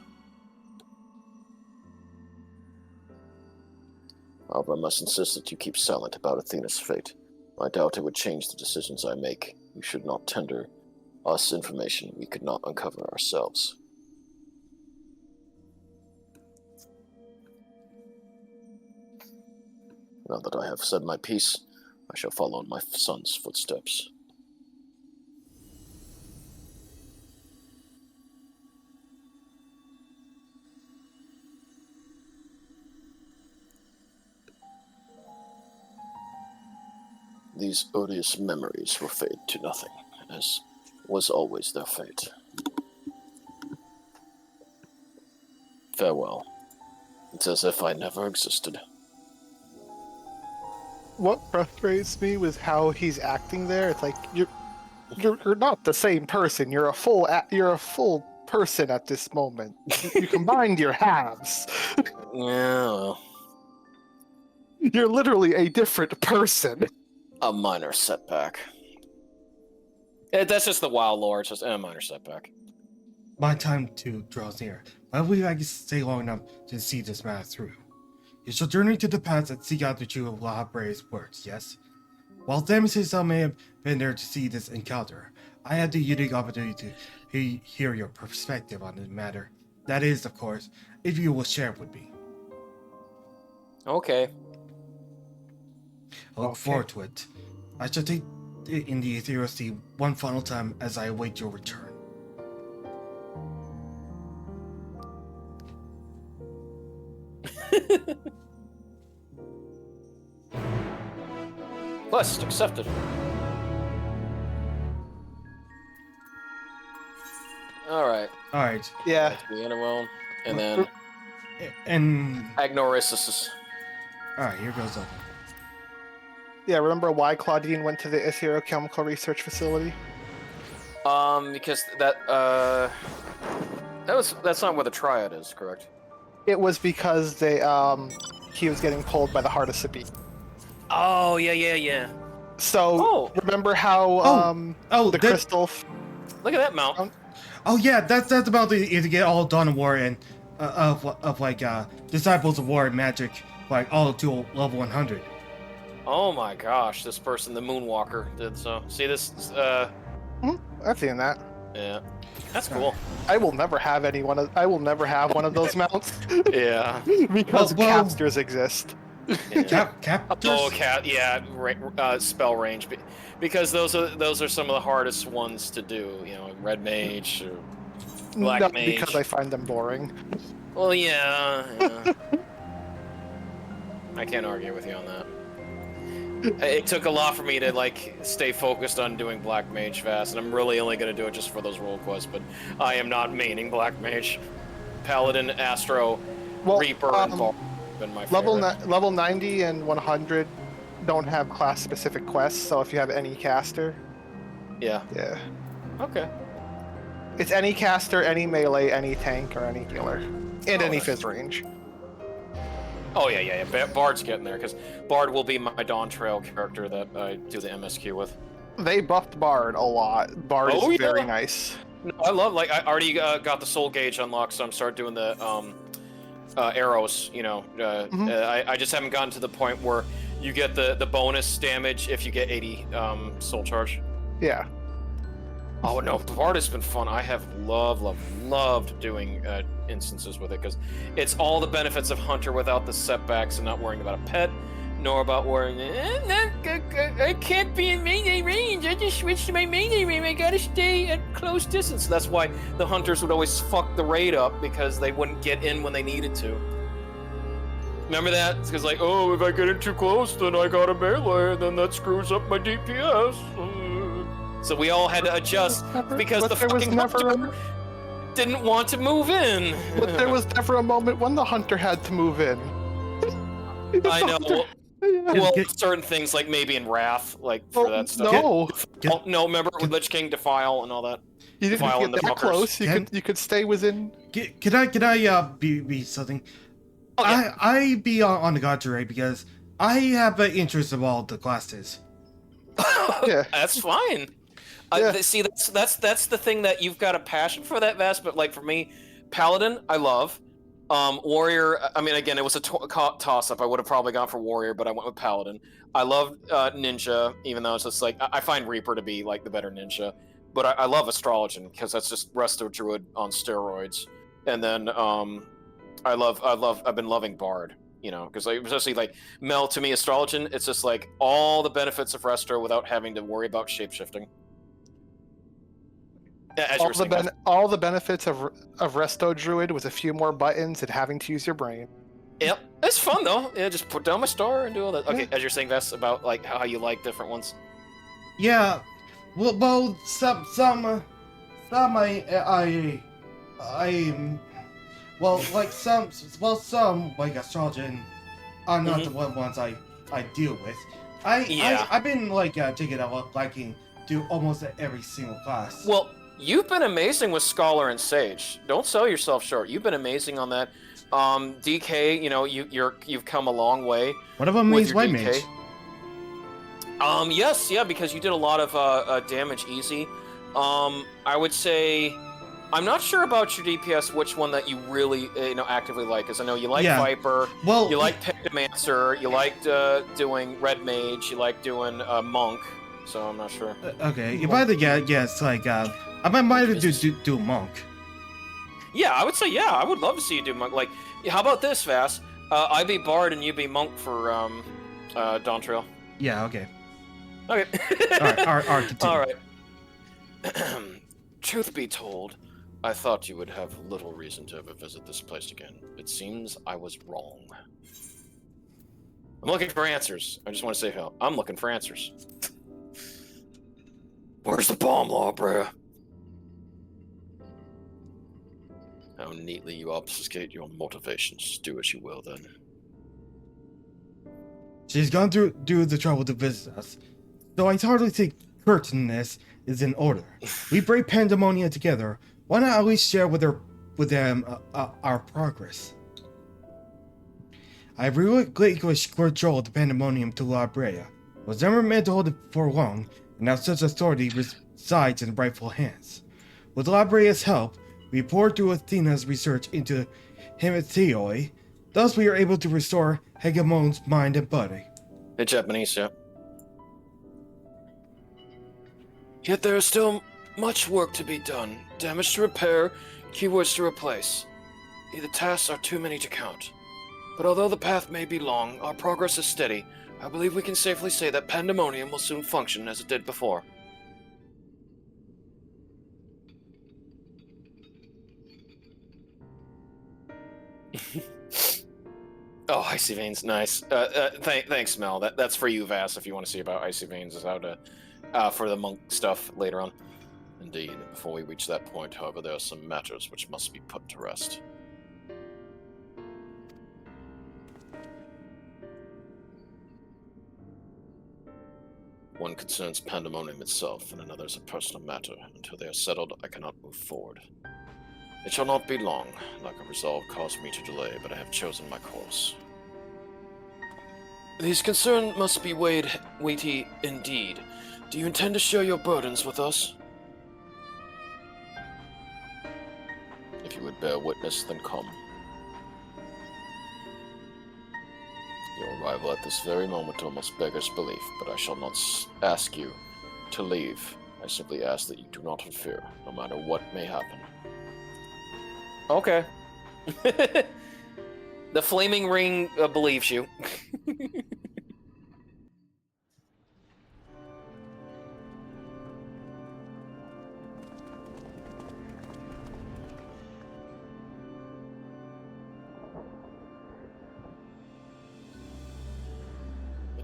However, I must insist that you keep silent about Athena's fate. I doubt it would change the decisions I make. You should not tender us information we could not uncover ourselves. Now that I have said my piece, I shall follow in my son's footsteps. These odious memories will fade to nothing, as was always their fate. Farewell. It's as if I never existed. What frustrates me was how he's acting there. It's like you're not the same person. You're a full person at this moment. You combined your halves. Yeah, You're literally a different person. a minor setback. That's just the WoW lore. It's just a minor setback. My time too draws near, but I believe I can stay long enough to see this matter through. You shall journey to the past and seek out the truth of La Brea's words, yes? While Themis himself may have been there to see this encounter, I had the unique opportunity to hear your perspective on the matter. That is, of course, if you will share it with me. Okay. I look forward to it. I shall take it in the Ethereal Sea one final time as I await your return. Quest accepted. Alright. Alright. Yeah. That's the Animal. And then And Agnorissus. alright, here goes nothing. Yeah, remember why Claudine went to the Etherochemical Research Facility? Because that's not where the Triad is, correct? It was because he was getting pulled by the Heart of Sabine. Oh, yeah. So, remember how the crystal... Look at that mount. Oh yeah, that's about to get all Dawn of War and of Disciples of War and Magic, like all to level 100. Oh my gosh, this person, the Moonwalker, did so. See this? I've seen that. Yeah, that's cool. I will never have one of those mounts. Yeah. Because capsters exist. Yeah. Captors? Oh, spell range, because those are some of the hardest ones to do. You know, Red Mage or Black Not Mage. because I find them boring. Well, yeah. I can't argue with you on that. It took a lot for me to stay focused on doing Black Mage fast, and I'm really only going to do it just for those role quests. But I am not maining Black Mage, Paladin, Astro, Reaper, and Ball. Been my favorite. Level 90 and 100 don't have class-specific quests, so if you have any caster, Yeah. yeah. Okay. It's any caster, any melee, any tank, or any healer, and any that's fizz range. Oh yeah. Bard's getting there because Bard will be my Dawn Trail character that I do the MSQ with. They buffed Bard a lot. Bard is very nice. No, I love I already got the soul gauge unlocked, so I'm starting doing the arrows. You know, I just haven't gotten to the point where you get the bonus damage if you get 80 soul charge. Yeah. Oh no, Bard has been fun. I have loved doing instances with it because it's all the benefits of Hunter without the setbacks and not worrying about a pet, nor about worrying. I can't be in melee range. I just switched to my melee range. I gotta stay at close distance. That's why the Hunters would always fuck the raid up because they wouldn't get in when they needed to. Remember that? It's because like, oh, if I get in too close, then I got a melee, and then that screws up my DPS. So we all had to adjust because the fucking Hunter didn't want to move in. But there was never a moment when the Hunter had to move in. I know. Well, certain things like maybe in Wrath, like for that stuff. No, remember with Lich King Defile and all that. You didn't get that close. You could stay within. Can I be something? Oh, yeah. I be on the God Raid because I have an interest of all the classes. Yeah, that's fine. See, that's the thing that you've got a passion for that Vast, but like for me, Paladin, I love. Warrior, I mean, again, it was a toss-up. I would have probably gone for Warrior, but I went with Paladin. I love Ninja, even though it's just like, I find Reaper to be like the better Ninja. But I love Astrologian, because that's just Resto Druid on steroids. And then I've been loving Bard, you know, because like, especially like Mel, to me, Astrologian, it's just like all the benefits of Resto without having to worry about shapeshifting. All the benefits of Resto Druid with a few more buttons and having to use your brain. Yep, it's fun though. Yeah, just put down my star and do all that. Okay, as you're saying, Vess, about like how you like different ones. Yeah, well, some like Astrologian are not the ones I deal with. I've been like taking up liking to almost every single class. Well, you've been amazing with Scholar and Sage. Don't sell yourself short. You've been amazing on that. DK, you know, you've come a long way. What about Maze White Mage? Yes, yeah, because you did a lot of damage easy. I would say, I'm not sure about your DPS, which one that you really, actively like. Because I know you like Viper, you like Pandaemonum, you liked doing Red Mage, you like doing Monk. So I'm not sure. Okay, if I had to guess, like, I might do Monk. Yeah, I would say I would love to see you do Monk. Like, how about this, Vass? I be Bard and you be Monk for Dawn Trail. Yeah. Okay. Okay. All right. Continue. All right. Truth be told, I thought you would have little reason to ever visit this place again. It seems I was wrong. I'm looking for answers. I just want to say how I'm looking for answers. Where's the bomb law, bruh? How neatly you obfuscate your motivations. Do as you will, then. She's gone through the trouble to visit us, so I hardly think curtainness is in order. We brave Pandaemonium together. Why not at least share with them our progress? I have relinquished control of the Pandaemonium to La Brea. I was never meant to hold it for long, and now such authority resides in rightful hands. With La Brea's help, we poured through Athena's research into Hemitheoi. Thus we are able to restore Hegemon's mind and body. In Japanese, yeah. Yet there is still much work to be done. Damage to repair, keywords to replace. The tasks are too many to count. But although the path may be long, our progress is steady. I believe we can safely say that Pandaemonium will soon function as it did before. Oh, Icy Veins, nice. Thanks, Mel. That's for you, Vass, if you want to see about Icy Veins, is how to, for the monk stuff later on. Indeed, before we reach that point, however, there are some matters which must be put to rest. One concerns Pandaemonium itself, and another is a personal matter. Until they are settled, I cannot move forward. It shall not be long. Lack of resolve caused me to delay, but I have chosen my course. These concerns must be weighty indeed. Do you intend to share your burdens with us? If you would bear witness, then come. Your arrival at this very moment almost beggars belief, but I shall not ask you to leave. I simply ask that you do not interfere, no matter what may happen. Okay. The flaming ring believes you.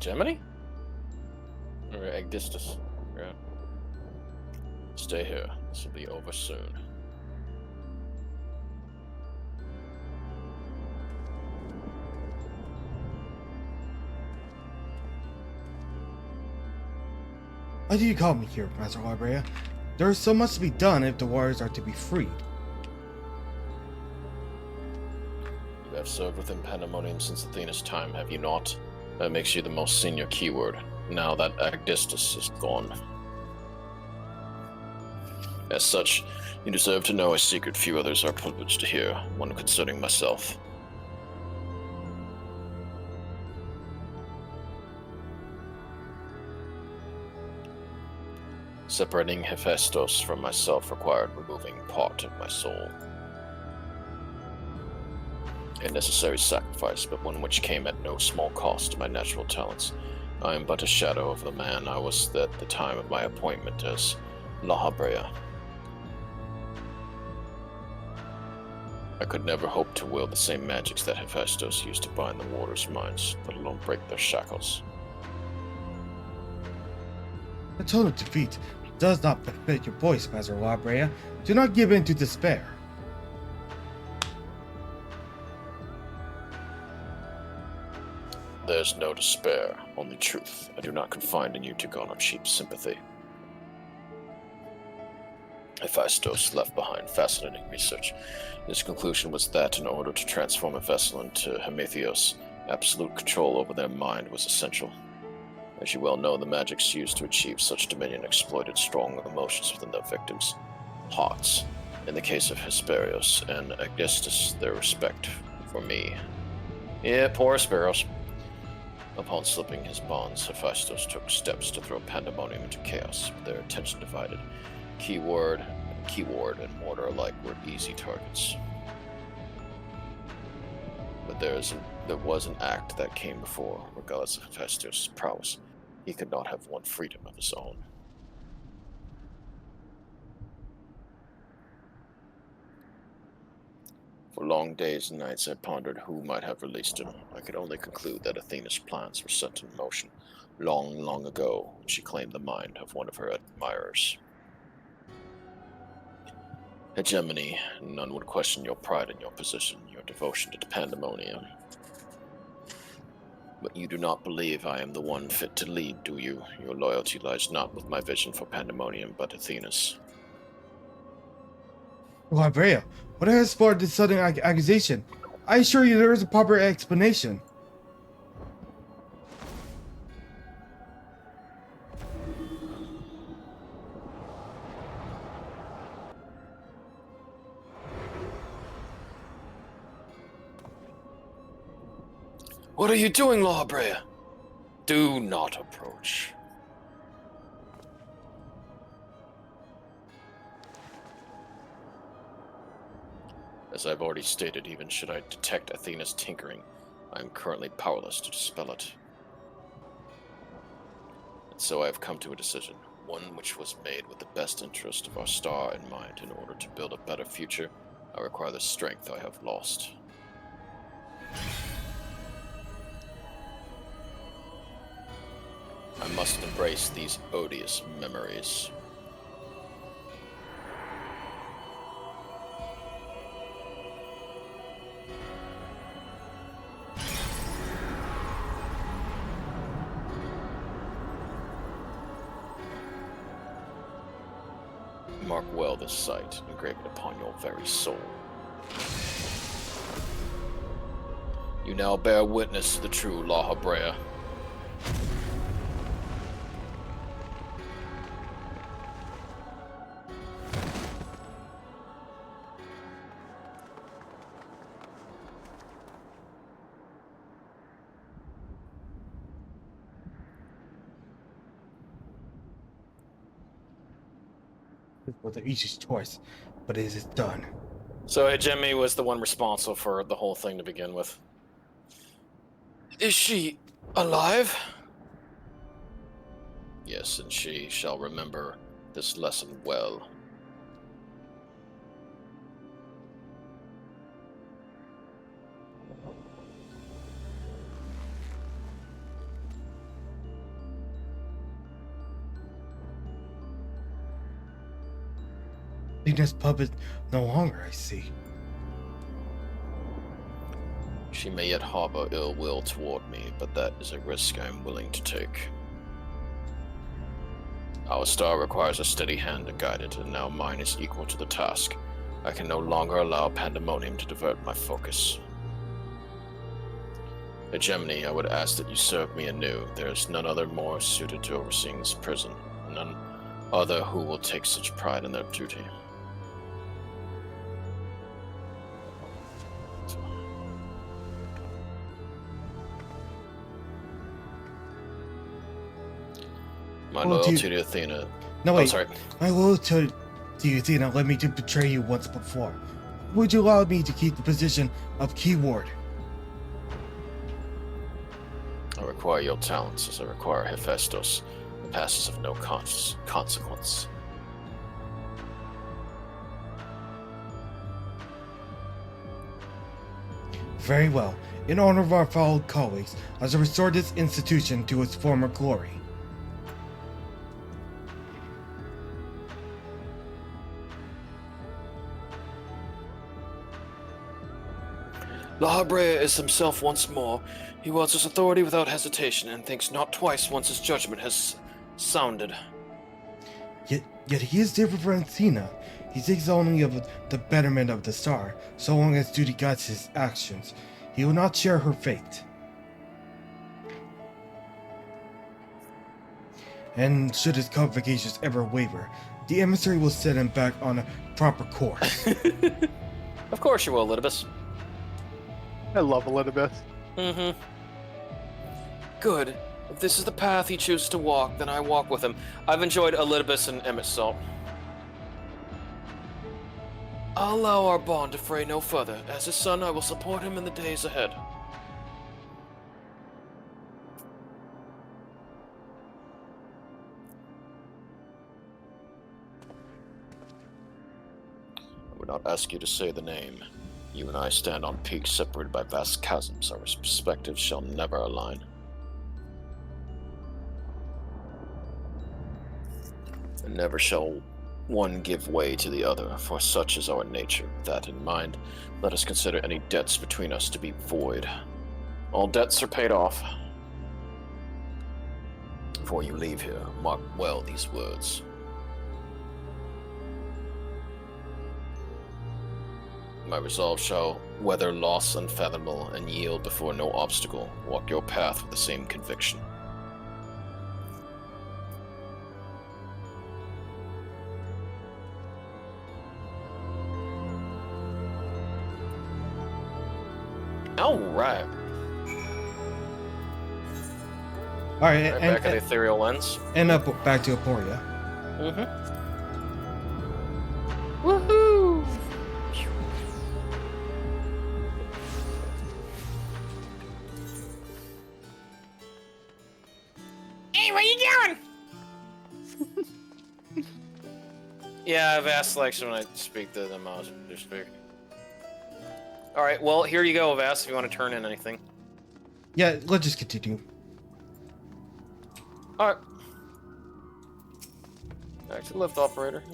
Gemini? Or Agdistus? Yeah. Stay here. This will be over soon. Why do you call me here, Master Labrea? There is so much to be done if the warriors are to be freed. You have served within Pandaemonium since Athena's time, have you not? That makes you the most senior keyword, now that Agdistus is gone. As such, you deserve to know a secret few others are privileged to hear, one concerning myself. Separating Hephaestus from myself required removing part of my soul. A necessary sacrifice, but one which came at no small cost to my natural talents. I am but a shadow of the man I was at the time of my appointment as Lahabrea. I could never hope to wield the same magics that Hephaestus used to bind the warriors' minds, let alone break their shackles. A total defeat does not befit your voice, Master Labrea. Do not give in to despair. There's no despair, only truth. I do not confide in you to garner cheap sympathy. Hephaestus left behind fascinating research. His conclusion was that in order to transform a vessel into Hemetheos, absolute control over their mind was essential. As you well know, the magics used to achieve such dominion exploited strong emotions within their victims' hearts. In the case of Hesperios and Agdistus, their respect for me. Yeah, poor Hesperios. Upon slipping his bonds, Hephaestus took steps to throw Pandaemonium into chaos, with their attention divided. Keyword and mortar alike were easy targets. But there was an act that came before, regardless of Hephaestus' prowess. He could not have won freedom of his own. For long days and nights I pondered who might have released him. I could only conclude that Athena's plans were set in motion long, long ago when she claimed the mind of one of her admirers. Hegemony, none would question your pride in your position, your devotion to Pandaemonium. But you do not believe I am the one fit to lead, do you? Your loyalty lies not with my vision for Pandaemonium, but Athena's. Labrea, what has sparked this sudden accusation? I assure you there is a proper explanation. What are you doing, Labrea? Do not approach. As I've already stated, even should I detect Athena's tinkering, I am currently powerless to dispel it. And so I have come to a decision, one which was made with the best interest of our star in mind. In order to build a better future, I require the strength I have lost. I must embrace these odious memories. Mark well this sight, engrave it upon your very soul. You now bear witness to the true La Habrea. This was the easiest choice, but it is done. So Jemmy was the one responsible for the whole thing to begin with. Is she alive? Yes, and she shall remember this lesson well. Venus puppet no longer, I see. She may yet harbor ill will toward me, but that is a risk I am willing to take. Our star requires a steady hand to guide it, and now mine is equal to the task. I can no longer allow Pandaemonium to divert my focus. Hegemony, I would ask that you serve me anew. There is none other more suited to overseeing this prison, none other who will take such pride in their duty. My loyalty to Athena. No, wait. Oh, sorry. My loyalty to you, Athena, led me to betray you once before. Would you allow me to keep the position of keyword? I require your talents as I require Hephaestus, the passes of no consequence. Very well. In honor of our fellow colleagues, I shall restore this institution to its former glory. La Habrea is himself once more. He wields his authority without hesitation and thinks not twice once his judgment has sounded. Yet he is different from Athena. He thinks only of the betterment of the star, so long as duty guides his actions. He will not share her fate. And should his qualifications ever waver, the emissary will set him back on a proper course. Of course you will, Elidibus. I love Elidibus. Mm-hmm. Good. If this is the path he chooses to walk, then I walk with him. I've enjoyed Elidibus and Emmett Salt. I'll allow our bond to fray no further. As his son, I will support him in the days ahead. I would not ask you to say the name. You and I stand on peaks separated by vast chasms. Our perspectives shall never align. And never shall one give way to the other, for such is our nature. With that in mind, let us consider any debts between us to be void. All debts are paid off. Before you leave here, mark well these words. My resolve shall weather loss unfathomable and yield before no obstacle. Walk your path with the same conviction. Alright. Alright, Right back at the ethereal lens. And up back to Aporia. Mm-hmm. Woohoo! Hey, what are you doing? Yeah, I've asked selection when I speak to them. I'll just speak. Alright, well, here you go, Vass, if you want to turn in anything. Yeah, let's just continue. Alright. Back to the lift operator.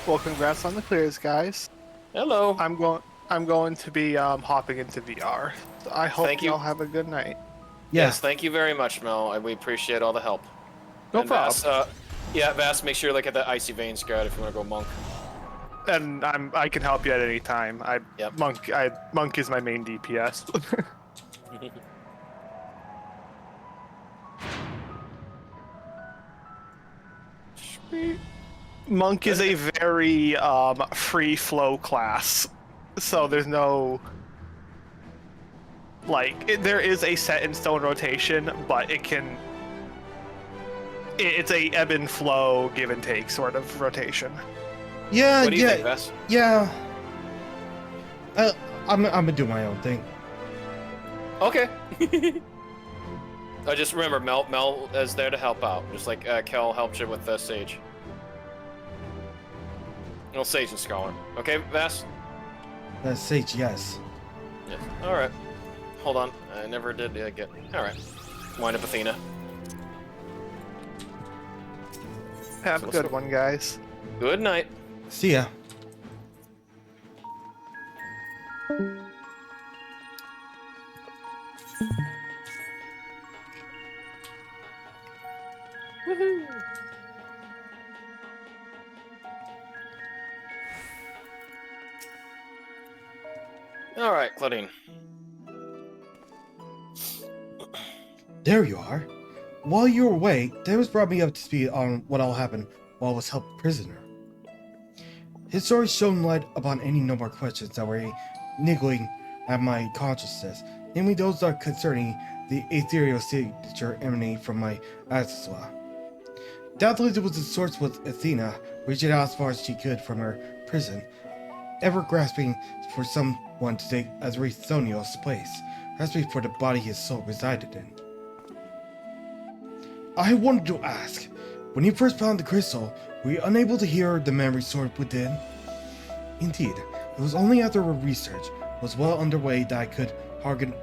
Well, congrats on the clears, guys. Hello. I'm going to be hopping into VR. So I hope Thank you. y'all have a good night. Yeah. Yes, thank you very much, Mel. We appreciate all the help. No And problem. Vass, yeah, Vass, make sure you look at the Icy Vein Scout if you want to go monk. And I can help you at any time. Yep. Monk is my main DPS. Monk is a very free flow class, so there's no there is a set in stone rotation, but it's a ebb and flow, give and take sort of rotation. Yeah, What do you yeah, think, Vass? yeah. I'm gonna do my own thing. Okay. Just remember, Mel is there to help out, just like Kel helped you with Sage. Well, Sage and Scholar. Okay, Vass? Sage, yes. Yeah. Alright. Hold on. I never did get... Alright. Wind up Athena. Have a good one, guys. Good night. See ya. Alright, Claudine. There you are. While you were away, Davis brought me up to speed on what all happened while I was held prisoner. His story shone light upon any number of questions that were niggling at my consciousness, namely those that concerning the ethereal signature emanating from my Azazla. Doubtless it was the source with Athena, reaching out as far as she could from her prison, ever grasping for someone to take Azrithonios' place, grasping for the body his soul resided in. I wanted to ask, when you first found the crystal, were you unable to hear the memory stored within? Indeed, it was only after our research was well underway that I could hearken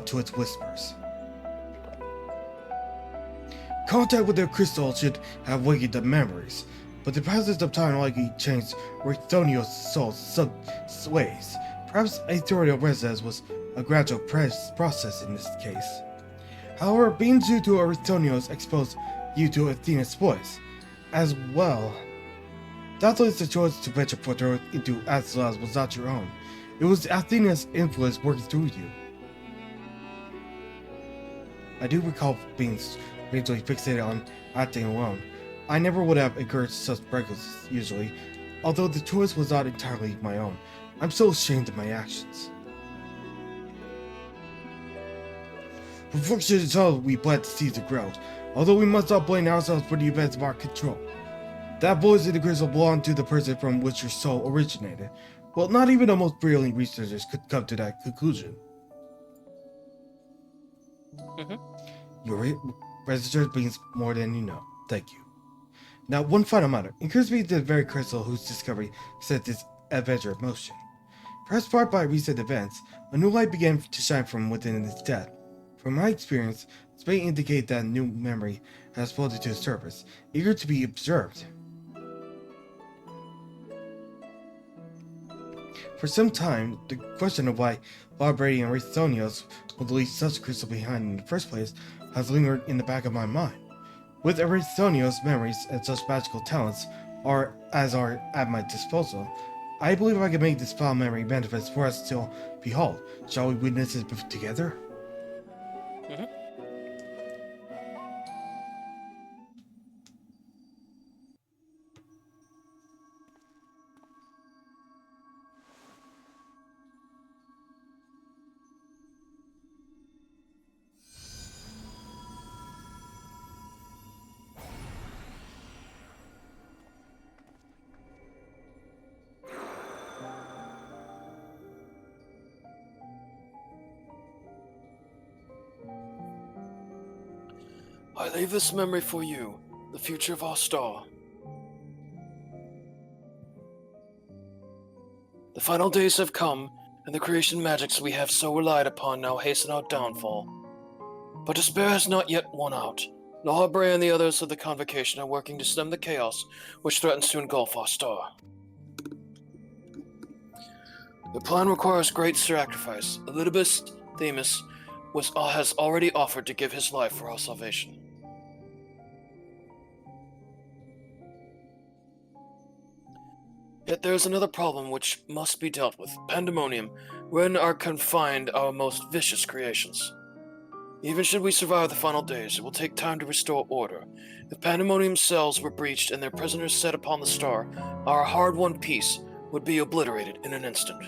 to its whispers. Contact with the crystal should have wakened the memories, but the passage of time likely changed Rithonios' soul's ways. Perhaps ethereal resonance was a gradual process in this case. However, being due to Rithonios exposed you to Athena's voice, as well. Doubtless the choice to venture further into Azazla was not your own. It was Athena's influence working through you. I do recall being strangely fixated on acting alone. I never would have encouraged such recklessness usually, although the choice was not entirely my own. I'm so ashamed of my actions. Fortunately, so we plant the seeds of growth, although we must not blame ourselves for the events of our control. That voice in the crystal belonged to the person from which your soul originated. Well, not even the most brilliant researchers could come to that conclusion. Your research means more than you know. Thank you. Now, one final matter. It occurs to me the very crystal whose discovery set this adventure in motion. Perhaps sparked by recent events, a new light began to shine from within its depth. From my experience, this may indicate that a new memory has floated to the surface, eager to be observed. For some time, the question of why Bob Brady and Rithonios would leave such a crystal behind in the first place has lingered in the back of my mind. With Rithonios' memories and such magical talents are at my disposal, I believe I can make this foul memory manifest for us to behold. Shall we witness it together? I leave this memory for you, the future of our star. The final days have come, and the creation magics we have so relied upon now hasten our downfall. But despair has not yet won out. Lahabray and the others of the Convocation are working to stem the chaos which threatens to engulf our star. The plan requires great sacrifice. Elidibus, Themis, has already offered to give his life for our salvation. Yet there is another problem which must be dealt with. Pandaemonium, wherein are confined our most vicious creations. Even should we survive the final days, it will take time to restore order. If Pandaemonium's cells were breached and their prisoners set upon the star, our hard-won peace would be obliterated in an instant.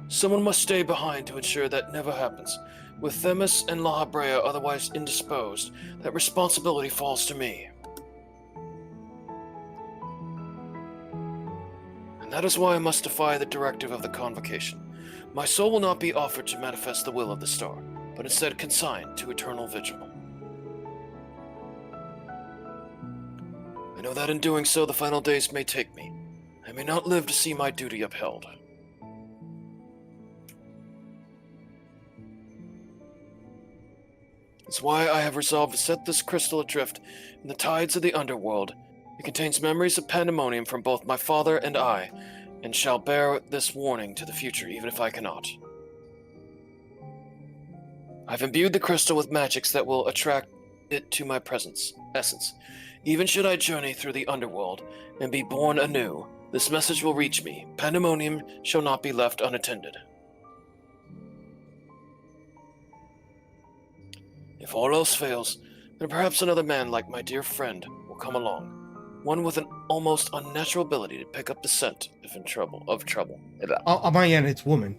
Someone must stay behind to ensure that never happens. With Themis and La Habrea otherwise indisposed, that responsibility falls to me. And that is why I must defy the directive of the Convocation. My soul will not be offered to manifest the will of the star, but instead consigned to eternal vigil. I know that in doing so, the final days may take me. I may not live to see my duty upheld. It's why I have resolved to set this crystal adrift in the tides of the underworld. It contains memories of Pandaemonium from both my father and I, and shall bear this warning to the future, even if I cannot. I've imbued the crystal with magics that will attract it to my essence. Even should I journey through the underworld and be born anew, this message will reach me. Pandaemonium shall not be left unattended. If all else fails, then perhaps another man like my dear friend will come along. One with an almost unnatural ability to pick up the scent if in trouble. On my end, it's woman.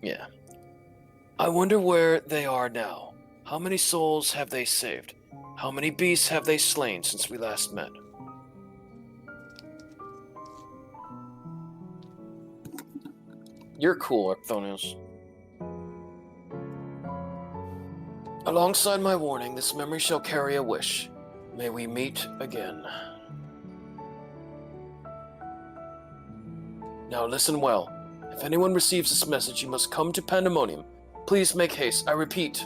Yeah. I wonder where they are now. How many souls have they saved? How many beasts have they slain since we last met? You're cool, Arcthonius. Alongside my warning, this memory shall carry a wish. May we meet again. Now listen well. If anyone receives this message, you must come to Pandaemonium. Please make haste, I repeat.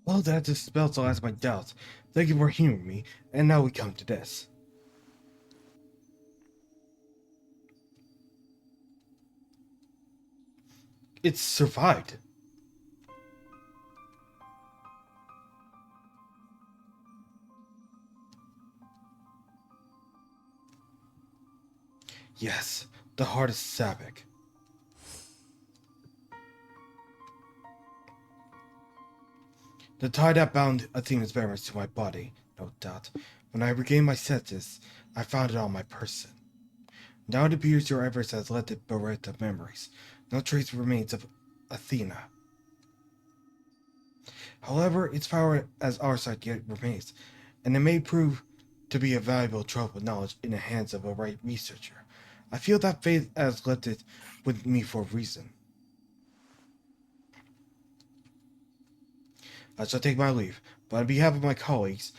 Well, that dispels all my doubts. Thank you for hearing me, and now we come to this. It's survived. Yes, the heart is Sabic. The tie that bound Athena's memories to my body, no doubt. When I regained my senses, I found it on my person. Now it appears your efforts has led to bereft of memories. No trace remains of Athena. However, its power as our side yet remains, and it may prove to be a valuable trove of knowledge in the hands of a right researcher. I feel that fate has left it with me for a reason. I shall take my leave, but on behalf of my colleagues,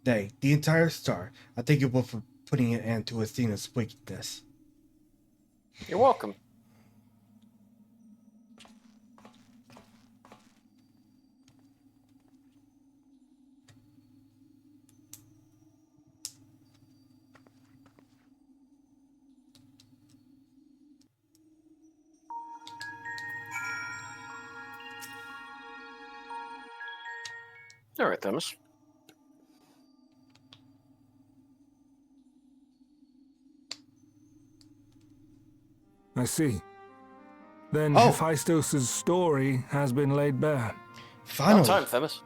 the entire star, I thank you both for putting an end to Athena's wickedness. You're welcome. All right, Themis. I see. Then Oh. Hephaestus' story has been laid bare. Finally, About time, Themis.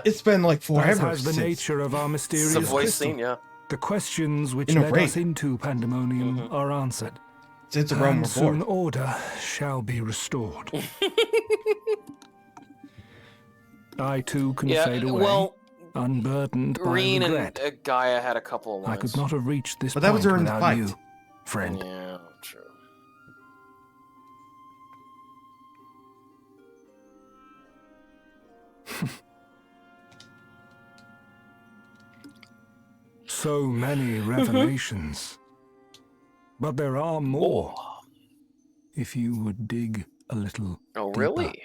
it's been like As forever has the since. nature of our mysterious It's a voice crystal. scene, yeah. The questions which In a led us raid. into Pandaemonium are answered. Since the realm And soon reborn. order shall be restored. I too can Yeah, fade away, well, unburdened by Green regret. and Gaia had a couple of I lines. could not have reached this But that was point during the without fight. you, friend. Yeah, true. So many revelations. But there are more, Oh, if you would dig a little oh deeper. really?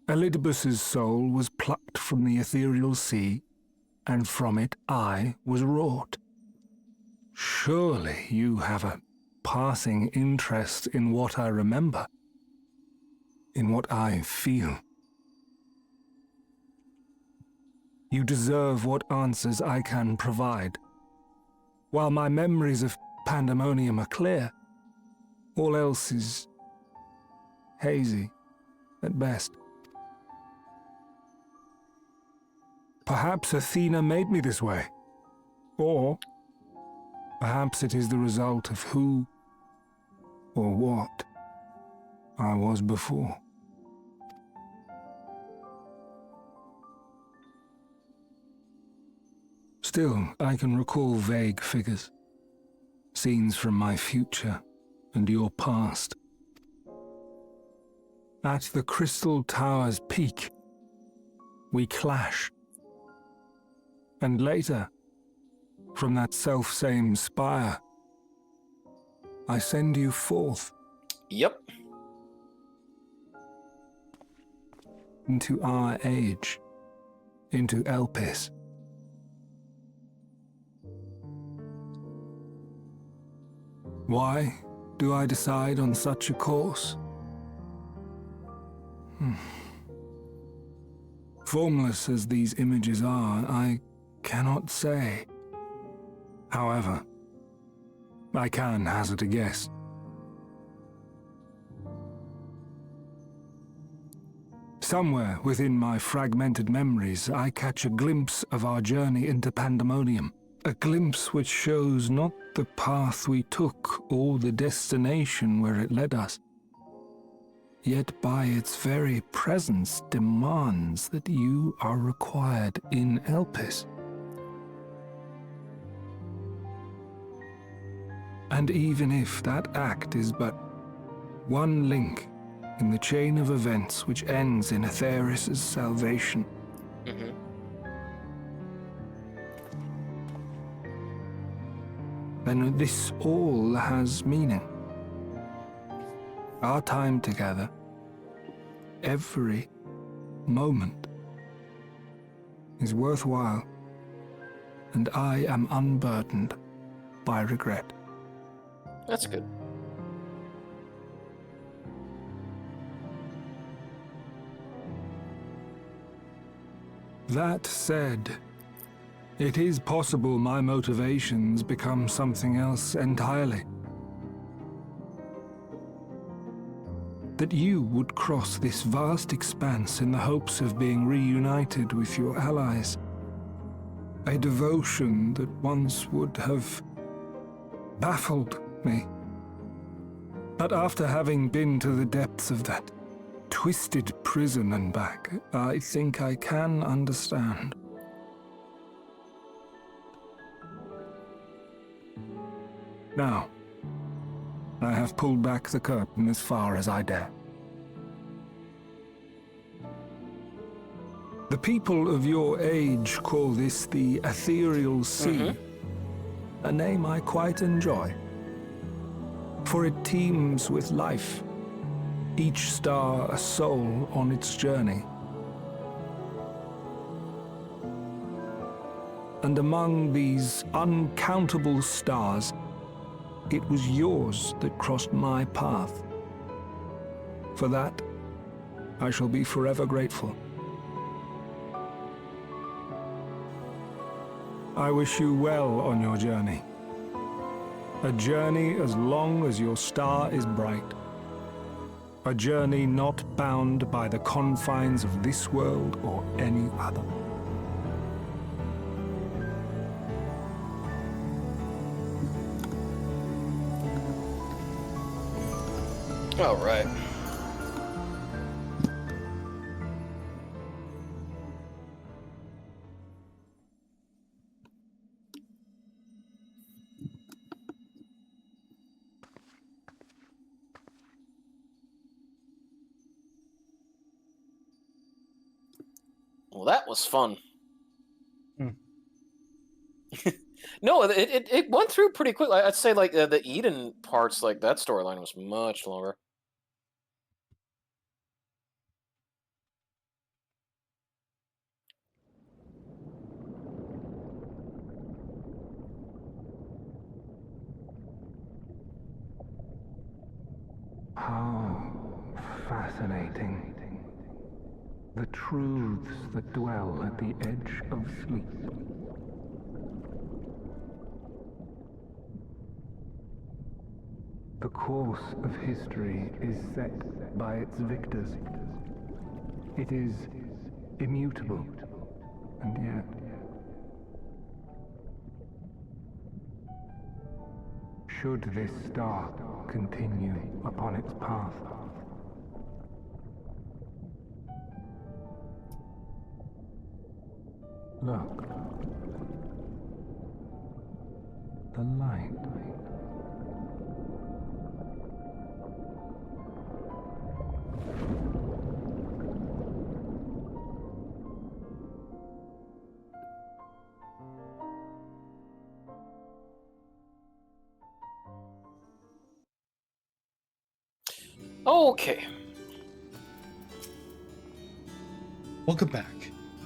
Elidibus's soul was plucked from the ethereal sea, and from it I was wrought. Surely you have a passing interest in what I remember, in what I feel. You deserve what answers I can provide. While my memories of Pandaemonium are clear, all else is hazy at best. Perhaps Athena made me this way, or perhaps it is the result of who or what I was before. Still, I can recall vague figures, scenes from my future and your past. At the Crystal Tower's peak, we clash. And later, from that self-same spire, I send you forth Yep. into our age, into Elpis. Why do I decide on such a course? Formless as these images are, I cannot say. However, I can hazard a guess. Somewhere within my fragmented memories, I catch a glimpse of our journey into Pandaemonium. A glimpse which shows not the path we took or the destination where it led us, yet by its very presence demands that you are required in Elpis. And even if that act is but one link in the chain of events which ends in Atheris' salvation, then this all has meaning. Our time together, every moment, is worthwhile, and I am unburdened by regret. That's good. That said, it is possible my motivations become something else entirely. That you would cross this vast expanse in the hopes of being reunited with your allies. A devotion that once would have baffled me. But after having been to the depths of that twisted prison and back, I think I can understand. Now, I have pulled back the curtain as far as I dare. The people of your age call this the Ethereal Sea, a name I quite enjoy, for it teems with life, each star a soul on its journey. And among these uncountable stars, it was yours that crossed my path. For that, I shall be forever grateful. I wish you well on your journey. A journey as long as your star is bright. A journey not bound by the confines of this world or any other. All right. Well, that was fun. No, it went through pretty quickly. I'd say like the Eden parts, like that storyline was much longer. How fascinating. The truths that dwell at the edge of sleep. The course of history is set by its victors. It is immutable, and yet should this star continue upon its path, look, the light. Okay. Welcome back.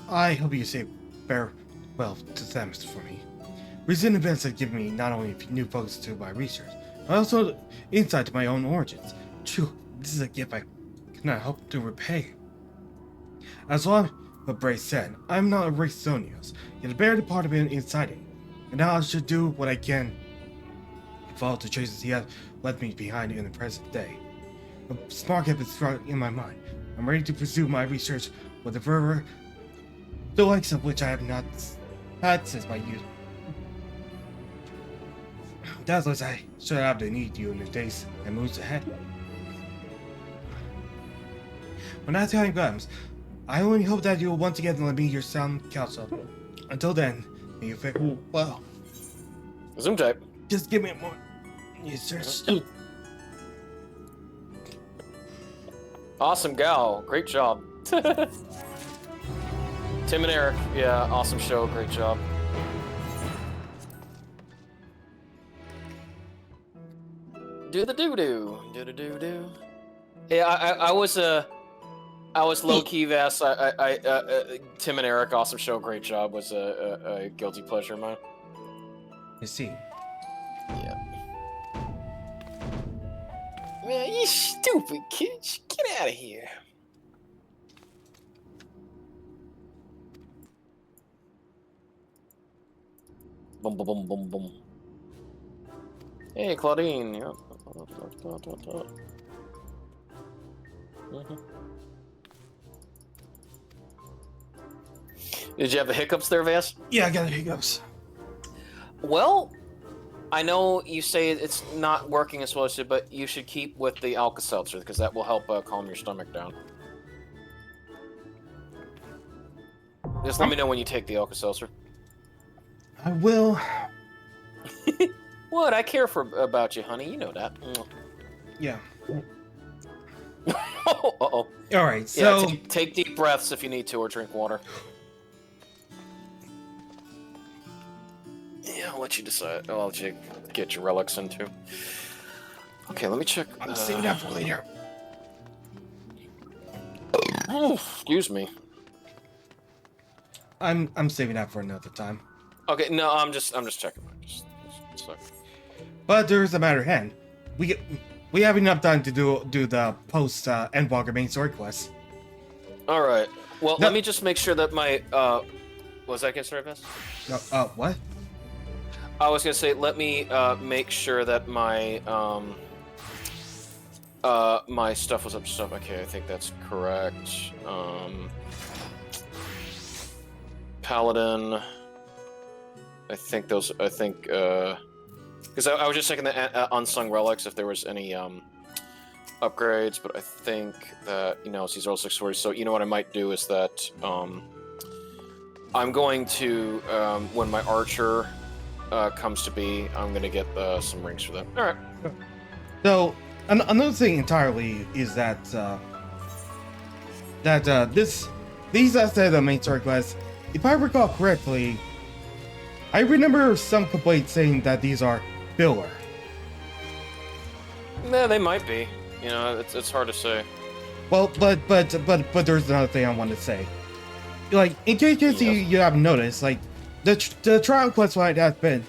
I hope you say farewell to Samus for me. Recent events have given me not only new focus to my research, but also insight to my own origins. True, this is a gift I cannot hope to repay. As long as Bray said, I'm not a Rixonios, yet a barely part of it inside it, and now I should do what I can to follow the traces he has left me behind in the present day. A spark has been struck in my mind. I'm ready to pursue my research with a fervor, the likes of which I have not had since my youth. Doubtless I should have to need you in the days and moves ahead. When that time comes, I only hope that you will once again lend me your sound counsel. Until then, may you fare well. Zoom type. Just give me a moment. Yes, sir. Awesome gal. Great job. Tim and Eric. Yeah, awesome show. Great job. Do the doo-doo. Do-do-do-do. Yeah, I was low-key Vass. Tim and Eric, awesome show. Great job. Was a guilty pleasure of mine. I see. Yeah. Man, you stupid kid. Get out of here. Boom, boom, boom, boom, boom. Hey, Claudine. Yeah. Did you have the hiccups there, Vass? Yeah, I got the hiccups. Well, I know you say it's not working as well as it should, but you should keep with the Alka-Seltzer because that will help calm your stomach down. Just let me know when you take the Alka-Seltzer. I will. What? I care about you, honey. You know that. Yeah. Uh-oh. All right, so... Yeah, take deep breaths if you need to, or drink water. Yeah, I'll let you decide. I'll let you get your relics in, too. Okay, let me check. I'm saving that for later. Oh, excuse me. I'm saving that for another time. Okay, no, I'm just checking. Just a sec. But there's a matter at hand. We have enough time to do the post Endwalker main story quest. All right. Well, No. let me just make sure that my was that against service? No, what? I was gonna say, let me make sure that my my stuff was up to stuff. Okay, I think that's correct. Paladin. I think because I was just checking the unsung relics if there was any upgrades, but I think that it's these all 640. So you know what I might do is that I'm going to when my archer comes to be, I'm gonna get some rings for them. All right. So another thing entirely is that these aspects of the main story quest, if I recall correctly, I remember some complaints saying that these are filler. Nah, they might be. You know, it's hard to say. Well, but there's another thing I want to say. Like, in case you haven't noticed, like, the trial quest line has been,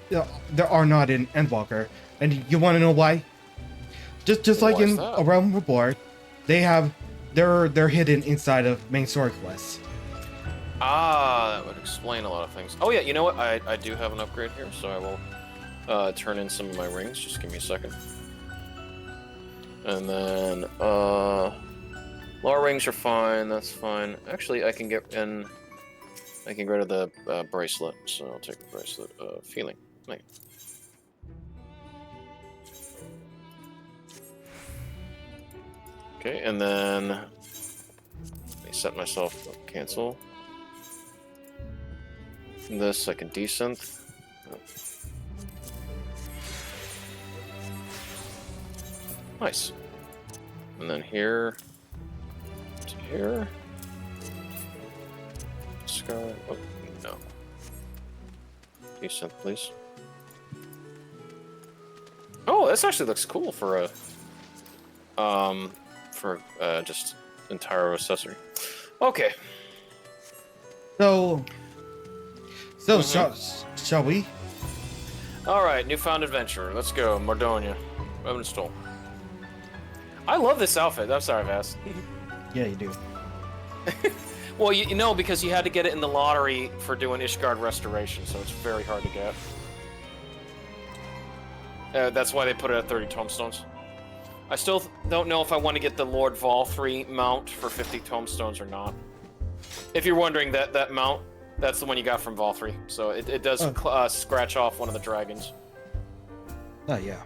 there are not in Endwalker, and you want to know why? Just like in A Realm Reborn, they're hidden inside of main story quests. Ah, that would explain a lot of things. Oh yeah, you know what? I do have an upgrade here, so I will turn in some of my rings. Just give me a second. And then lower rings are fine. That's fine. Actually, I can get in. I can get rid of the bracelet, so I'll take the bracelet. Feeling. Like. Okay, and then let me set myself up, cancel. This I can desynth. Nice. And then here to here. Sky. Oh, no. Desynth, please. Oh, this actually looks cool for a just entire accessory. Okay. So shall we? All right, newfound adventure. Let's go, Mordonia. I've installed. I love this outfit. I'm sorry, Vass. Yeah, you do. Well, you know, because you had to get it in the lottery for doing Ishgard Restoration, so it's very hard to get. That's why they put it at 30 tomestones. I still don't know if I want to get the Lord Vol3 mount for 50 tomestones or not. If you're wondering, that mount, that's the one you got from Vol3. So it does scratch off one of the dragons. Oh, yeah.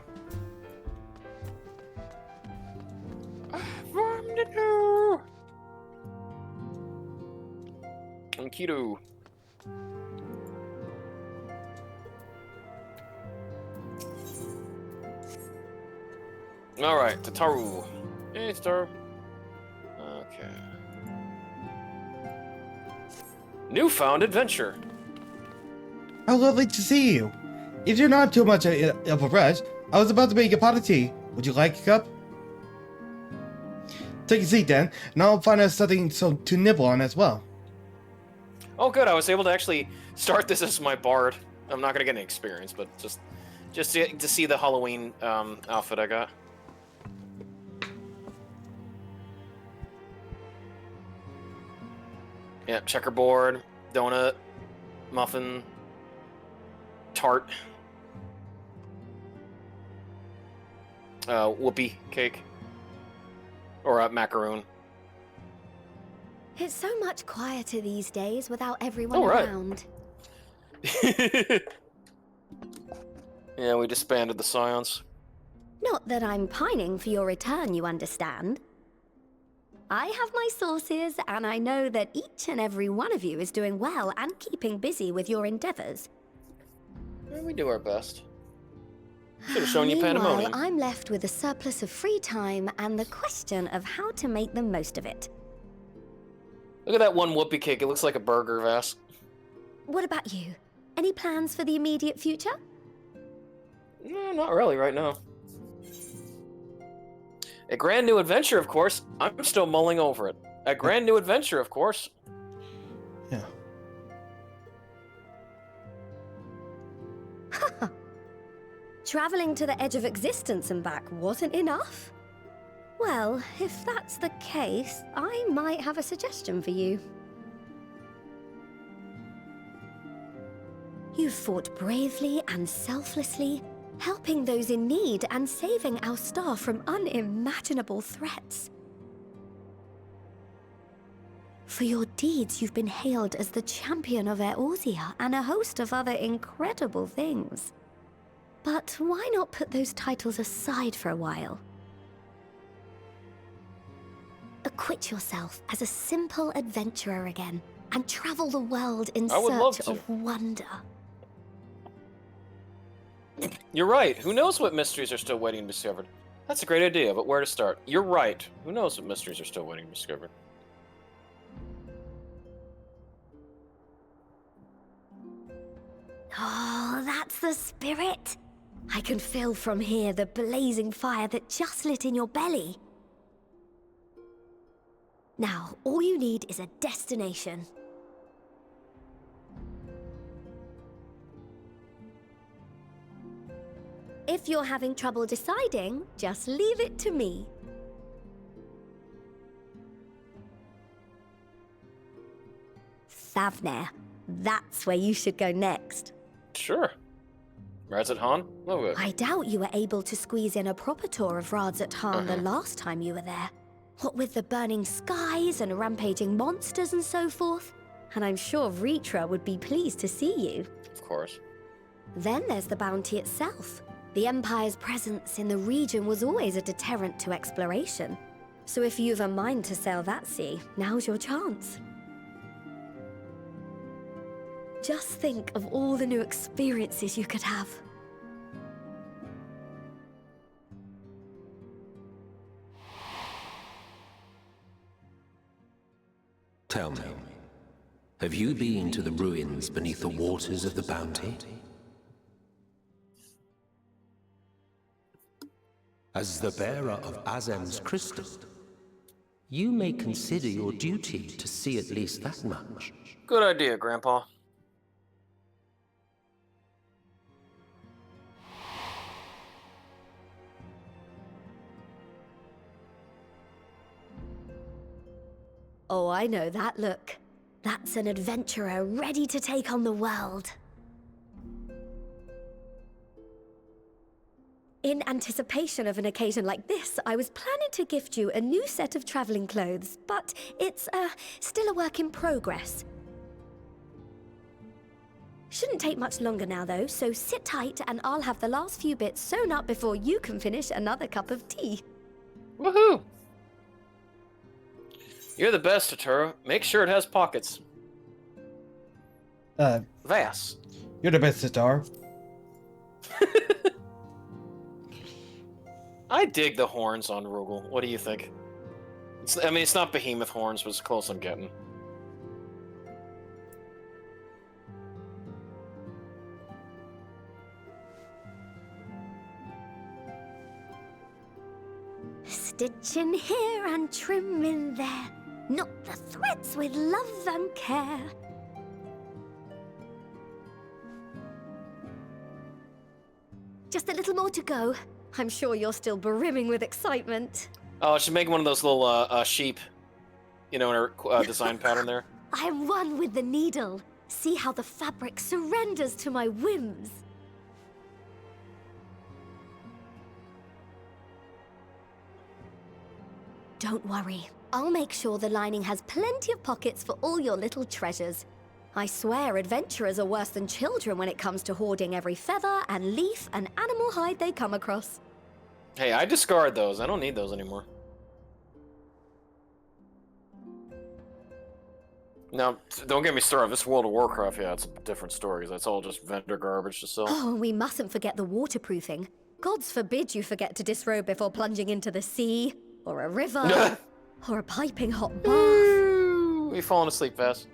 Enkidu. Alright, Tataru. Hey, Tataru. Okay. Newfound adventure. How lovely to see you. If you're not too much of a rush, I was about to make a pot of tea. Would you like a cup? Take a seat then, and I'll find us something to nibble on as well. Oh, good. I was able to actually start this as my bard. I'm not gonna get any experience, but just to see the Halloween outfit I got. Yeah, checkerboard, donut, muffin, tart, whoopie cake, or macaroon. It's so much quieter these days without everyone around. Yeah, we disbanded the Scions. Not that I'm pining for your return, you understand. I have my sources, and I know that each and every one of you is doing well and keeping busy with your endeavors. Yeah, we do our best. Should have shown you Pandaemonium. I'm left with a surplus of free time and the question of how to make the most of it. Look at that one whoopie cake. It looks like a burger, Vass. What about you? Any plans for the immediate future? No, not really right now. A grand new adventure, of course. I'm still mulling over it. A grand new adventure, of course. Yeah. Traveling to the edge of existence and back wasn't enough? Well, if that's the case, I might have a suggestion for you. You've fought bravely and selflessly, helping those in need and saving our star from unimaginable threats. For your deeds, you've been hailed as the champion of Eorzea and a host of other incredible things. But why not put those titles aside for a while? Acquit yourself as a simple adventurer again and travel the world in search of wonder. You're right. Who knows what mysteries are still waiting to be discovered? That's a great idea, but where to start? You're right. Who knows what mysteries are still waiting to be discovered? Oh, that's the spirit. I can feel from here the blazing fire that just lit in your belly. Now, all you need is a destination. If you're having trouble deciding, just leave it to me. Thavnair. That's where you should go next. Sure. Radzat Han? Oh, I doubt you were able to squeeze in a proper tour of Radzat Han the last time you were there. What with the burning skies and rampaging monsters and so forth. And I'm sure Vritra would be pleased to see you. of course. Then there's the bounty itself. The Empire's presence in the region was always a deterrent to exploration. So if you've a mind to sail that sea, now's your chance. Just think of all the new experiences you could have. Tell me, have you been to the ruins beneath the waters of the Bounty? As the bearer of Azem's crystal, you may consider your duty to see at least that much. Good idea, Grandpa. Oh, I know that look. That's an adventurer ready to take on the world. In anticipation of an occasion like this, I was planning to gift you a new set of traveling clothes, but it's, still a work in progress. Shouldn't take much longer now, though, so sit tight and I'll have the last few bits sewn up before you can finish another cup of tea. Woohoo! You're the best, Totoro. Make sure it has pockets. Vass. You're the best, Tatar. I dig the horns on Rugal. What do you think? I mean, it's not behemoth horns, but it's close I'm getting. Stitch in here and trim in there. Knot the threads with love and care. Just a little more to go. I'm sure you're still brimming with excitement. Oh, I should make one of those little sheep, you know, in her design pattern there. I am one with the needle. See how the fabric surrenders to my whims. Don't worry. I'll make sure the lining has plenty of pockets for all your little treasures. I swear adventurers are worse than children when it comes to hoarding every feather and leaf and animal hide they come across. Hey, I discard those. I don't need those anymore. Now, don't get me started. This World of Warcraft, yeah, it's a different story. That's all just vendor garbage to sell. Oh, we mustn't forget the waterproofing. Gods forbid you forget to disrobe before plunging into the sea, or a river, or a piping hot bath. Are you falling asleep, Vass?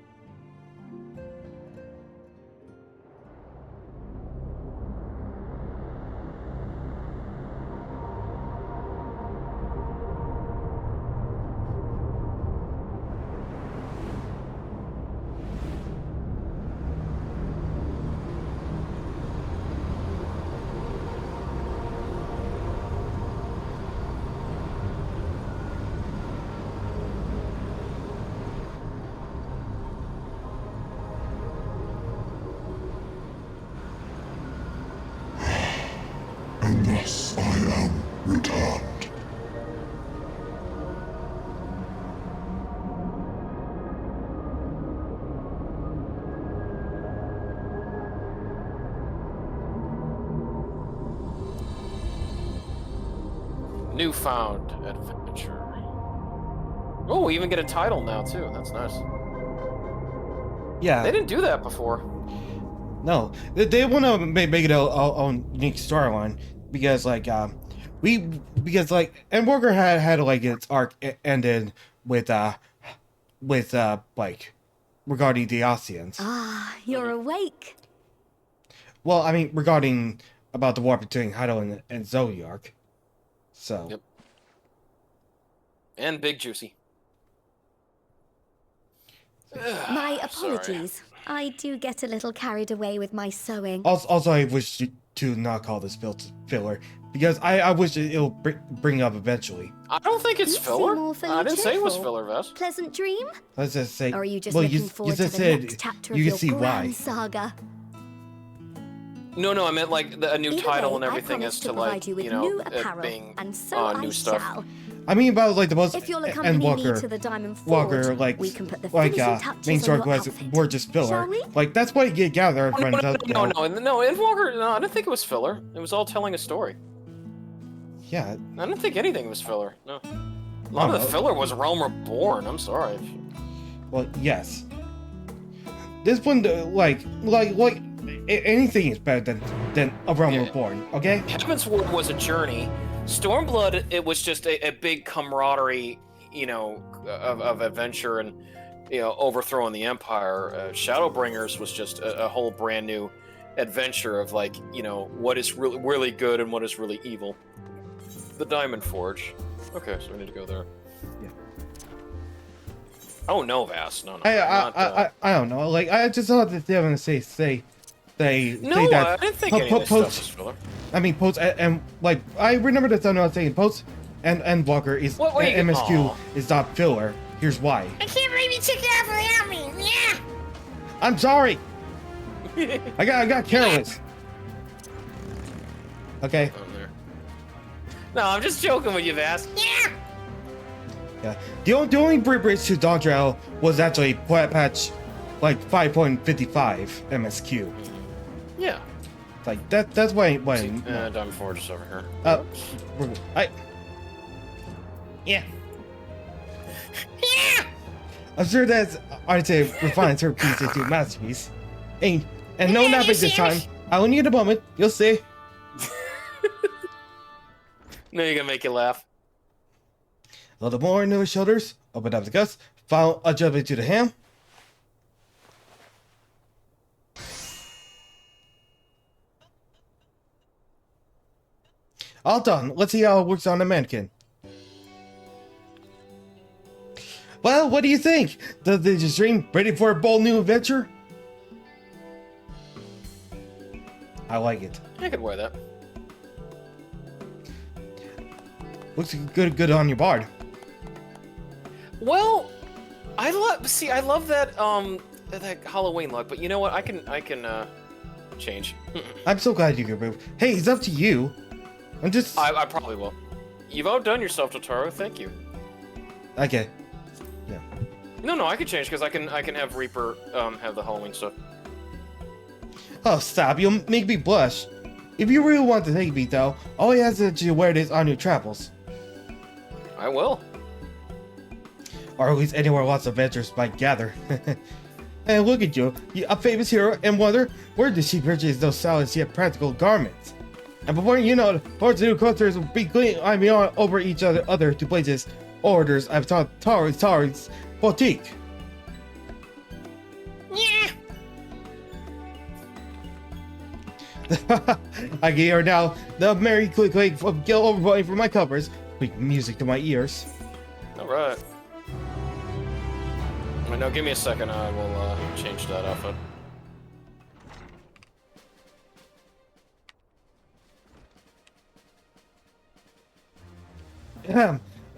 And thus I am returned. Newfound adventure. Oh, we even get a title now too. That's nice. Yeah. They didn't do that before. No, they want to make it our own unique storyline because, like, and Walker had like its arc ended with like regarding the Ossians. Ah, you're awake. Well, I mean, regarding about the war between Hydo and Zodiac. So. Yep. And Big Juicy. My Sorry. apologies. I do get a little carried away with my sewing. Also, I wish to not call this filler because I wish it'll bring up eventually. I don't think it's You seem filler. awfully I didn't say it was cheerful. filler, Vess. Pleasant dream? Let's just say. Or are you just well, looking you forward just to the said next chapter you of can your see grand why. saga? No, I meant like a new Either title way, and everything I as promise to to provide like, you with you know, new it apparel, being and so I new stuff. shall. I mean, about like the most If you'll and accompany me Walker. to the Diamond Forge, Walker, like, we can put the like, finishing touches main on story your quests outfit. were just filler. Shall we? Like, that's what you gather, Oh, friends. no, in Walker, no, I didn't think it was filler. It was all telling a story. Yeah. I didn't think anything was filler. No. A lot of the filler was Realm Reborn. I'm sorry. Well, yes. This one, like anything is better than a Realm Reborn. Okay. Heaven's Ward was a journey. Stormblood, it was just a big camaraderie, you know, of adventure and, you know, overthrowing the Empire. Shadowbringers was just a whole brand new adventure of, like, you know, what is really good and what is really evil. The Diamond Forge. Okay, so we need to go there. Yeah. Oh no, Vass. No. I don't know. Like, I just thought that they were gonna say No, that. I didn't think any of this stuff was filler. I mean, post and like I remember the time I was saying post and Walker is MSQ is not filler. Here's why. I can't believe you took it off without me. Yeah. I'm sorry. I got careless. Okay. No, I'm just joking with you, Vass. Yeah. Yeah. The only bridge to Dodrell was actually patch like 5.55 MSQ. Yeah. Like that's why Diamond Forge is over here. Yeah. I'm sure that's RTA refines her piece into a masterpiece. And no napping this time. I will need a moment. You'll see. No, you're gonna make you laugh. A little more into his shoulders. Open up the guts. Final adjustment to the ham. All done. Let's see how it works on the mannequin. Well, what do you think? Does the stream ready for a bold new adventure? I like it. I could wear that. Looks good on your bard. Well, I love that that Halloween look, but you know what? I can change. I'm so glad you could move. Hey, it's up to you. I'm just. I probably will. You've outdone yourself, Totaro. Thank you. Okay. Yeah. No, I can change because I can have Reaper have the Halloween stuff. Oh, stop! You'll make me blush. If you really want to take me, though, all you have to do wear this on your travels. I will. Or at least anywhere lots of adventures might gather. And look at you, a famous hero, and wonder where did she purchase those stylish yet practical garments? And before you know it, hordes of new cultures will be climbing on over each other to places orders I've taught Tari's boutique. Yeah. I can hear now the merry click of Gil overflowing from my covers, with music to my ears. All right. Wait, no, give me a second. I will change that outfit.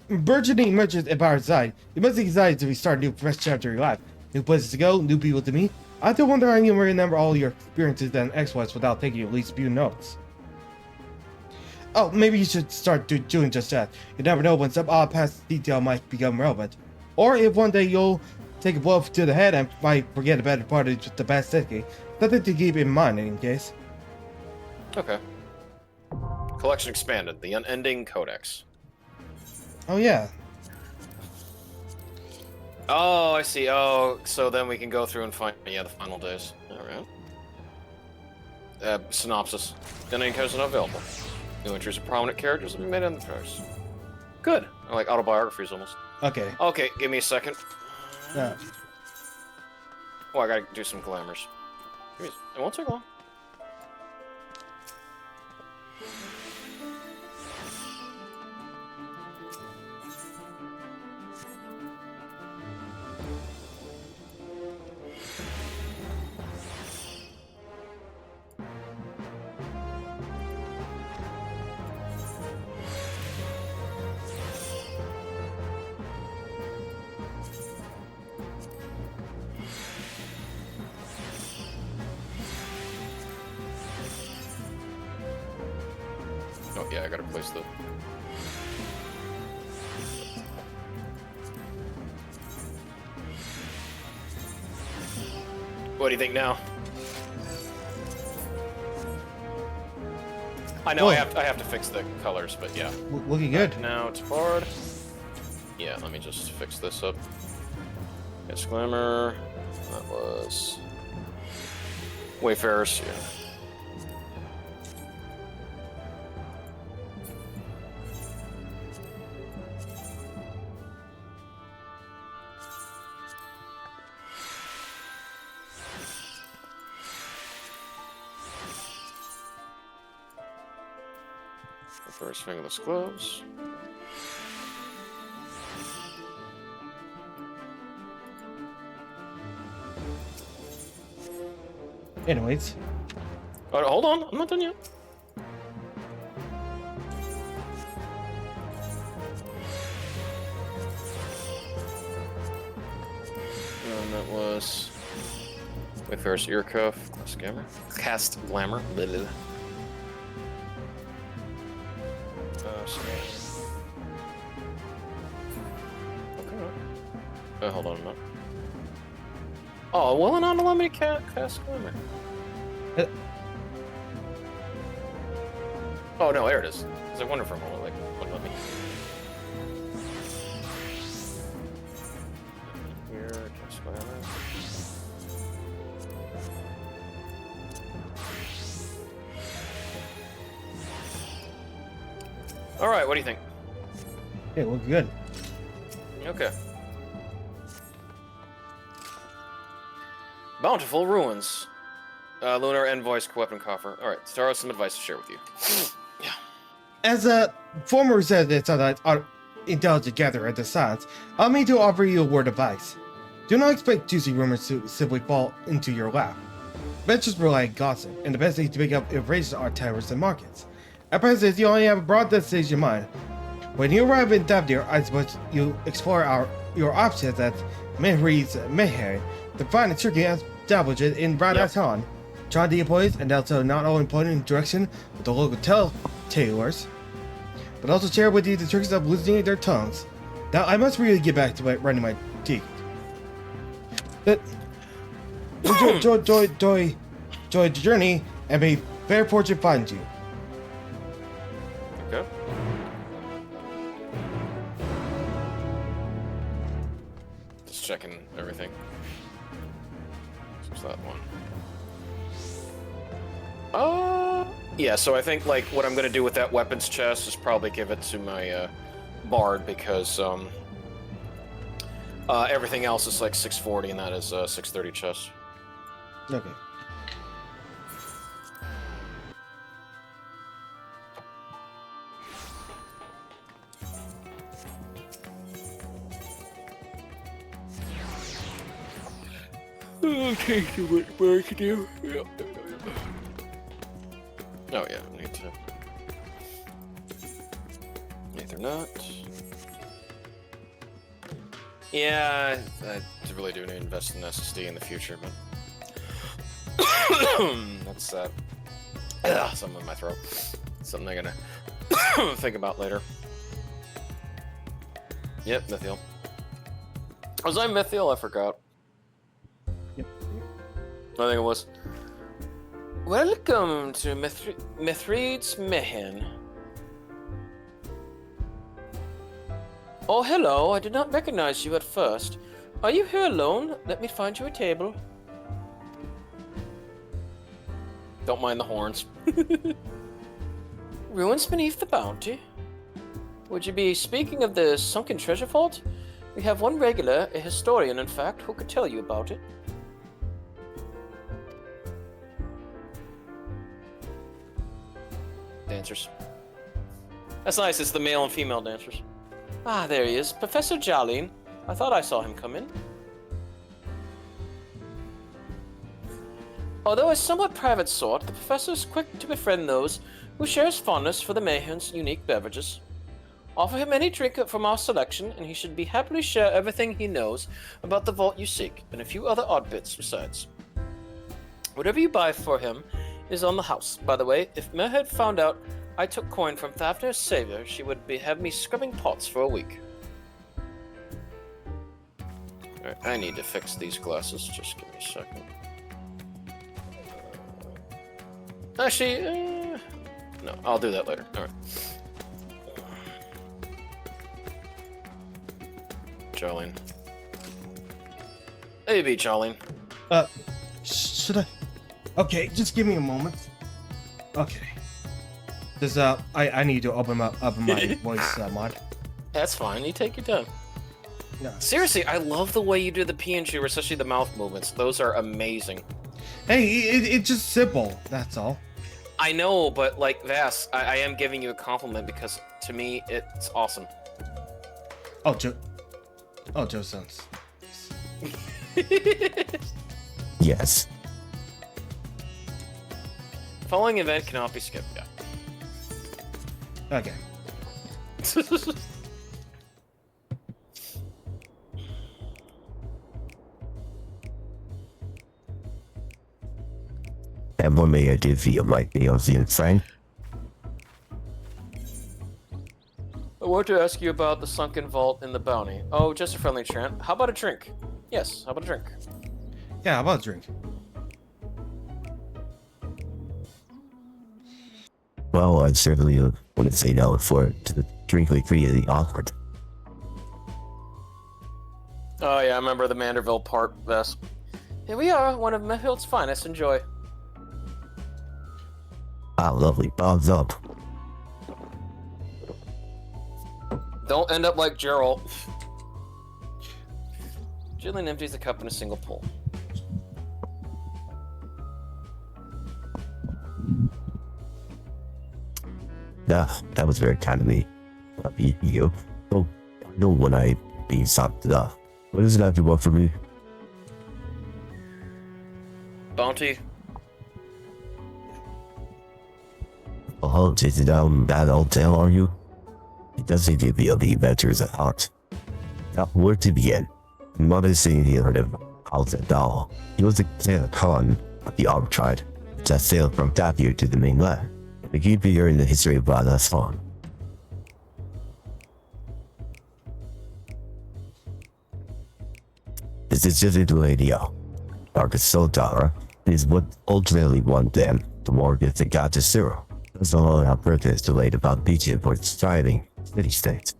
Burgeoning merchant empire side. You must be excited to restart a new fresh chapter of your life. New places to go, new people to meet. I have to wonder how you remember all your experiences and exploits without taking at least a few notes. Oh, maybe you should start doing just that. You never know when some odd past detail might become relevant. Or if one day you'll take a blow to the head and might forget a better part of just the past decade. Nothing to keep in mind in case. Okay. Collection expanded. The Unending Codex. Oh yeah. Oh, I see. Oh, so then we can go through and find the final days. All right. Synopsis. Unending Codex is not available. New entries of prominent characters have been made on the first. Good. I like autobiographies almost. Okay. Okay, give me a second. Yeah. Oh, I gotta do some glamours. It won't take long. Oh yeah, I gotta place the. What do you think now? I know Whoa. I have to fix the colors, but yeah. Looking good. Now it's barred. Yeah, let me just fix this up. It's Glimmer. That was Wayfarers. Yeah. First fingerless gloves. Anyways. Oh, hold on, I'm not done yet. And that was Wayfarer's ear cuff, cast glamour. Little. Okay. Hold on a minute. Oh, will it not allow me to cast Glimmer? Oh no, there it is. Because I wonder for a moment, like, what about me? Here, cast Glimmer. Alright, what do you think? Yeah, look good. Okay. Bountiful Ruins. Lunar Envoy's weapon coffer. Alright, Star has some advice to share with you. Yeah. As a former resident of the intelligent gatherer at the science, allow me to offer you a word of advice. Do not expect juicy rumors to simply fall into your lap. Ventures rely on gossip, and the best thing to pick up information are towers and markets. At present, you only have a broad destination in mind. When you arrive in Davdir, I suppose you explore your options at Mehri's Meher to find a tricky establishment in Radatan. Try the employees, and also not only point in direction with the local tailors, but also share with you the tricks of loosening their tongues. Now, I must really get back to running my teeth. Enjoy the journey, and may fair fortune find you. Okay. Just checking everything. What's that one? Yeah, so I think, like, what I'm gonna do with that weapons chest is probably give it to my, bard, because, everything else is, like, 640, and that is, 630 chest. Okay. Okay, so what more to do? Yeah. Oh yeah, I need to. Either not. Yeah, I really do need to invest in SSD in the future, but that's something in my throat. Something I'm gonna think about later. Yep, Mithiel. Was I Mithiel? I forgot. Yep. I think it was. Welcome to Mithride's Mehen. Oh, hello. I did not recognize you at first. Are you here alone? Let me find you a table. Don't mind the horns. Ruins beneath the bounty. Would you be speaking of the sunken treasure vault? We have one regular, a historian in fact, who could tell you about it. dancers. That's nice, it's the male and female dancers. Ah, there he is. Professor Jolene. I thought I saw him come in. Although a somewhat private sort, the professor is quick to befriend those who share his fondness for the Mayhem's unique beverages. Offer him any drink from our selection, and he should be happily share everything he knows about the vault you seek, and a few other odd bits besides. Whatever you buy for him is on the house. By the way, if Mer had found out I took coin from Thavner's savior, she would have me scrubbing pots for a week. Alright, I need to fix these glasses. Just give me a second. Actually, no, I'll do that later. Alright. Jolene. Hey, Jolene. Should I? Okay, just give me a moment. Okay. Does I need to open my voice mod. That's fine. You take your time. Yeah. Seriously, I love the way you do the PNG, especially the mouth movements. Those are amazing. Hey, it's just simple. That's all. I know, but like Vas, I am giving you a compliment because to me it's awesome. Oh, Joe sounds. Yes. Following event cannot be skipped. Yeah. Okay. And what may I do for you, my DLC friend? I want to ask you about the sunken vault in the bounty. Oh, just a friendly chant. How about a drink? Yes, how about a drink? Yeah, how about a drink? Well, I certainly wouldn't say no for it to the drink we created offered. Oh yeah, I remember the Manderville part, Vas. Here we are, one of Mehild's finest. Enjoy. Ah, lovely. Thumbs up. Don't end up like Gerald. Jillian empties the cup in a single pull. That was very kind of me. You. Oh, I know when I being stopped up. What does it have to work for me? Bounty. Oh, chasing down that old tale, are you? It does seem to be of the adventures at heart. Now, where to begin? Mother saying he heard of House at Doll. He was a con of the Arbitride, that sailed from Tapir to the mainland. The key figure in the history of Badass Fawn. This is just into idea. Darkest Soul Tower is what ultimately won them the war against the God to Zero. That's all our purpose to lay the foundation for its thriving city-state.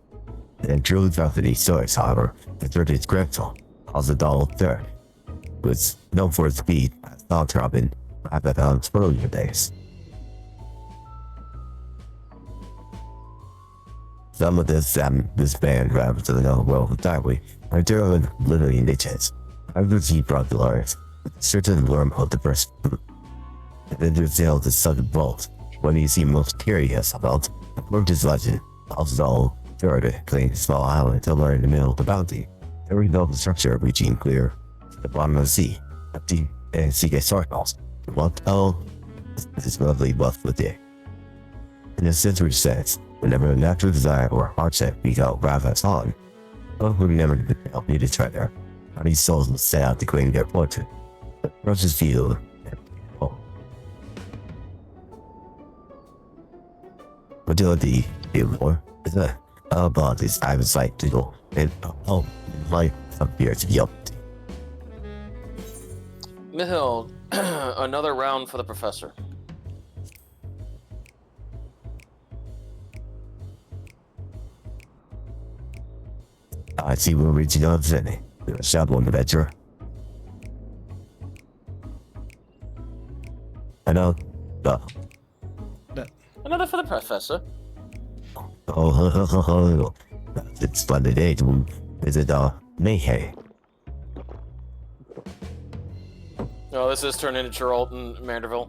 And truly found these stories, however, the third is Grexel, also Donald III, was known for its speed as Dog Robin rapid on its earlier days. Some of this band rappers of the known world of Darwin are driven literally niches. After he brought the Lars, certain wormhole the first and then there's the sudden bolt. What you seem most curious about, worked his legend, also third claimed a small island somewhere in the middle of the bounty. There we built a structure reaching clear to the bottom of the sea, empty and seek circles. What this is lovely buff with it. In a century sense, whenever a natural desire or hardship become ravaged on, one would never help you to try there. How these souls will set out to claim their fortune. But Russia's field Fertility more is that about this I was like to go and life appears to be empty. Mihild, another round for the professor. I see we're reaching out to the shadow on the adventure. I know. Another for the professor. Oh, it's splendid day to visit Mayhem. Oh, this is turning into Geralt and Manderville.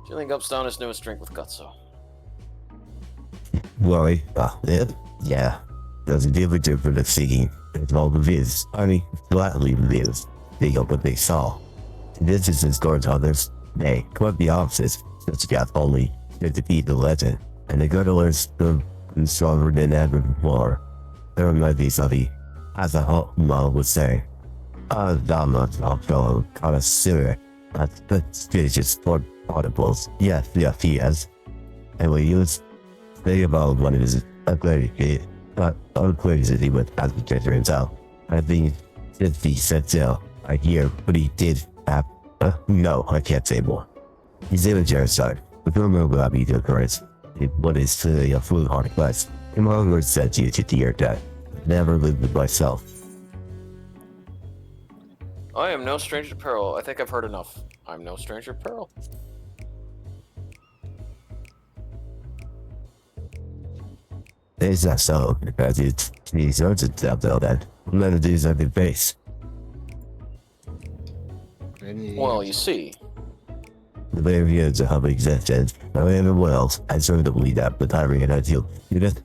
Jillian gulps down his newest drink with Gutso. worry. Yeah. There's a difference for the seeking. It's all the viz. Flatly viz. They up what they saw. This is his towards others. Nay, quite the opposite. Such got only to defeat the legend. And the good alerts the stronger than ever before. There might be something, as a whole model would say. That much fellow connoisseur. That's just for audibles. Yes, he has. And we use think about what it is a very good, but unclear as he would as the treasure himself. I think 50 cents out. I hear, but he did have. No, I can't say more. He's in a genocide. The rumor will be the occurrence. What is clearly a foolhardy quest. In my words, said you to dear death. Never lived with myself. I am no stranger to peril. I think I've heard enough. I'm no stranger to peril. Is that so? Because it deserves itself though that none of these are the base. Well, you see. The very years of existence, however well, I certainly that the timing and until you just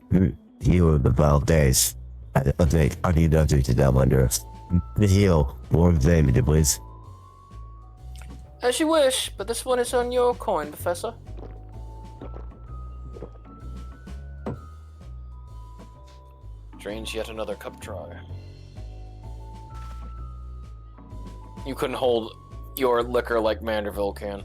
heal the vile days. I think I need nothing to them under us. The heal, more fame to please. As you wish, but this one is on your coin, Professor. Drains yet another cup dry. You couldn't hold your liquor like Manderville can.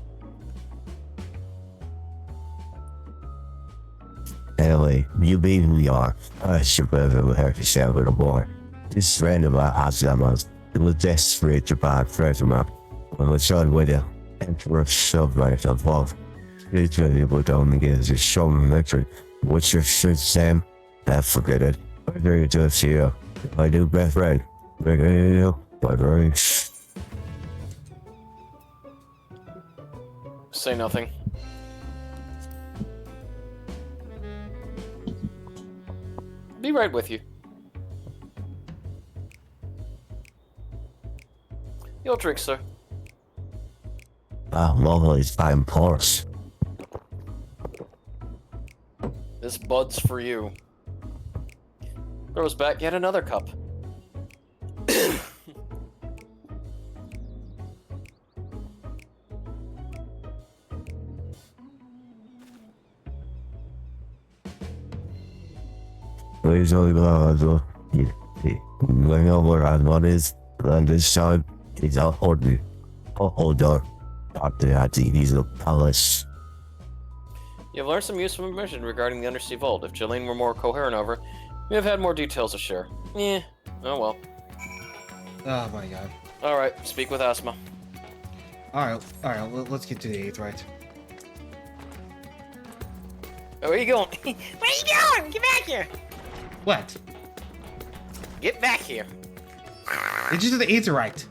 Anyway, you beat who you are. I should never have to say a little more. This random house it was desperate to buy a treasure map. When we started with you, and for self right involved. It's really able to only get is just show me lecture. What's your shit, Sam? I forget it. I'm very just here. My new best friend. My very. Say nothing. Be right with you. Your drink, sir. Lovely, fine porous. This bud's for you. Throws back yet another cup. Please only go going over on what is, and this time, he's out holding. Hold on. After I think he's a palace. You've learned some useful information regarding the undersea vault. If Jolene were more coherent over, we have had more details to share. Oh well. Oh my god. Alright, speak with Asma. Alright, let's get to the 8th right. Oh, where are you going? Where are you going? Get back here! What? Get back here. Did you do the 8th right?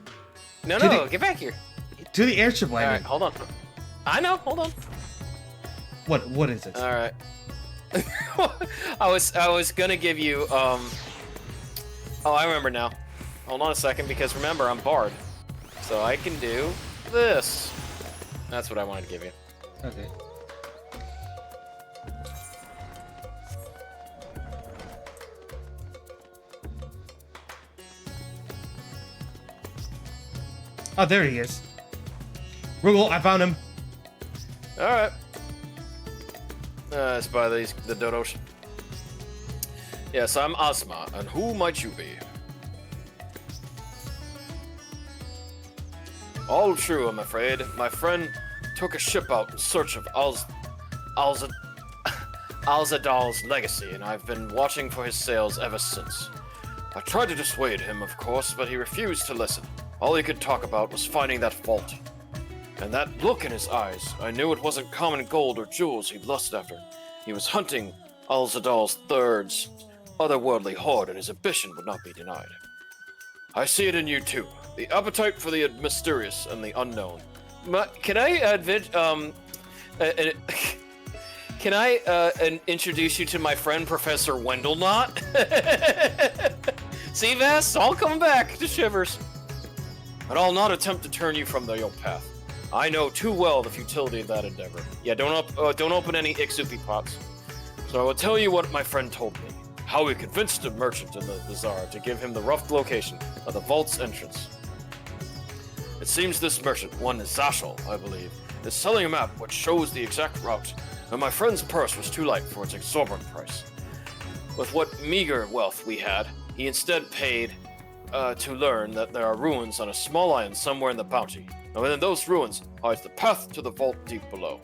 No, get back here. To the airship landing. Alright, hold on. I know, hold on. What is it? Alright. I was gonna give you, Oh, I remember now. Hold on a second, because remember, I'm Bard. So I can do this. That's what I wanted to give you. Okay. Oh, there he is. Rugal, I found him. Alright. It's by the dodos. Yes, I'm Asma, and who might you be? All true, I'm afraid. My friend took a ship out in search of Alzadal's legacy, and I've been watching for his sails ever since. I tried to dissuade him, of course, but he refused to listen. All he could talk about was finding that vault. And that look in his eyes, I knew it wasn't common gold or jewels he lusted after. He was hunting Alzadal's third's otherworldly horde, and his ambition would not be denied. I see it in you too. The appetite for the mysterious and the unknown. Can I introduce you to my friend Professor Wendell Knott? See, Vass, all coming back to Shivers. But I'll not attempt to turn you from your path. I know too well the futility of that endeavor. Yeah, don't open any Ixupi pots. So I will tell you what my friend told me. How he convinced a merchant in the bazaar to give him the rough location of the vault's entrance. It seems this merchant, one Zashal, I believe, is selling a map which shows the exact route, and my friend's purse was too light for its exorbitant price. With what meager wealth we had, he instead paid to learn that there are ruins on a small island somewhere in the bounty, and within those ruins lies the path to the vault deep below.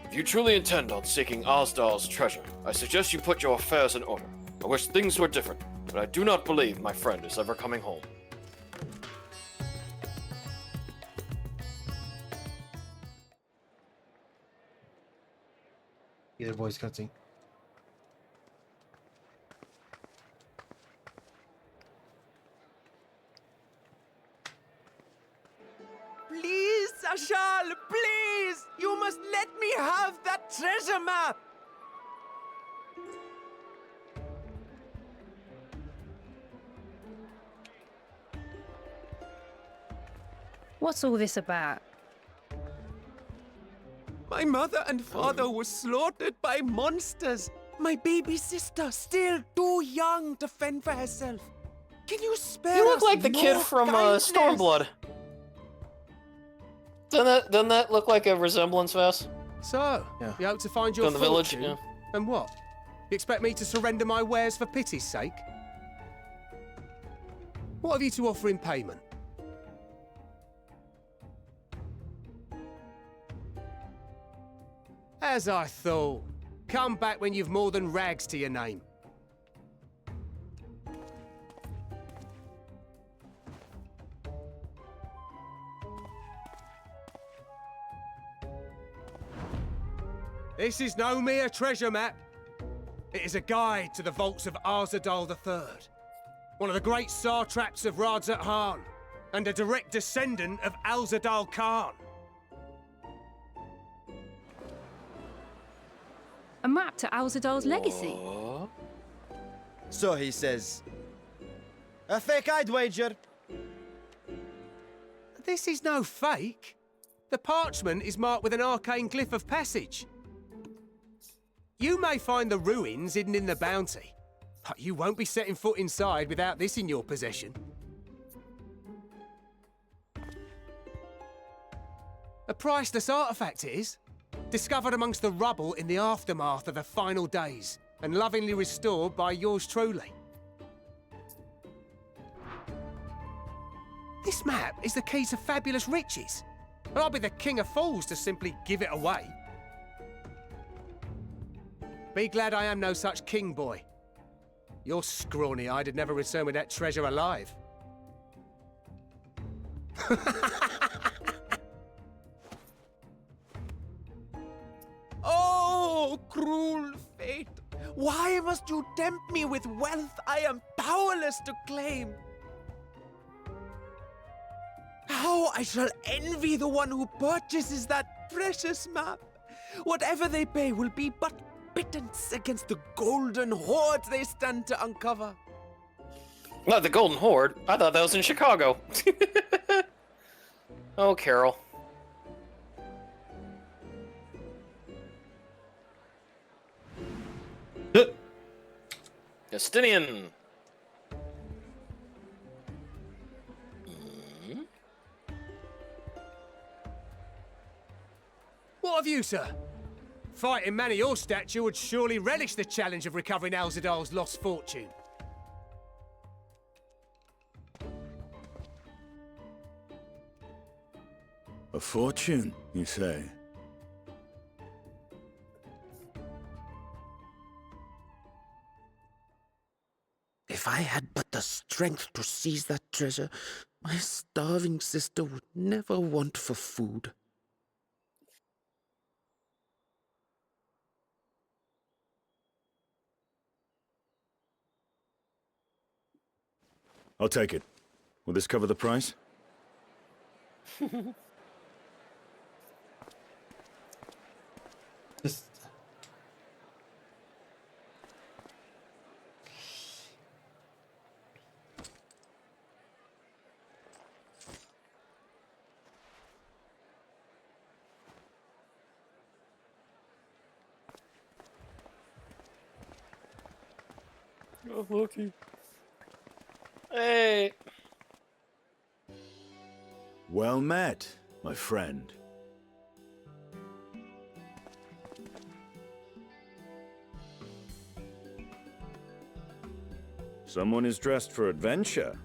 If you truly intend on seeking Osdal's treasure, I suggest you put your affairs in order. I wish things were different, but I do not believe my friend is ever coming home. Either voice cutscene. Please, Ashal, please! You must let me have that treasure map! What's all this about? My mother and father were slaughtered by monsters. My baby sister, still too young to fend for herself. Can you spare You look us like the kid more from kindness? Stormblood. Doesn't that look like a resemblance, Vass? So, Yeah. you hope to find your From the village, fortune? yeah. And what? You expect me to surrender my wares for pity's sake? What have you to offer in payment? As I thought. Come back when you've more than rags to your name. This is no mere treasure map. It is a guide to the vaults of Arzadal III, one of the great satraps of Radzat Han, and a direct descendant of Alzadal Khan. A map to Alzadal's legacy? So he says. A fake, I'd wager. This is no fake. The parchment is marked with an arcane glyph of passage. You may find the ruins hidden in the bounty, but you won't be setting foot inside without this in your possession. A priceless artifact it is, discovered amongst the rubble in the aftermath of the final days, and lovingly restored by yours truly. This map is the key to fabulous riches, and I'll be the king of fools to simply give it away. Be glad I am no such king, boy. Your scrawny-eyed had never return with that treasure alive. Oh, cruel fate! Why must you tempt me with wealth I am powerless to claim? How I shall envy the one who purchases that precious map! Whatever they pay will be but pittance against the golden hoard they stand to uncover. Not the Golden Horde. I thought that was in Chicago. Oh, Carol. Justinian. What of you, sir? Fighting man of your stature would surely relish the challenge of recovering Alzadal's lost fortune. A fortune, you say? If I had but the strength to seize that treasure, my starving sister would never want for food. I'll take it. Will this cover the price? Just Oh, Loki. Hey. Well met, my friend. Someone is dressed for adventure.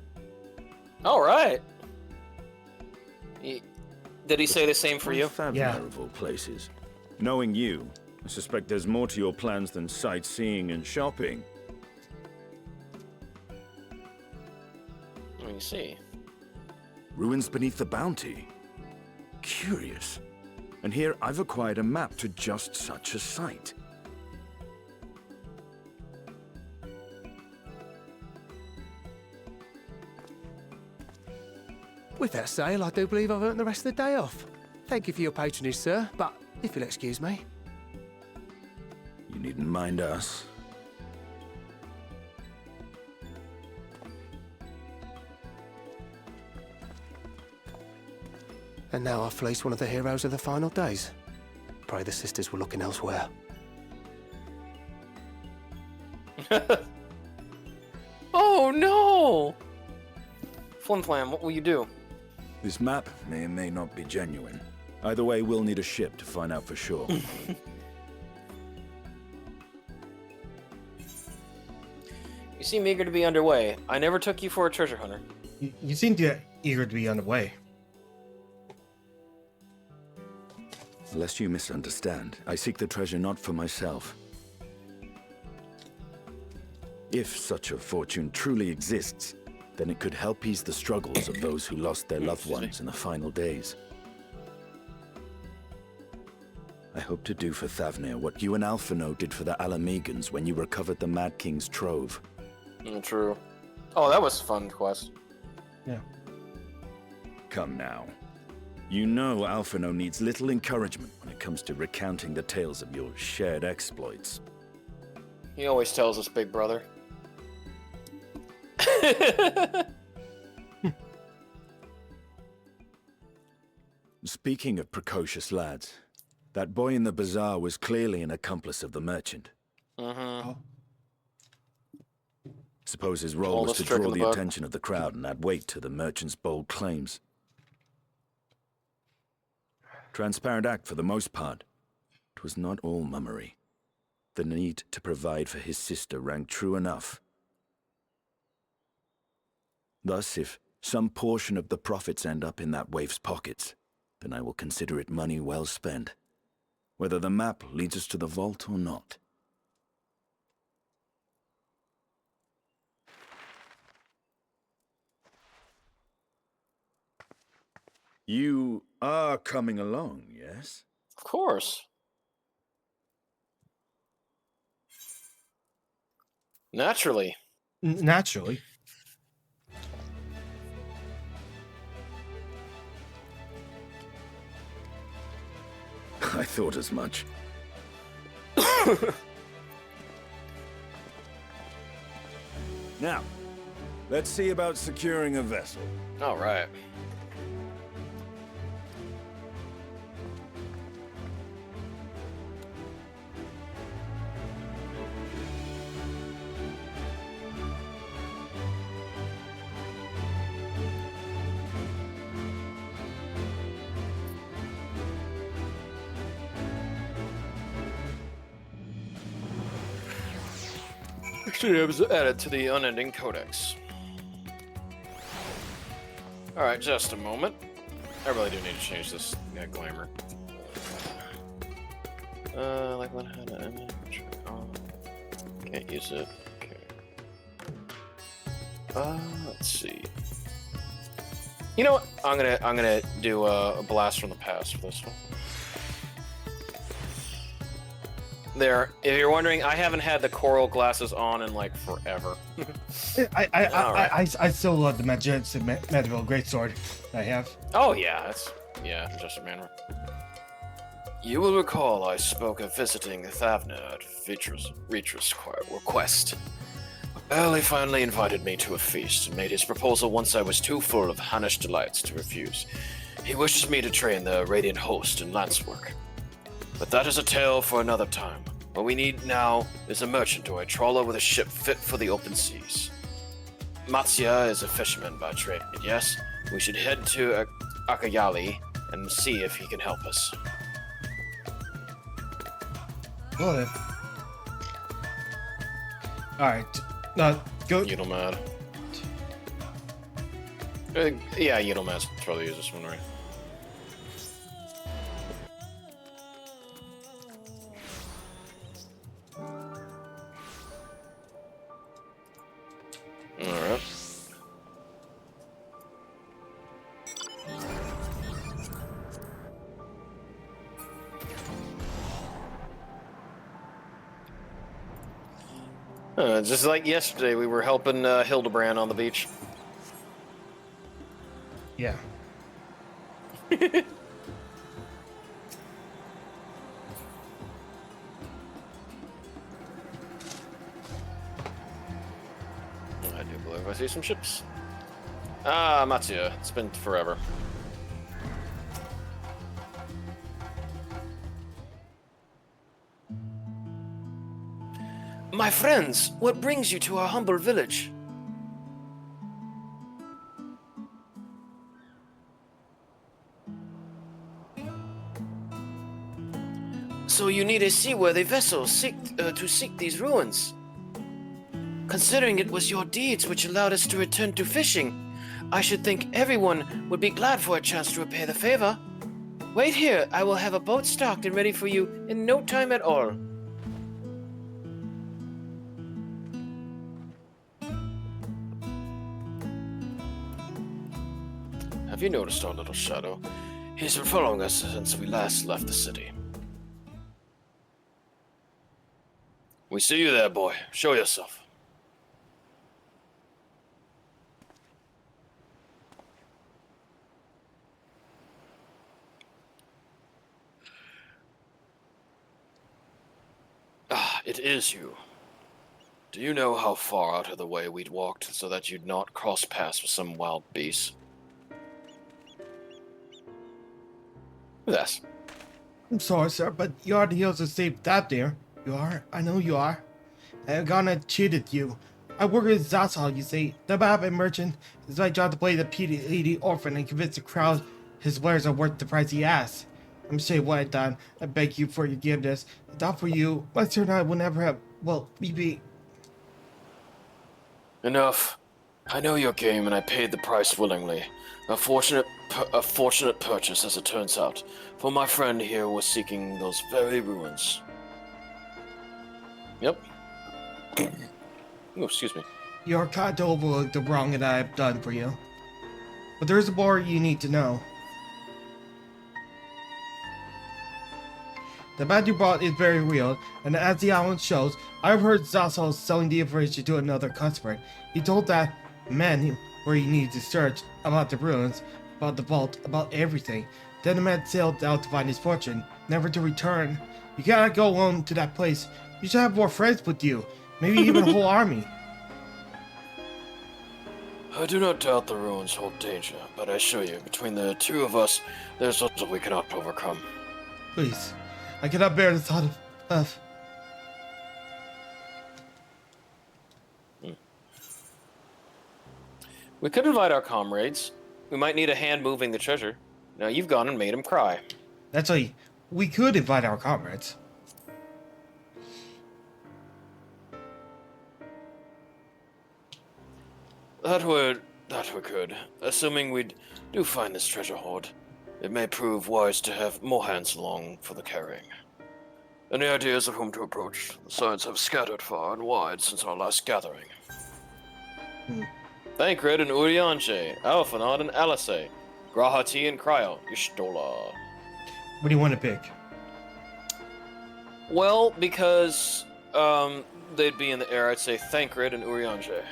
All right. Did he say the same for you? Yeah. Of all places. Knowing you, I suspect there's more to your plans than sightseeing and shopping. Let me see. Ruins beneath the bounty. Curious. And here I've acquired a map to just such a site. With that sale, I do believe I've earned the rest of the day off. Thank you for your patronage, sir, but if you'll excuse me. You needn't mind us. And now I've fleeced one of the heroes of the final days. Pray the sisters were looking elsewhere. Oh no! Flimflam, what will you do? This map may or may not be genuine. Either way, we'll need a ship to find out for sure. You seem eager to be underway. I never took you for a treasure hunter. You seem to eager to be on the way. Lest you misunderstand, I seek the treasure not for myself. If such a fortune truly exists, then it could help ease the struggles of those who lost their loved ones in the final days. I hope to do for Thavnir what you and Alphino did for the Alamegans when you recovered the Mad King's trove. True. Oh, that was a fun quest. Yeah. Come now. You know Alphino needs little encouragement when it comes to recounting the tales of your shared exploits. He always tells us, big brother. Speaking of precocious lads, that boy in the bazaar was clearly an accomplice of the merchant. Mm-hmm. Suppose his role was to draw the attention of the crowd and add weight to the merchant's bold claims. Transparent act for the most part. It was not all mummery. The need to provide for his sister rang true enough. Thus, if some portion of the profits end up in that waif's pockets, then I will consider it money well spent, whether the map leads us to the vault or not. You are coming along, yes? Of course. Naturally. Naturally. I thought as much. Now, let's see about securing a vessel. All right. It was added to the unending codex. Alright, just a moment. I really do need to change this glamour. Like what had an image? Can't use it. Okay. Let's see. You know what? I'm gonna do a blast from the past for this one. There, if you're wondering, I haven't had the coral glasses on in like forever. I still love the Majestic Medieval Greatsword I have. Oh yeah, just a man. You will recall I spoke of visiting Thavnir at Vitra's request. Early finally invited me to a feast and made his proposal once I was too full of Hannish delights to refuse. He wishes me to train the Radiant Host in lance work. But that is a tale for another time. What we need now is a merchant or a trawler with a ship fit for the open seas. Matsuya is a fisherman by trade, yes? We should head to Akayali and see if he can help us. Good. Alright. Go. Yidlemad. Yeah, Yidlemad's probably use this one, right? Alright. Just like yesterday, we were helping Hildebrand on the beach. Yeah. I do believe I see some ships. Ah, Matsuya. It's been forever. My friends, what brings you to our humble village? So you need a seaworthy vessel to seek these ruins. Considering it was your deeds which allowed us to return to fishing, I should think everyone would be glad for a chance to repay the favor. Wait here, I will have a boat stocked and ready for you in no time at all. Have you noticed our little shadow? He's been following us since we last left the city. We see you there, boy. Show yourself. Ah, it is you. Do you know how far out of the way we'd walked so that you'd not cross paths with some wild beast? Yes. I'm sorry, sir, but you are the heels of safe that there. You are. I know you are. I'm gonna cheated you. I work with Zasal, you see. The Babbitt merchant. It's my job to play the PD orphan and convince the crowd his wares are worth the price he asks. I'm saying what I've done. I beg you for your forgiveness. If not for you, my sir and I will never have, well, we be... Enough. I know your game and I paid the price willingly. A fortunate purchase, as it turns out, for my friend here was seeking those very ruins. Yep. Oh, excuse me. You're kind to overlook the wrong that I have done for you. But there's more you need to know. The bad you brought is very real, and as the island shows, I've heard Zasal selling the information to another customer. He told that man where he needed to search about the ruins, about the vault, about everything. Then the man sailed out to find his fortune, never to return. You cannot go alone to that place. You should have more friends with you, maybe even a whole army. I do not doubt the ruins hold danger, but I assure you, between the two of us, there's little we cannot overcome. Please, I cannot bear the thought of... We could invite our comrades. We might need a hand moving the treasure. Now you've gone and made him cry. Actually, we could invite our comrades. That we could. Assuming we do find this treasure hoard, it may prove wise to have more hands along for the carrying. Any ideas of whom to approach? The signs have scattered far and wide since our last gathering. Thancred and Urianche, Alphanod and Alisei, Grahati and Cryo, Ishtola. What do you want to pick? Well, because they'd be in the air, I'd say Thancred and Urianche.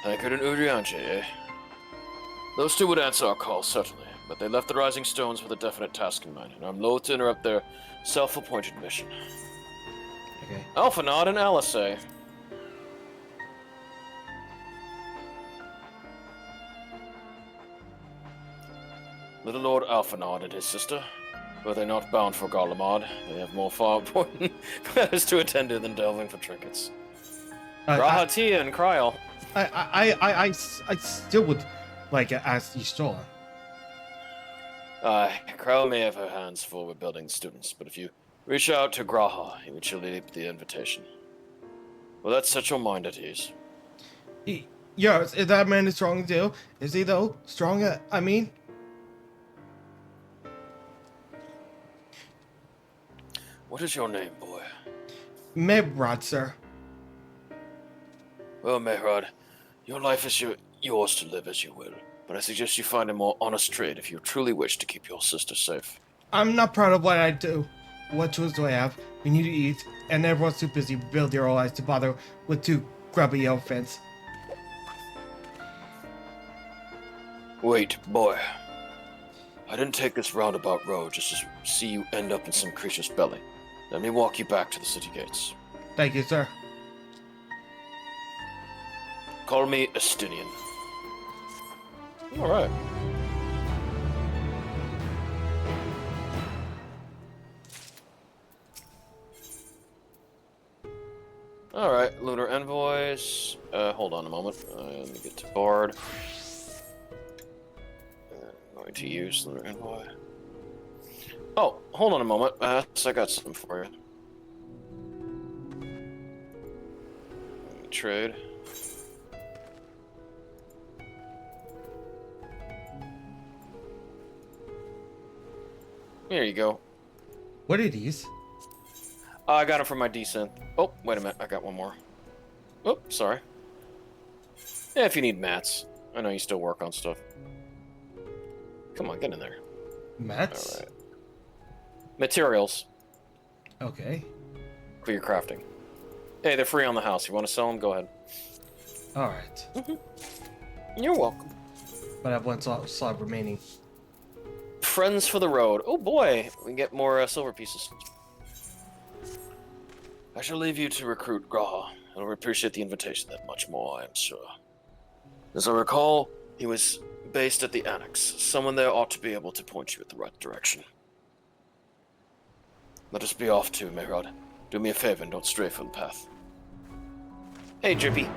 Thancred and Urianche, eh? Those two would answer our call, certainly, but they left the Rising Stones with a definite task in mind, and I'm loath to interrupt their self-appointed mission. Okay. Alphanod and Alisei. Little Lord Alphanod and his sister. Were they not bound for Garlemald? They have more far important matters to attend to than delving for trinkets. Rahatia and Kryl. I still would like ask the store. Kryl may have her hands full with building students, but if you reach out to Graha, he would surely leave the invitation. Well, that set your mind at ease. Yes, is that man is strong too? Is he though? Stronger, I mean? What is your name, boy? Mehrod, sir. Well, Mehrod, your life is yours to live as you will, but I suggest you find a more honest trade if you truly wish to keep your sister safe. I'm not proud of what I do. What tools do I have? We need to eat, and everyone's too busy building their lives to bother with two grubby elephants. Wait, boy. I didn't take this roundabout road just to see you end up in some creature's belly. Let me walk you back to the city gates. Thank you, sir. Call me Estinian. Alright. Alright, Lunar Envoys. Hold on a moment. Let me get to Bard. I'm going to use Lunar Envoy. Oh, hold on a moment. So I got something for you. Let me trade. Here you go. What are these? I got them from my desynth. Oh, wait a minute. I got one more. Oh, sorry. Yeah, if you need mats. I know you still work on stuff. Come on, get in there. Mats? All right. Materials. Okay. For your crafting. Hey, they're free on the house. You want to sell them? Go ahead. Alright. You're welcome. But I have one slot remaining. Friends for the road. Oh boy, we can get more silver pieces. I shall leave you to recruit Graha. I'll appreciate the invitation that much more, I am sure. As I recall, he was based at the Annex. Someone there ought to be able to point you in the right direction. Let us be off too, Mehrod. Do me a favor and don't stray from the path. Hey, Drippy.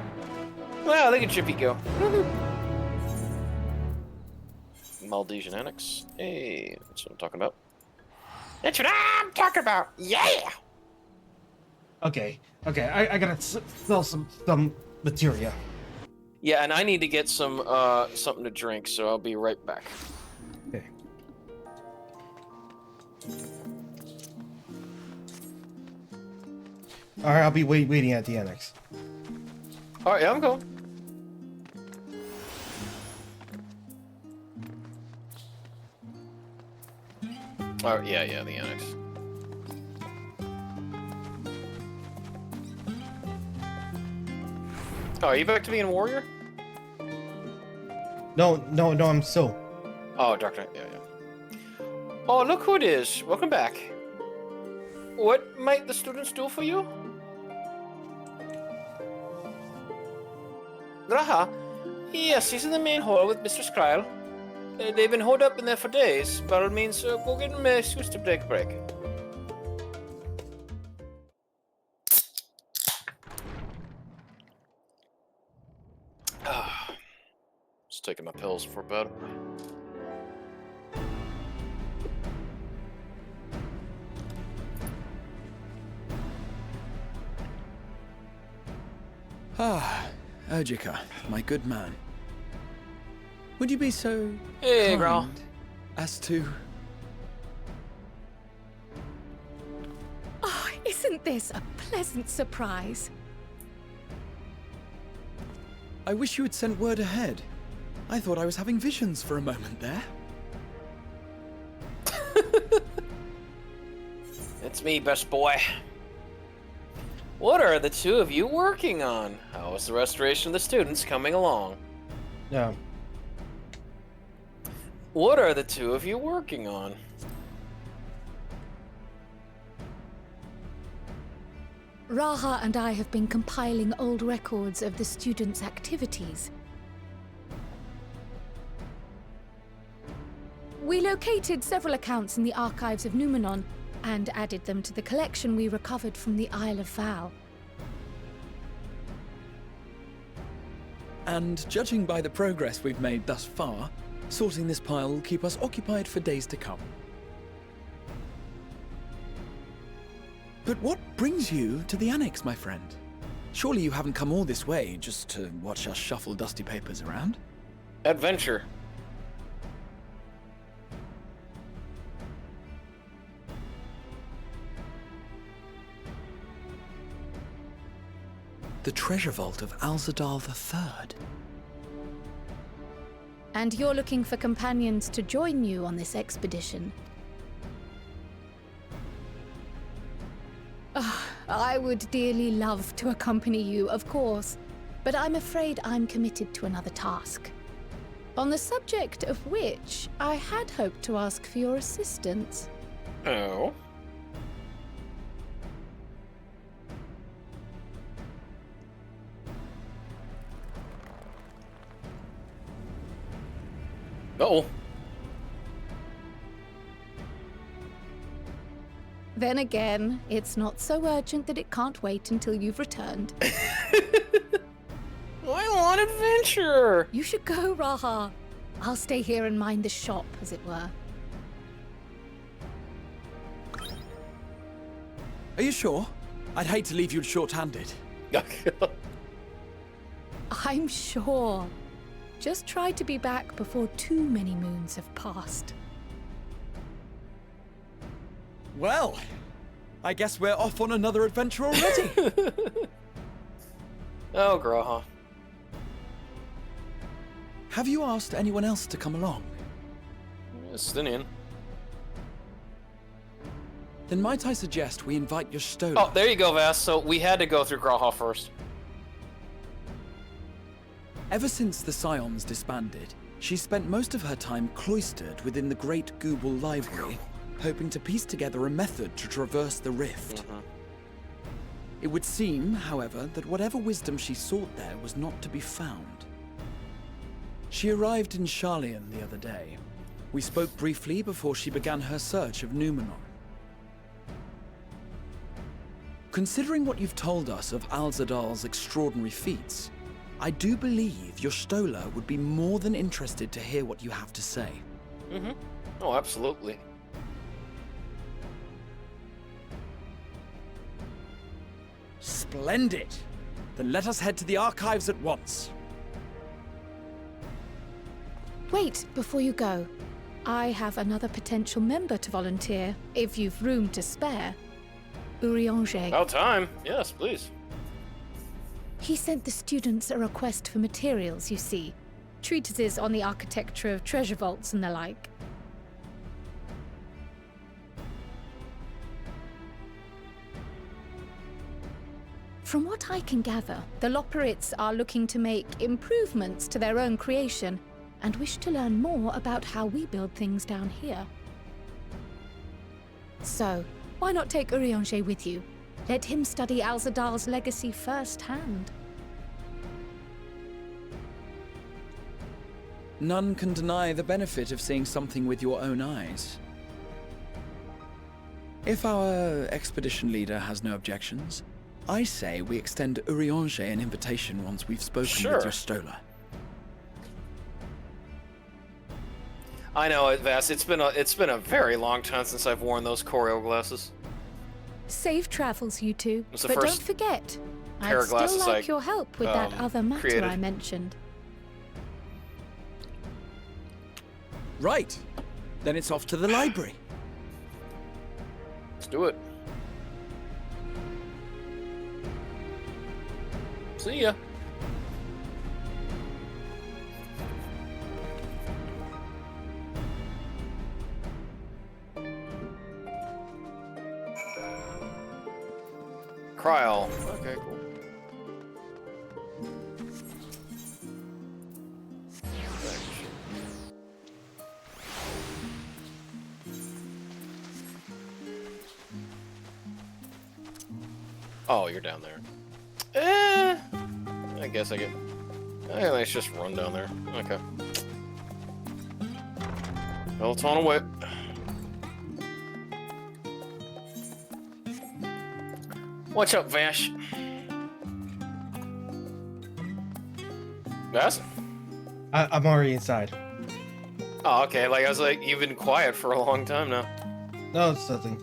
Wow, look at Drippy go. Maldesian Annex. Hey, that's what I'm talking about. That's what I'm talking about. Yeah. Okay. I gotta sell some materia. Yeah, and I need to get some something to drink, so I'll be right back. Okay. All right, I'll be waiting at the annex. All right, yeah, I'm going. Oh, yeah, the annex. Oh, are you back to being a warrior? No, I'm still. Oh, Dark Knight, yeah. Oh, look who it is. Welcome back. What might the students do for you? Graha? Yes, he's in the main hall with Mr. Skryl. They've been holed up in there for days. By all means, go get them excuse to take a break. Just taking my pills before bed. Urgica, my good man. Would you be so Hey, girl. as to... Oh, isn't this a pleasant surprise? I wish you had sent word ahead. I thought I was having visions for a moment there. It's me, best boy. What are the two of you working on? How is the restoration of the students coming along? Yeah. What are the two of you working on? Raha and I have been compiling old records of the students' activities. We located several accounts in the archives of Numenon and added them to the collection we recovered from the Isle of Val. And judging by the progress we've made thus far, sorting this pile will keep us occupied for days to come. But what brings you to the Annex, my friend? Surely you haven't come all this way just to watch us shuffle dusty papers around? Adventure. The treasure vault of Alzadal III. And you're looking for companions to join you on this expedition. I would dearly love to accompany you, of course, but I'm afraid I'm committed to another task. On the subject of which, I had hoped to ask for your assistance. Oh? Uh-oh. Then again, it's not so urgent that it can't wait until you've returned. I want adventure! You should go, Raha. I'll stay here and mind the shop, as it were. Are you sure? I'd hate to leave you short-handed. I'm sure. Just try to be back before too many moons have passed. Well, I guess we're off on another adventure already. Oh, Graha. Have you asked anyone else to come along? Stinian. Then might I suggest we invite your Stola? Oh, there you go, Vas. So we had to go through Graha first. Ever since the Scions disbanded, she spent most of her time cloistered within the Great Google Library, hoping to piece together a method to traverse the rift. It would seem, however, that whatever wisdom she sought there was not to be found. She arrived in Sharlayan the other day. We spoke briefly before she began her search of Numenon. Considering what you've told us of Alzadal's extraordinary feats, I do believe your Stola would be more than interested to hear what you have to say. Oh, absolutely. Splendid! Then let us head to the archives at once. Wait, before you go. I have another potential member to volunteer, if you've room to spare. Urianger. About time. Yes, please. He sent the students a request for materials, you see. Treatises on the architecture of treasure vaults and the like. From what I can gather, the Loperites are looking to make improvements to their own creation and wish to learn more about how we build things down here. So, why not take Urianger with you? Let him study Alzadal's legacy firsthand. None can deny the benefit of seeing something with your own eyes. If our expedition leader has no objections, I say we extend Urianger an invitation once we've spoken with your Stola. I know, Vas. It's been a very long time since I've worn those choreo glasses. Safe travels, you two. It's the But first don't forget, pair I'd of glasses still like I, your help with that other matter created. I mentioned. Right. Then it's off to the library. Let's do it. See ya. Kryl. Okay, cool. Oh, you're down there. I guess I get... let's just run down there. Okay. Still a ton away. What's up, Vash? Vash? I'm already inside. Oh, okay. Like I was like, you've been quiet for a long time now. No, it's nothing.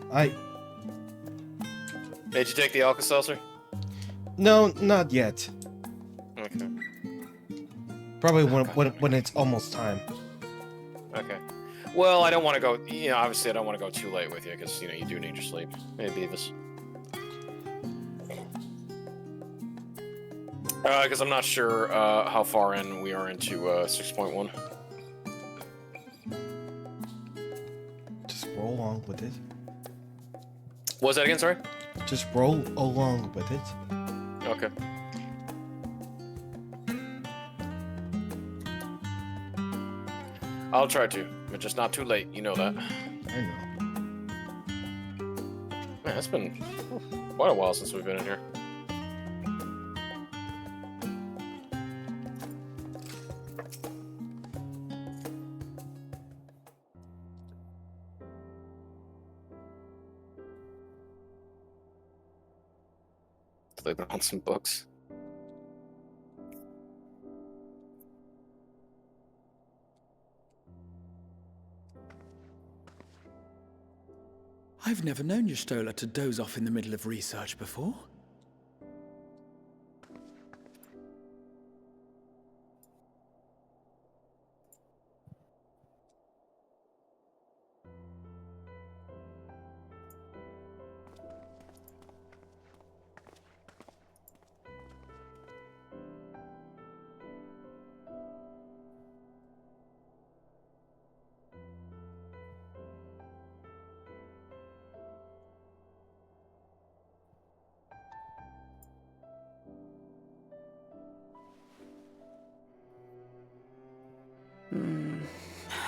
Did you take the Alka-Seltzer? No, not yet. Okay. Probably when it's almost time. Okay. Well, I don't want to go. You know, obviously, I don't want to go too late with you because you do need your sleep. Hey, Beavis. Because I'm not sure how far in we are into 6.1. Just roll along with it. What was that again? Sorry. Just roll along with it. Okay. I'll try to, but just not too late. You know that. I know. Man, it's been quite a while since we've been in here. Sleeping on some books. I've never known Y'shtola to doze off in the middle of research before.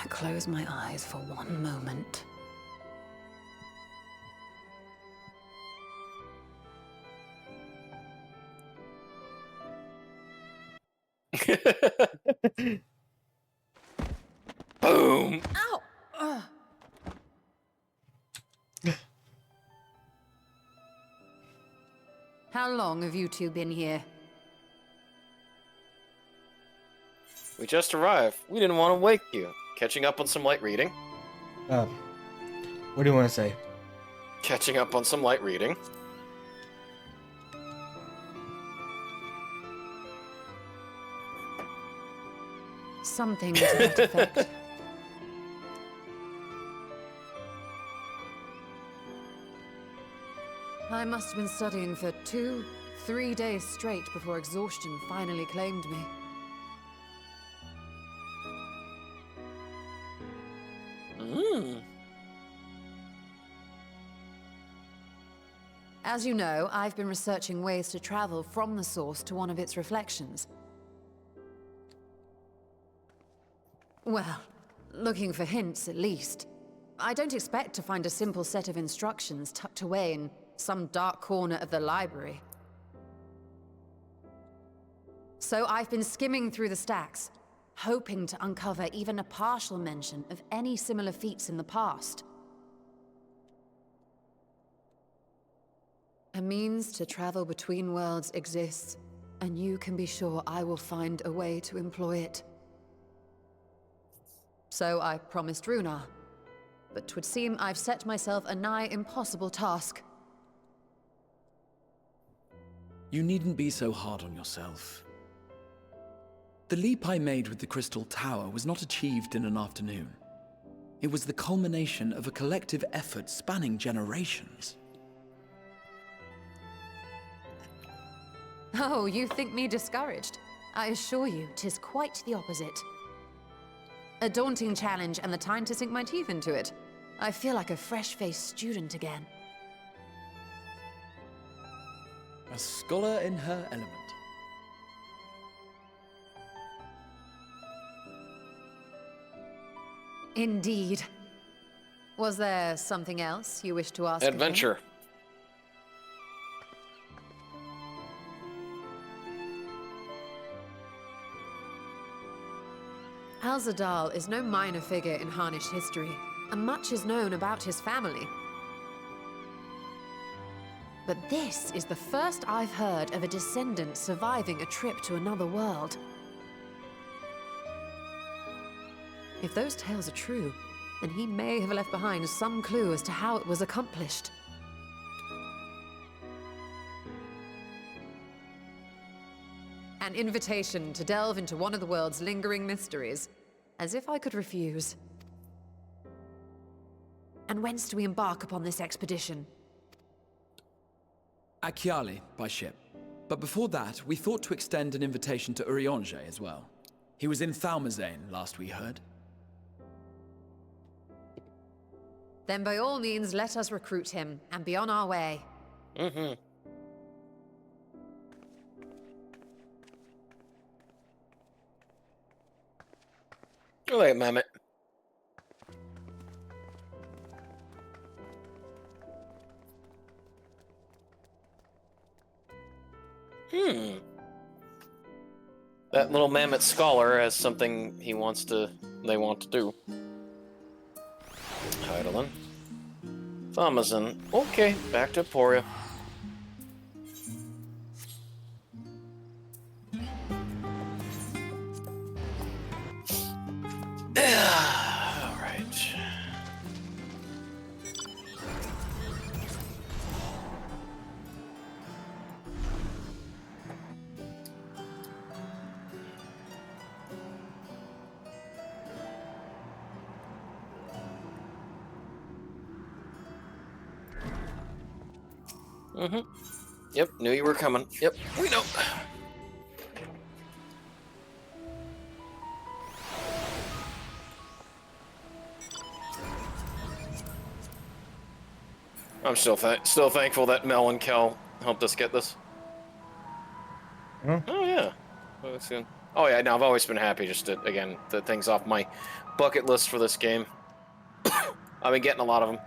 Close my eyes for one moment. Boom! Ow! How long have you two been here? We just arrived. We didn't want to wake you. Catching up on some light reading. What do you want to say? Catching up on some light reading. Something to that effect. I must have been studying for 2-3 days straight before exhaustion finally claimed me. As you know, I've been researching ways to travel from the source to one of its reflections. Well, looking for hints at least. I don't expect to find a simple set of instructions tucked away in some dark corner of the library. So I've been skimming through the stacks, hoping to uncover even a partial mention of any similar feats in the past. A means to travel between worlds exists, and you can be sure I will find a way to employ it. So I promised Runar, but 'twould seem I've set myself a nigh impossible task. You needn't be so hard on yourself. The leap I made with the Crystal Tower was not achieved in an afternoon. It was the culmination of a collective effort spanning generations. Oh, you think me discouraged? I assure you, 'tis quite the opposite. A daunting challenge and the time to sink my teeth into it. I feel like a fresh-faced student again. A scholar in her element. Indeed. Was there something else you wish to ask of me? Adventure. Alzadal is no minor figure in Harnish history, and much is known about his family. But this is the first I've heard of a descendant surviving a trip to another world. If those tales are true, then he may have left behind some clue as to how it was accomplished. An invitation to delve into one of the world's lingering mysteries. As if I could refuse. And whence do we embark upon this expedition? Achiali, by ship. But before that, we thought to extend an invitation to Urianger as well. He was in Thalmazane, last we heard. Then by all means, let us recruit him, and be on our way. Mm-hmm. Wait, Mehmet. That little mammoth scholar has something they want to do. Heidelin. Thamazin. Okay, back to Poria. Alright. Mm-hmm. Yep, knew you were coming. Yep, we know. I'm still thankful that Mel and Kel helped us get this. Huh? Oh yeah. Oh, that's good. Oh yeah, no, I've always been happy just to, again, the things off my bucket list for this game. I've been getting a lot of them.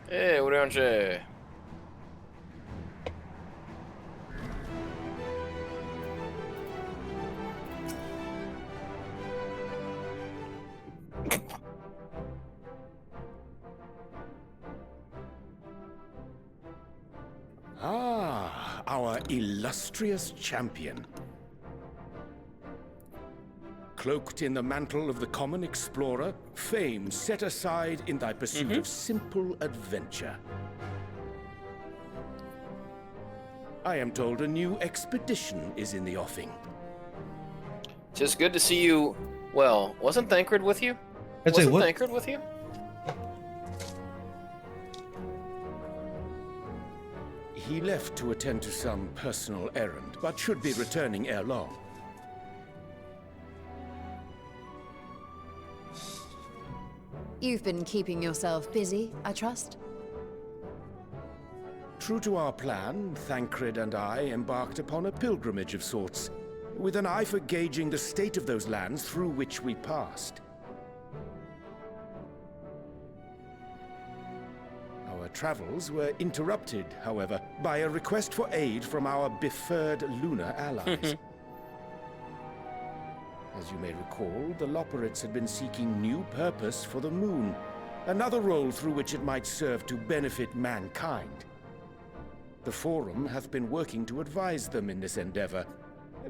Hey, Urianger. Ah, our illustrious champion. Cloaked in the mantle of the common explorer, fame set aside in thy pursuit of simple adventure. I am told a new expedition is in the offing. Just good to see you. Well, wasn't Thancred with you? Wasn't Thancred with you? He left to attend to some personal errand, but should be returning ere long. You've been keeping yourself busy, I trust? True to our plan, Thancred and I embarked upon a pilgrimage of sorts, with an eye for gauging the state of those lands through which we passed. Our travels were interrupted, however, by a request for aid from our befurred lunar allies. As you may recall, the Loperites had been seeking new purpose for the moon, another role through which it might serve to benefit mankind. The Forum hath been working to advise them in this endeavor,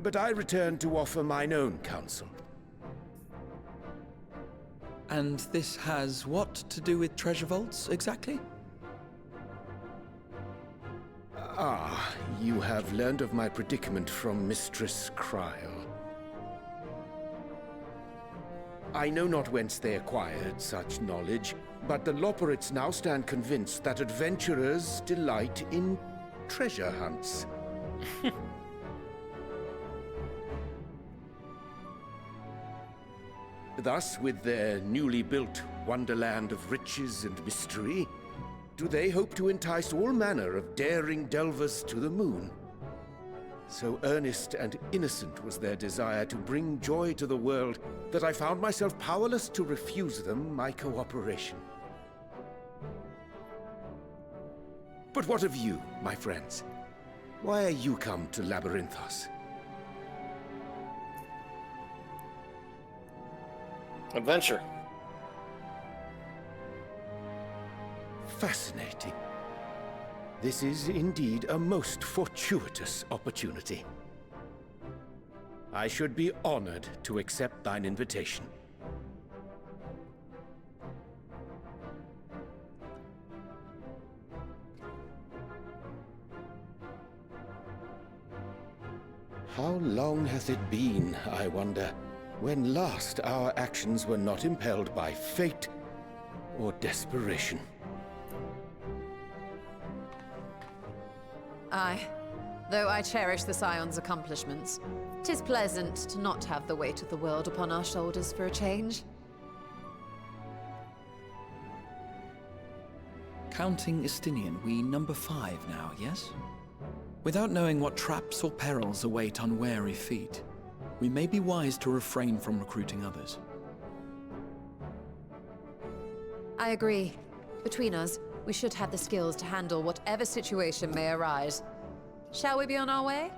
but I return to offer mine own counsel. And this has what to do with treasure vaults, exactly? Ah, you have learned of my predicament from Mistress Kryl. I know not whence they acquired such knowledge, but the Loperites now stand convinced that adventurers delight in treasure hunts. Thus, with their newly built wonderland of riches and mystery, do they hope to entice all manner of daring delvers to the moon. So earnest and innocent was their desire to bring joy to the world that I found myself powerless to refuse them my cooperation. But what of you, my friends? Why are you come to Labyrinthos? Adventure. Fascinating. This is indeed a most fortuitous opportunity. I should be honored to accept thine invitation. How long hath it been, I wonder, when last our actions were not impelled by fate or desperation? Aye. Though I cherish the Scion's accomplishments, 'tis pleasant to not have the weight of the world upon our shoulders for a change. Counting Estinian, we number 5 now, yes? Without knowing what traps or perils await unwary feet, we may be wise to refrain from recruiting others. I agree. Between us, we should have the skills to handle whatever situation may arise. Shall we be on our way?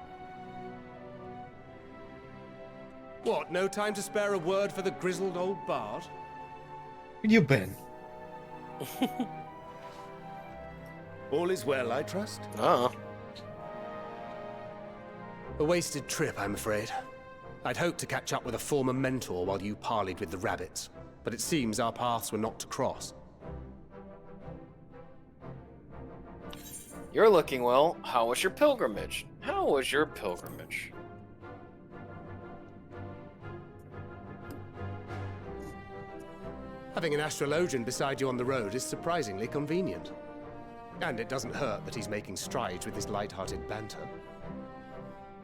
What, no time to spare a word for the grizzled old bard? Where you been? All is well, I trust? A wasted trip, I'm afraid. I'd hoped to catch up with a former mentor while you parleyed with the rabbits, but it seems our paths were not to cross. You're looking well. How was your pilgrimage? How was your pilgrimage? Having an astrologian beside you on the road is surprisingly convenient. And it doesn't hurt that he's making strides with his light-hearted banter.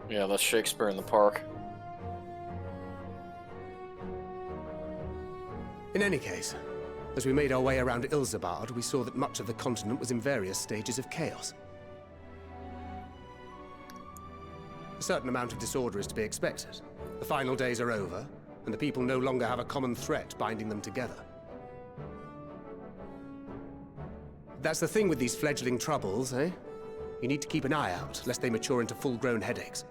Yeah, that's Shakespeare in the park. In any case, as we made our way around Ilzabard, we saw that much of the continent was in various stages of chaos. A certain amount of disorder is to be expected. The final days are over, and the people no longer have a common threat binding them together. That's the thing with these fledgling troubles, eh? You need to keep an eye out, lest they mature into full-grown headaches.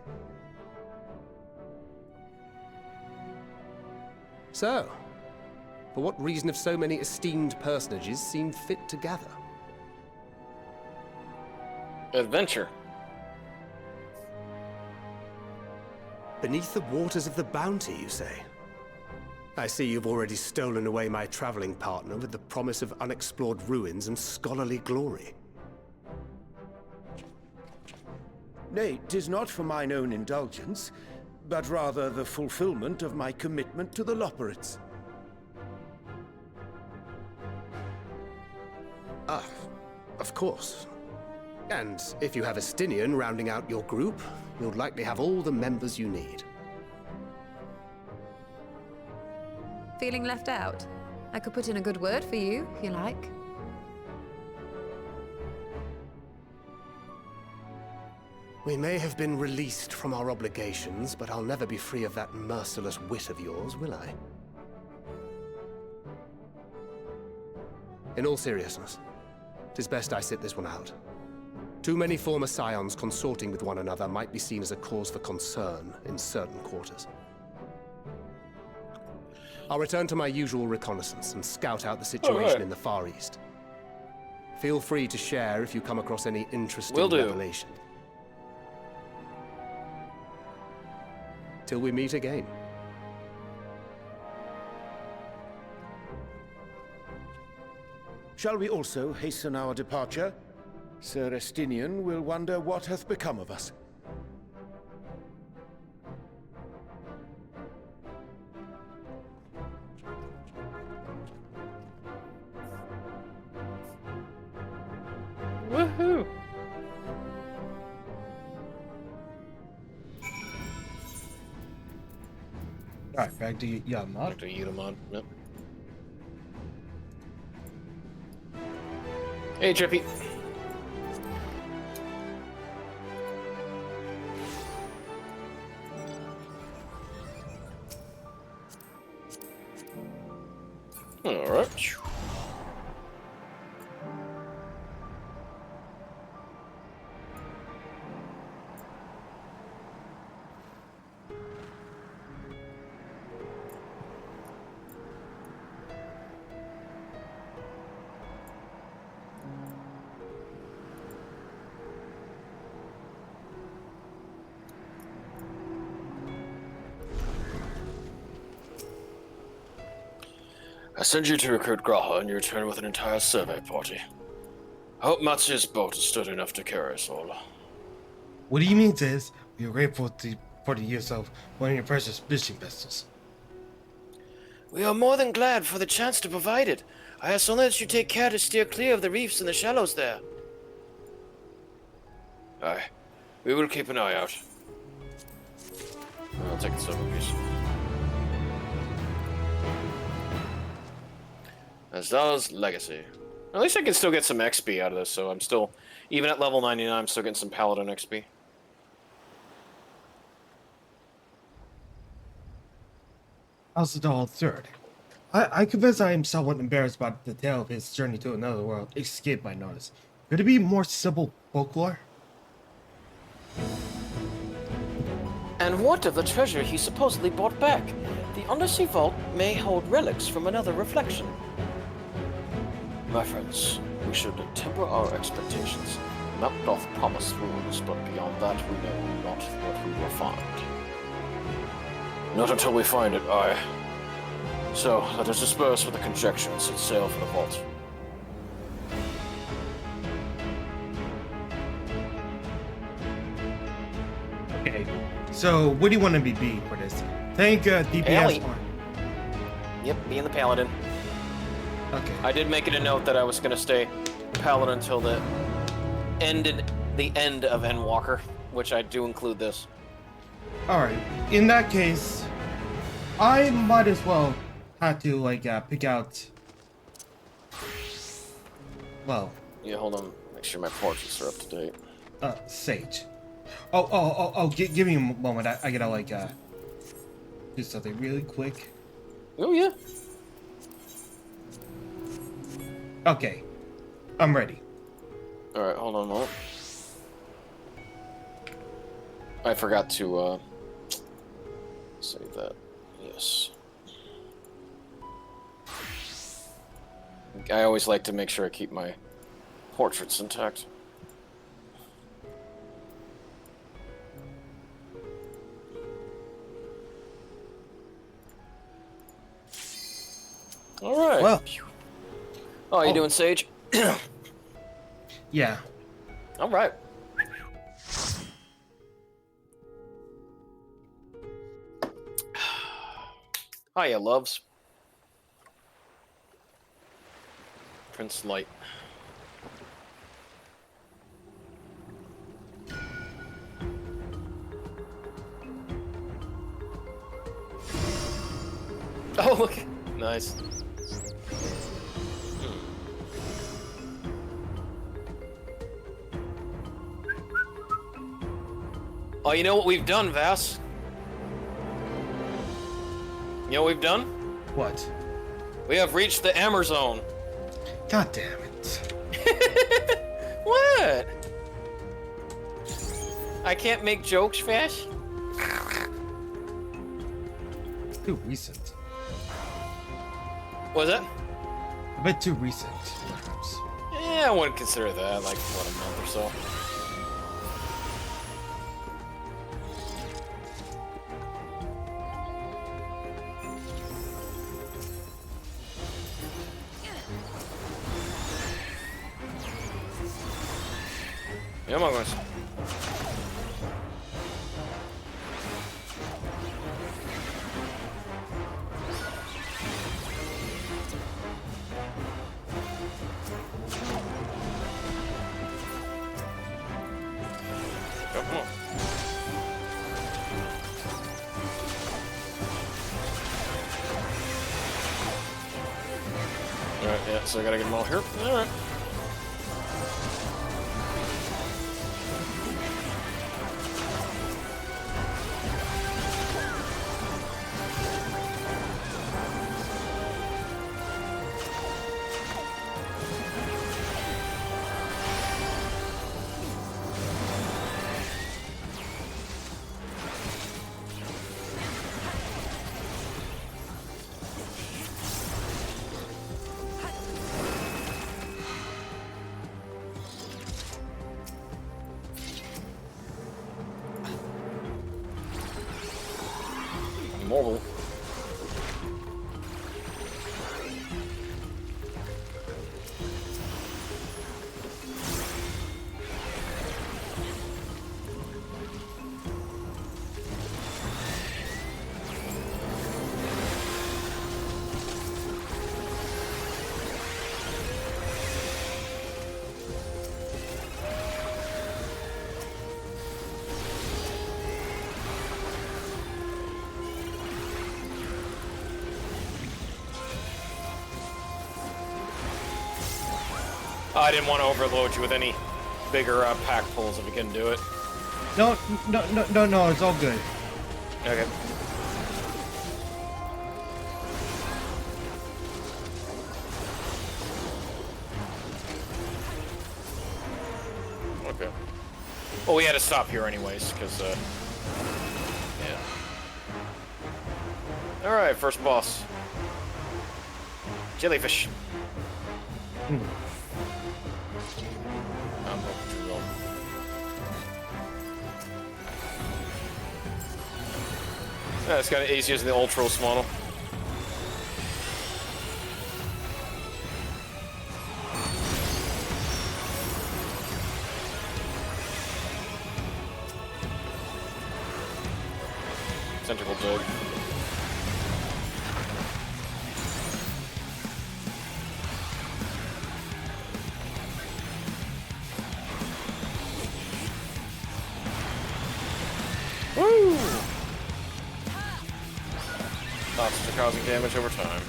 So, for what reason have so many esteemed personages seen fit to gather? Adventure. Beneath the waters of the Bounty, you say? I see you've already stolen away my traveling partner with the promise of unexplored ruins and scholarly glory. Nay, 'tis not for mine own indulgence, but rather the fulfillment of my commitment to the Loporrits. Ah, of course. And if you have Estinian rounding out your group, you'll likely have all the members you need. Feeling left out? I could put in a good word for you, if you like. We may have been released from our obligations, but I'll never be free of that merciless wit of yours, will I? In all seriousness, 'tis best I sit this one out. Too many former scions consorting with one another might be seen as a cause for concern in certain quarters. I'll return to my usual reconnaissance and scout out the situation in the Far East. Feel free to share if you come across any interesting revelation. Till we meet again. Shall we also hasten our departure? Sir Estinian will wonder what hath become of us. Woohoo! Alright, back to Yamad. Back to Yamad, yep. Hey, Trippy. I send you to recruit Graha, and you return with an entire survey party. I hope Matsu's boat is sturdy enough to carry us all. What do you mean, Tiz? We are grateful for the use of one of your precious fishing vessels. We are more than glad for the chance to provide it. I ask only that you take care to steer clear of the reefs and the shallows there. Aye. We will keep an eye out. I'll take the silver piece. Azal's Legacy. At least I can still get some XP out of this, so I'm still... Even at level 99, I'm still getting some Paladin XP. Azadal III. I confess I am somewhat embarrassed about the tale of his journey to another world escaped my notice. Could it be more simple folklore? And what of the treasure he supposedly brought back? The undersea vault may hold relics from another reflection. My friends, we should temper our expectations. Map doth promise rules, but beyond that we know not what we will find. Not until we find it, aye. So, let us disperse with the conjecture and set sail for the vault. Okay, so what do you want to be for this? Thank DPS for... Yep, being the Paladin. Okay. I did make it a note that I was going to stay Paladin until the end of Endwalker, which I do include this. Alright, in that case, I might as well have to, like, pick out... Well... Yeah, hold on. Make sure my portraits are up to date. Sage. Give me a moment. I gotta, like, do something really quick. Oh, yeah. Okay. I'm ready. Alright, hold on a moment. I forgot to, save that. Yes. I always like to make sure I keep my portraits intact. Alright. Well. Oh, you doing Sage? Yeah. Alright. Hiya, loves. Prince Light. Oh, look. Nice. Oh, you know what we've done, Vas? You know what we've done? What? We have reached the Amber Zone. God damn it. What? I can't make jokes, Vash? Too recent. Was it? A bit too recent, perhaps. Yeah, I wouldn't consider that, like, what, a month or so. Yeah, my gosh. Come on. Alright, yeah, so I gotta get them all here. Alright. Mobile. I didn't want to overload you with any bigger pack pulls if you couldn't do it. No, it's all good. Okay. Okay. Well, we had to stop here anyways, because, yeah. Alright, first boss. Jellyfish. I'm hoping to roll. Yeah, it's kind of easy as the Ultros model. Tentacle dog. Woo! Thoughts are causing damage over time.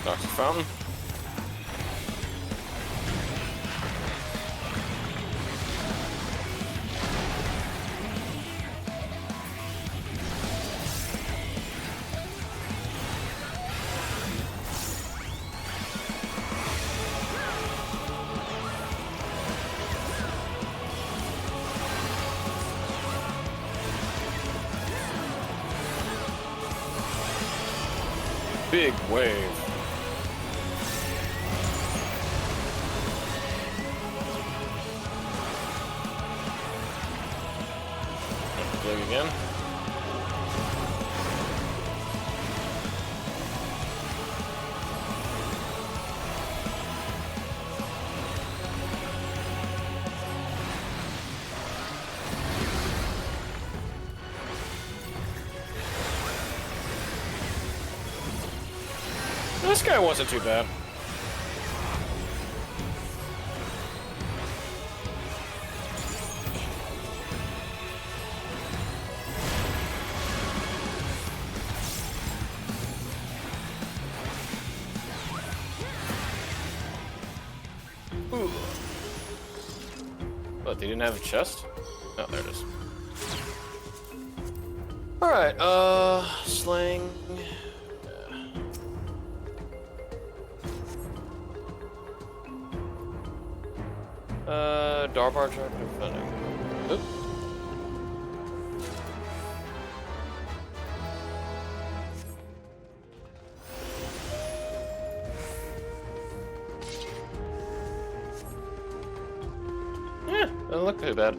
Dr. Fountain. Big wave. Dig again. This guy wasn't too bad. Ooh. What, they didn't have a chest? Oh, there it is. Alright, slang. Darbar track defending. Oop. Yeah, doesn't look too bad.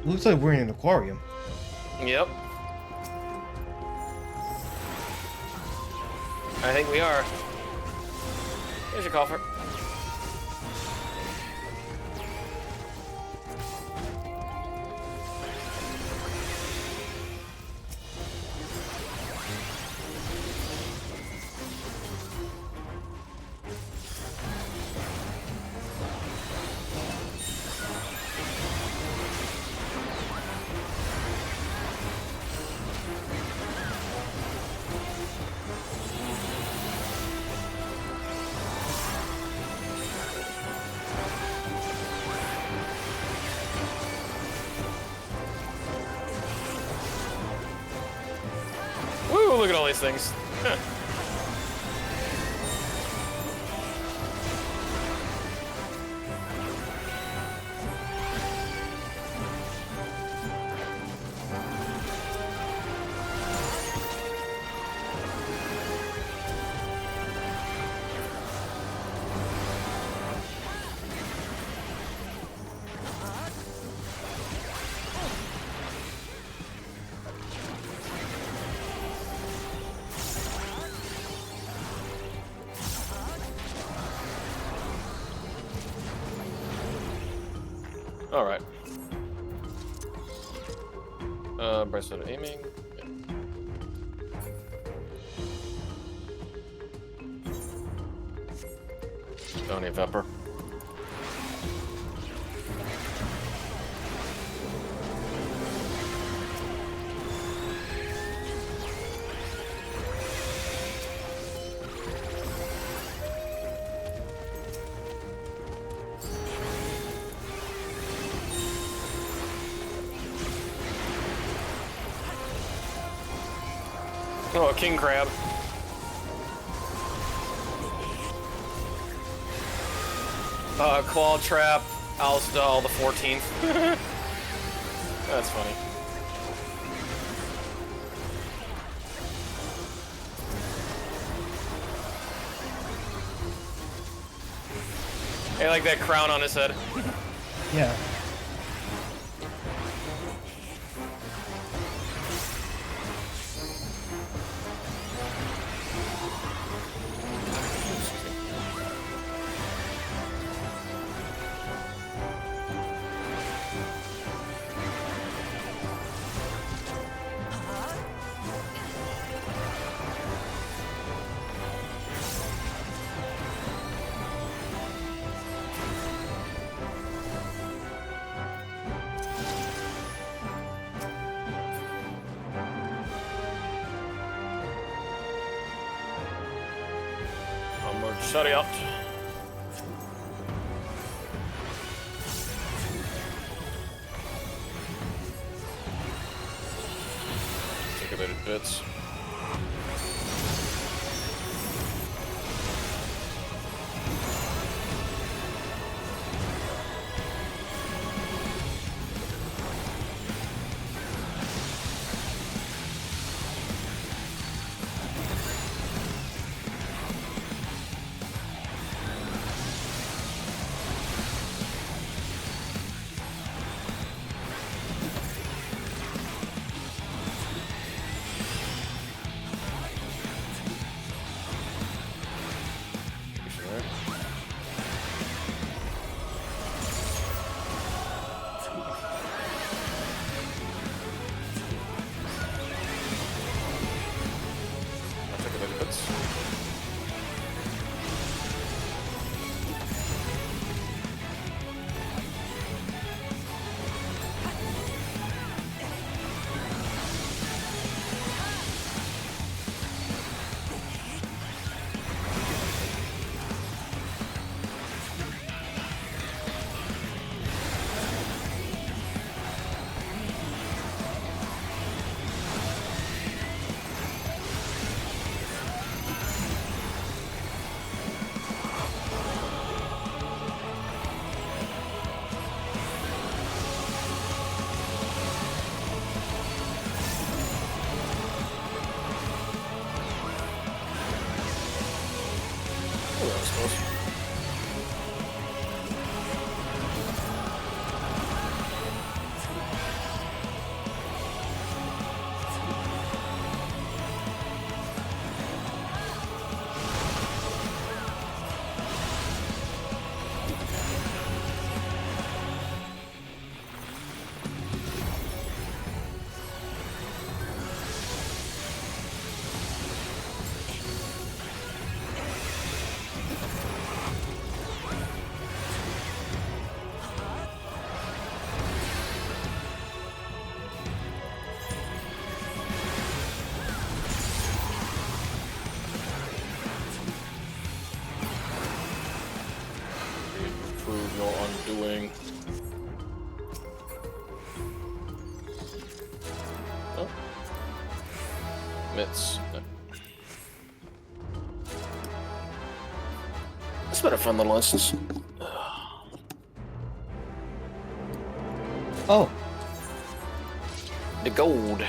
Looks like we're in an aquarium. Yep. I think we are. Here's your coffer. Woo, look at all these things. All right. Bracelet of aiming. Don't need Vepper. Oh, a king crab. Claw trap, Alsdal the 14th. That's funny. Hey, like that crown on his head. Yeah. Shut it out. Take a bit of bits. Undoing. Oh. Mitts. No. It's been a fun little instance. Oh. The gold.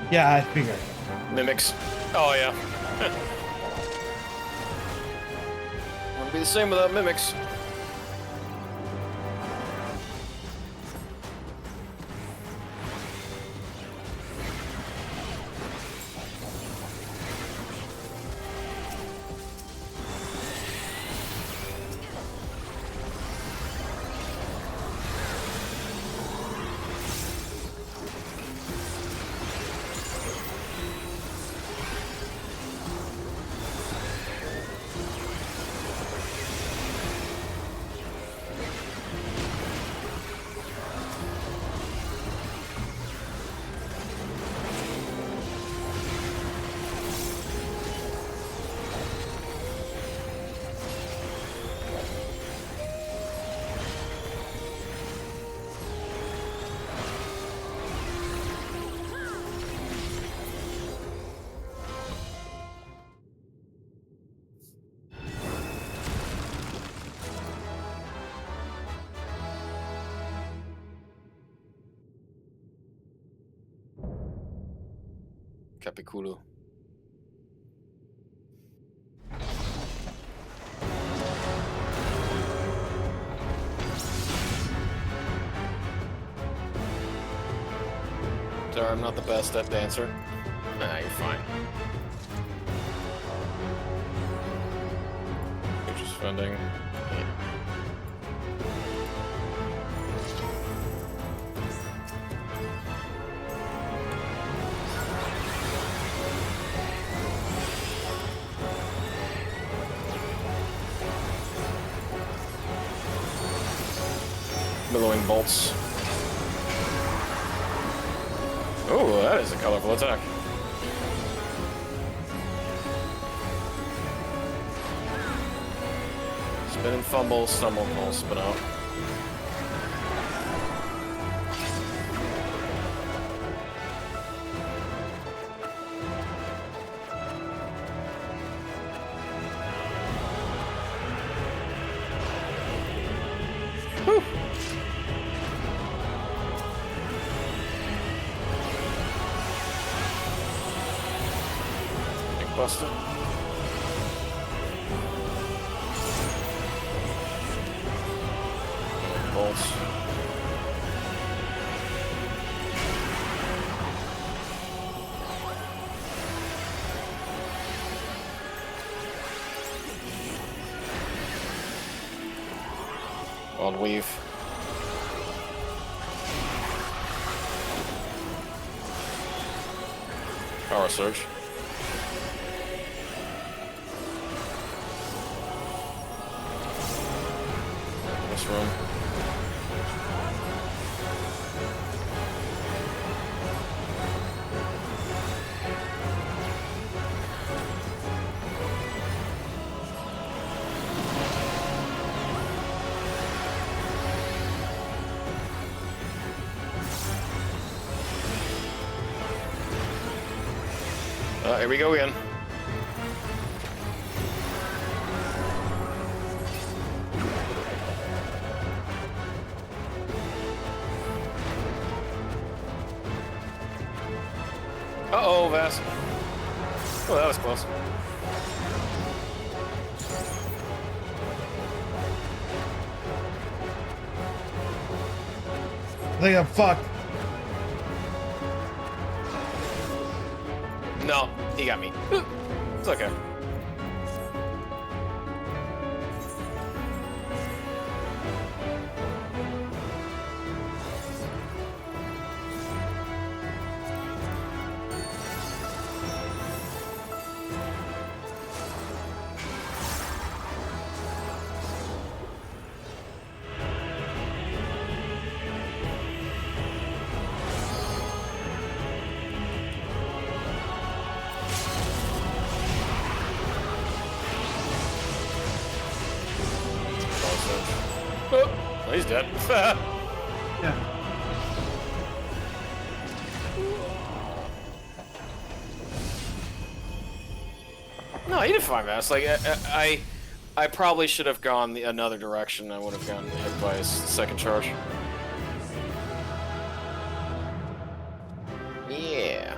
Yeah, I figured. Mimics. Oh yeah. Wouldn't be the same without mimics. Capiculu. Sorry, I'm not the best at dancer. Nah, you're fine. You're just funding. Yeah. Billowing bolts. Oh, that is a colorful attack. Spin and fumble, stumble, roll, spin out. Whew. Buster. Bolts. Wild weave. Power surge. Room. Here we go again. Uh-oh, Vas. Oh, that was close. I think I'm fucked. No, he got me. It's okay. Oh, he's dead. Yeah. No, he did fine, man. It's like I probably should have gone another direction. I would have gotten hit by his second charge. Yeah.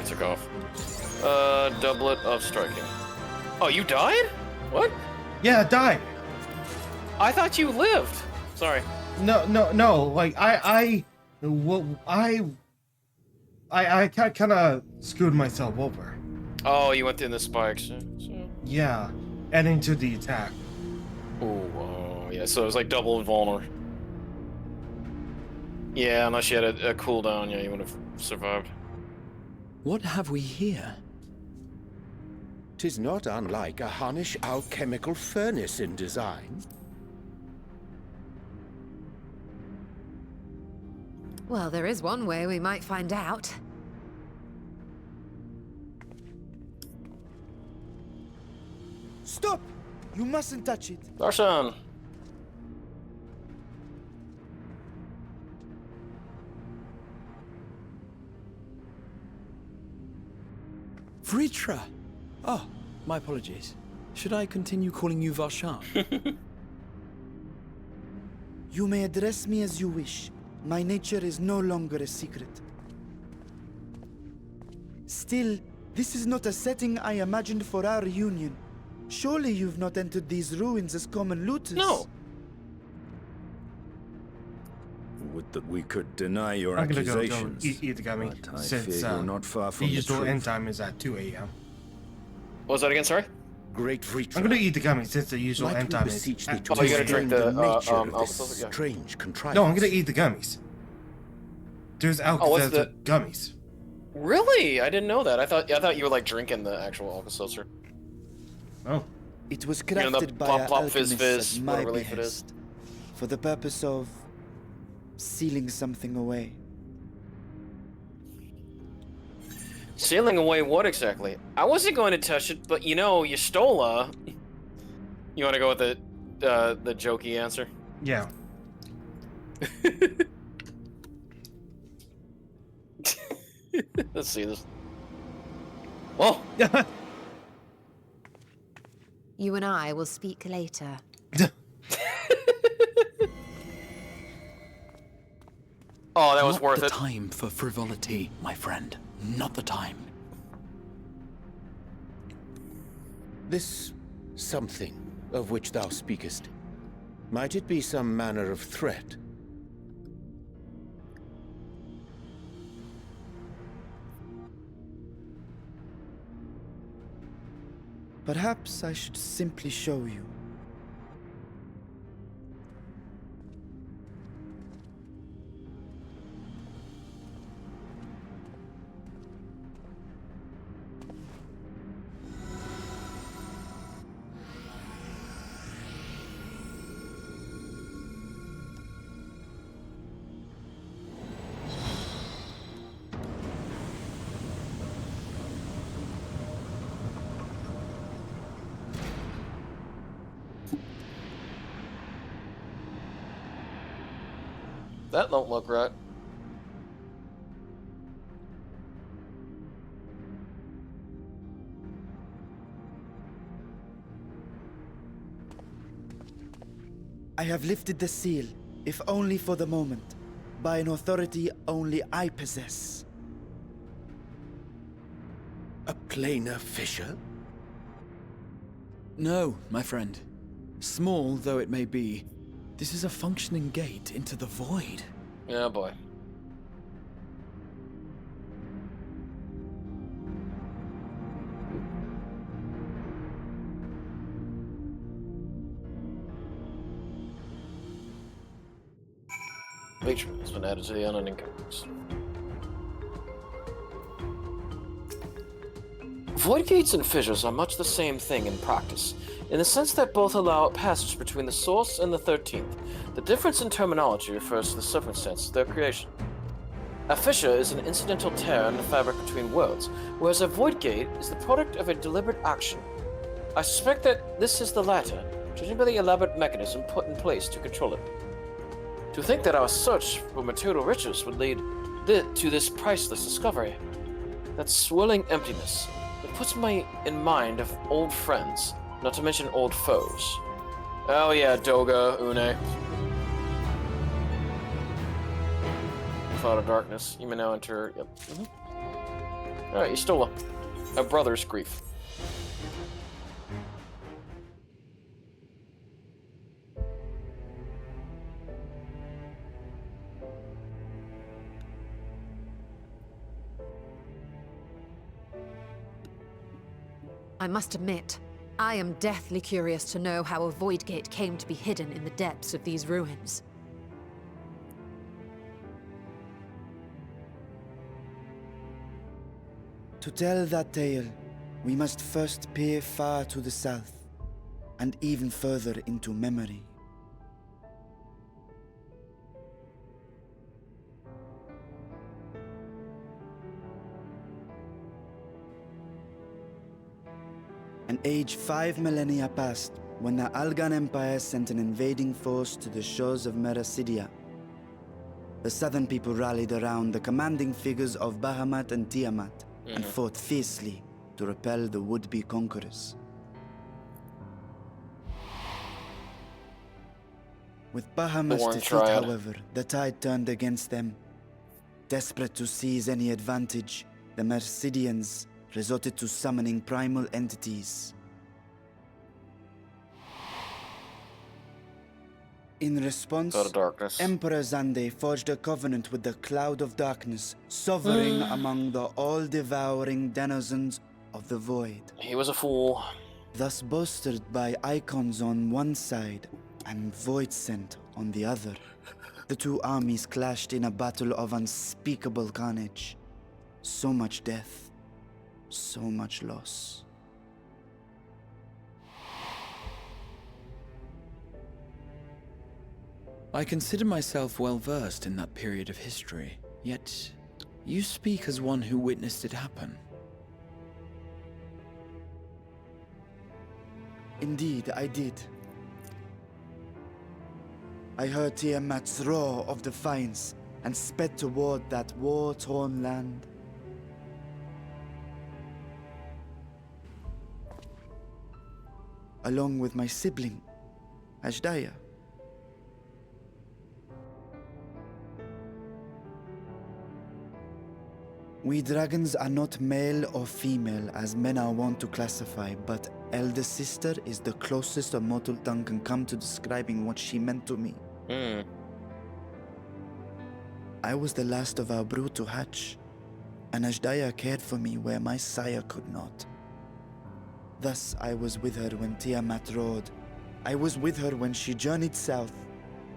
Alright, took off. Doublet of striking. Oh, you died? What? Yeah, die. I thought you lived. Sorry. No. Like I kind of screwed myself over. Oh, you went in the spikes. Yeah, adding to the attack. Oh, yeah. So it was like double invulner. Yeah, unless you had a cooldown, yeah, you would have survived. What have we here? 'Tis not unlike a Hunnish alchemical furnace in design. Well, there is one way we might find out. Stop! You mustn't touch it. Darshan! Vritra! Oh, my apologies. Should I continue calling you Varshan? You may address me as you wish. My nature is no longer a secret. Still, this is not a setting I imagined for our reunion. Surely you've not entered these ruins as common looters? No. Would that we could deny your I'm gonna go accusations. eat the gummy, But I since fear you're not far from the the usual truth. end time is at 2 a.m. What was that again, sorry? Great Vritra. I'm gonna eat the gummy since the usual Might end we time is beseech at thee 2 to Oh, you gotta explain drink the, the nature of alcohol, this yeah. strange contrivance? No, I'm gonna eat the gummies. There's alcohol what's the- gummies. Really? I didn't know that. I thought you were like drinking the actual Alka-Seltzer. Oh. It was You know, the crafted by plop, our plop, fizz, alchemists fizz, at my whatever leaf it is. behest, for the purpose of sealing something away. Sailing away what exactly? I wasn't going to touch it, but you know, you stole You want to go with the jokey answer? Yeah. Let's see this. Whoa! You and I will speak later. Oh, that was Not worth the it. time for frivolity, my friend. Not the time. This something of which thou speakest, might it be some manner of threat? Perhaps I should simply show you. That don't look right. I have lifted the seal, if only for the moment, by an authority only I possess. A planar fissure? No, my friend. Small though it may be, this is a functioning gate into the void. Yeah, boy. Patron has been added to the unending covers. Void gates and fissures are much the same thing in practice, in the sense that both allow a passage between the source and the 13th. The difference in terminology refers to the circumstance of their creation. A fissure is an incidental tear in the fabric between worlds, whereas a void gate is the product of a deliberate action. I suspect that this is the latter, judging by the elaborate mechanism put in place to control it. To think that our search for material riches would lead to this priceless discovery, that swirling emptiness, it puts me in mind of old friends, not to mention old foes. Oh yeah, Doga, Une. Cloud of Darkness. You may now enter. Yep. Alright, you stole a brother's grief. I must admit, I am deathly curious to know how a void gate came to be hidden in the depths of these ruins. To tell that tale, we must first peer far to the south, and even further into memory. An age 5 millennia passed when the Algan Empire sent an invading force to the shores of Merasidia. The southern people rallied around the commanding figures of Bahamut and Tiamat and fought fiercely to repel the would-be conquerors. With Bahamut's defeat, however, the tide turned against them. Desperate to seize any advantage, the Mercidians resorted to summoning primal entities. In response, Emperor Zande forged a covenant with the Cloud of Darkness, sovereign among the all-devouring denizens of the Void. He was a fool. Thus bolstered by icons on one side and Void Scent on the other, the two armies clashed in a battle of unspeakable carnage. So much death, so much loss. I consider myself well versed in that period of history, yet you speak as one who witnessed it happen. Indeed, I did. I heard Tiamat's roar of defiance and sped toward that war-torn land. Along with my sibling, Ashdaya. We dragons are not male or female as men are wont to classify, but elder sister is the closest a mortal tongue can come to describing what she meant to me. I was the last of our brood to hatch, and Ashdaya cared for me where my sire could not. Thus I was with her when Tiamat roared. I was with her when she journeyed south,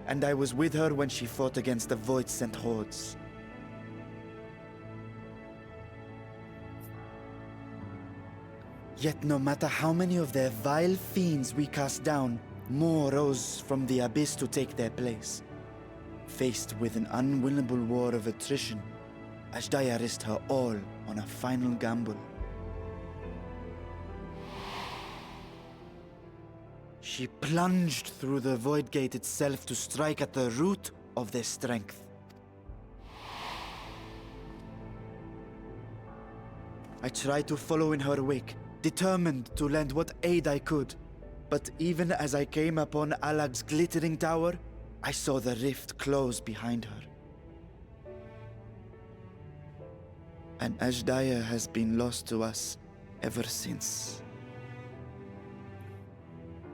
and I was with her when she fought against the Void-sent hordes. Yet no matter how many of their vile fiends we cast down, more rose from the abyss to take their place. Faced with an unwinnable war of attrition, Ashdaya risked her all on a final gamble. She plunged through the Void Gate itself to strike at the root of their strength. I tried to follow in her wake, determined to lend what aid I could. But even as I came upon Alag's glittering tower, I saw the rift close behind her. And Ashdaya has been lost to us ever since.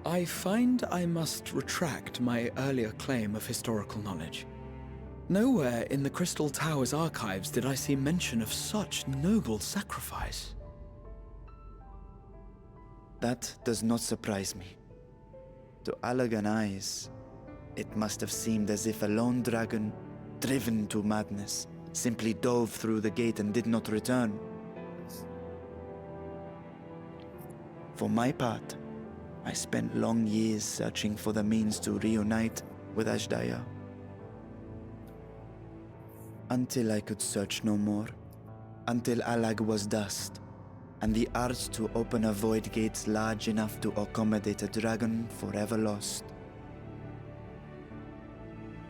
I find I must retract my earlier claim of historical knowledge. Nowhere in the Crystal Tower's archives did I see mention of such noble sacrifice. That does not surprise me. To Allagan eyes, it must have seemed as if a lone dragon, driven to madness, simply dove through the gate and did not return. For my part, I spent long years searching for the means to reunite with Ashdaya. Until I could search no more. Until Alag was dust, and the arts to open a void gate large enough to accommodate a dragon forever lost.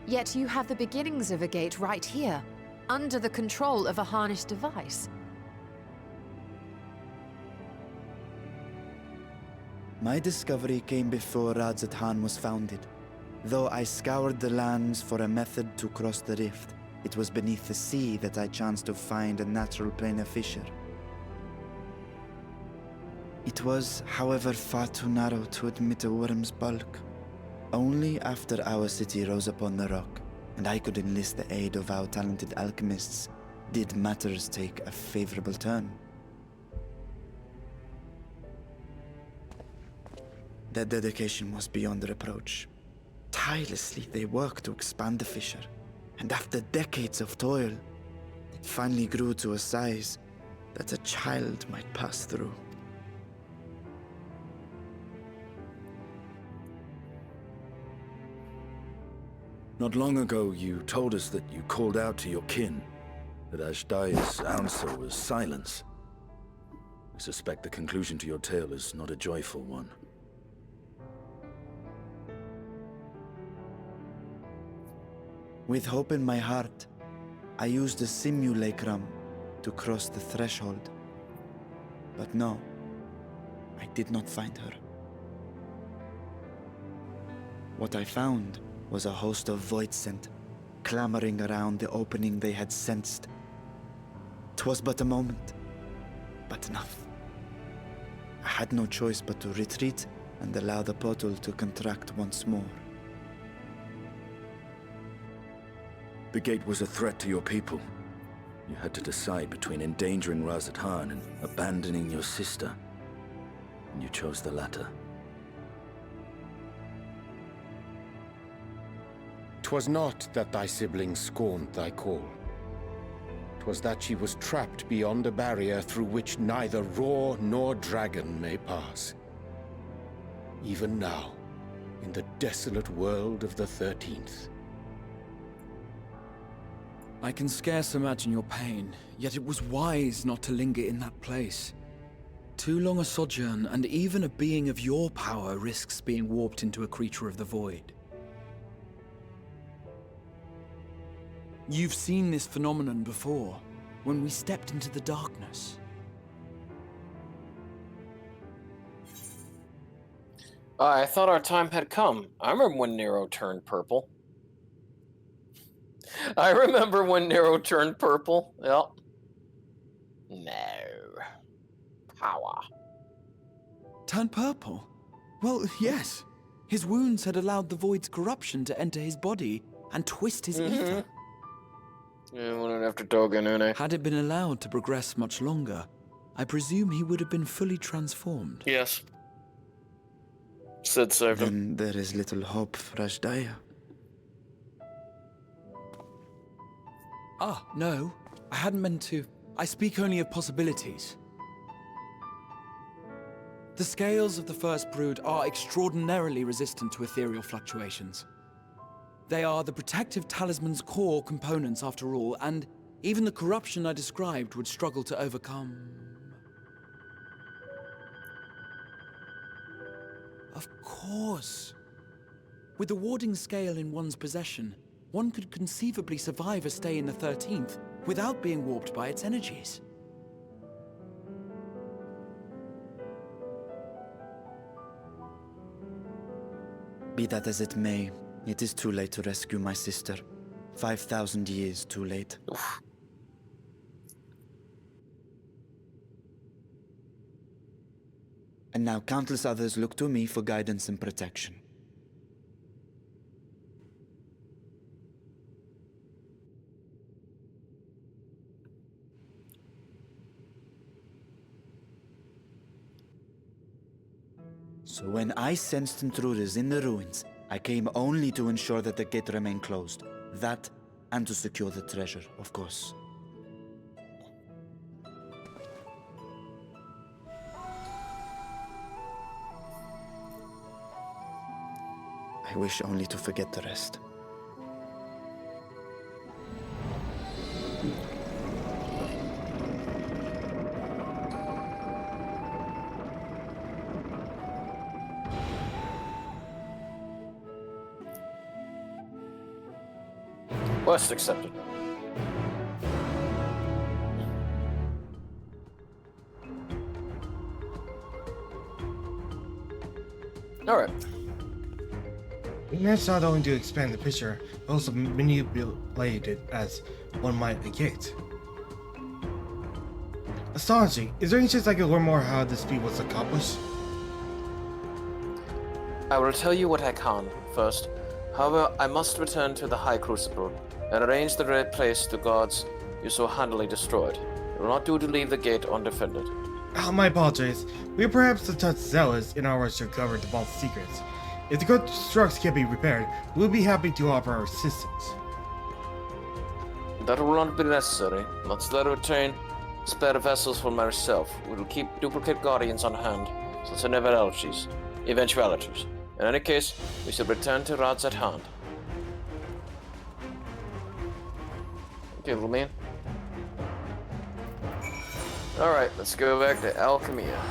Yet you have the beginnings of a gate right here, under the control of a harnessed device. My discovery came before Radzat Han was founded. Though I scoured the lands for a method to cross the rift, it was beneath the sea that I chanced to find a natural planar fissure. It was, however, far too narrow to admit a worm's bulk. Only after our city rose upon the rock, and I could enlist the aid of our talented alchemists, did matters take a favorable turn. Their dedication was beyond reproach. Tirelessly they worked to expand the fissure, and after decades of toil, it finally grew to a size that a child might pass through. Not long ago, you told us that you called out to your kin, that Ashdaya's answer was silence. I suspect the conclusion to your tale is not a joyful one. With hope in my heart, I used the simulacrum to cross the threshold. But no, I did not find her. What I found was a host of voidsent, clamoring around the opening they had sensed. 'Twas but a moment, but enough. I had no choice but to retreat and allow the portal to contract once more. The gate was a threat to your people. You had to decide between endangering Razat Khan and abandoning your sister. And you chose the latter. 'Twas not that thy siblings scorned thy call. 'Twas that she was trapped beyond a barrier through which neither roar nor dragon may pass. Even now, in the desolate world of the 13th. I can scarce imagine your pain, yet it was wise not to linger in that place. Too long a sojourn, and even a being of your power risks being warped into a creature of the void. You've seen this phenomenon before, when we stepped into the darkness. I thought our time had come. I remember when Nero turned purple. I remember when Nero turned purple. Yep. No. Power. Turned purple? Well, yes. His wounds had allowed the void's corruption to enter his body and twist his ether. Yeah, went after Doganune. Had it been allowed to progress much longer, I presume he would have been fully transformed. Yes. Sid saved Then him. there is little hope for Ashdaya. Ah, no. I hadn't meant to. I speak only of possibilities. The scales of the first brood are extraordinarily resistant to ethereal fluctuations. They are the protective talisman's core components after all, and even the corruption I described would struggle to overcome. Of course. With the warding scale in one's possession, one could conceivably survive a stay in the 13th without being warped by its energies. Be that as it may, it is too late to rescue my sister. 5,000 years too late. And now countless others look to me for guidance and protection. So when I sensed intruders in the ruins, I came only to ensure that the gate remained closed. That, and to secure the treasure, of course. I wish only to forget the rest. Quest accepted. Alright. That's not only to expand the picture, but also manipulate it as one might a gate. Astonishing. Is there any chance I can learn more how this feat was accomplished? I will tell you what I can first. However, I must return to the High Crucible and arrange the right place the gods you so handily destroyed. It will not do to leave the gate undefended. My apologies. We are perhaps a touch zealous in our rush to uncover the vault's secrets. If the constructs can be repaired, we will be happy to offer our assistance. That will not be necessary. Once let return spare vessels for myself. We will keep duplicate guardians on hand, since eventualities. In any case, we should return to rods at hand. Okay, little man. Alright, let's go back to Alchemia.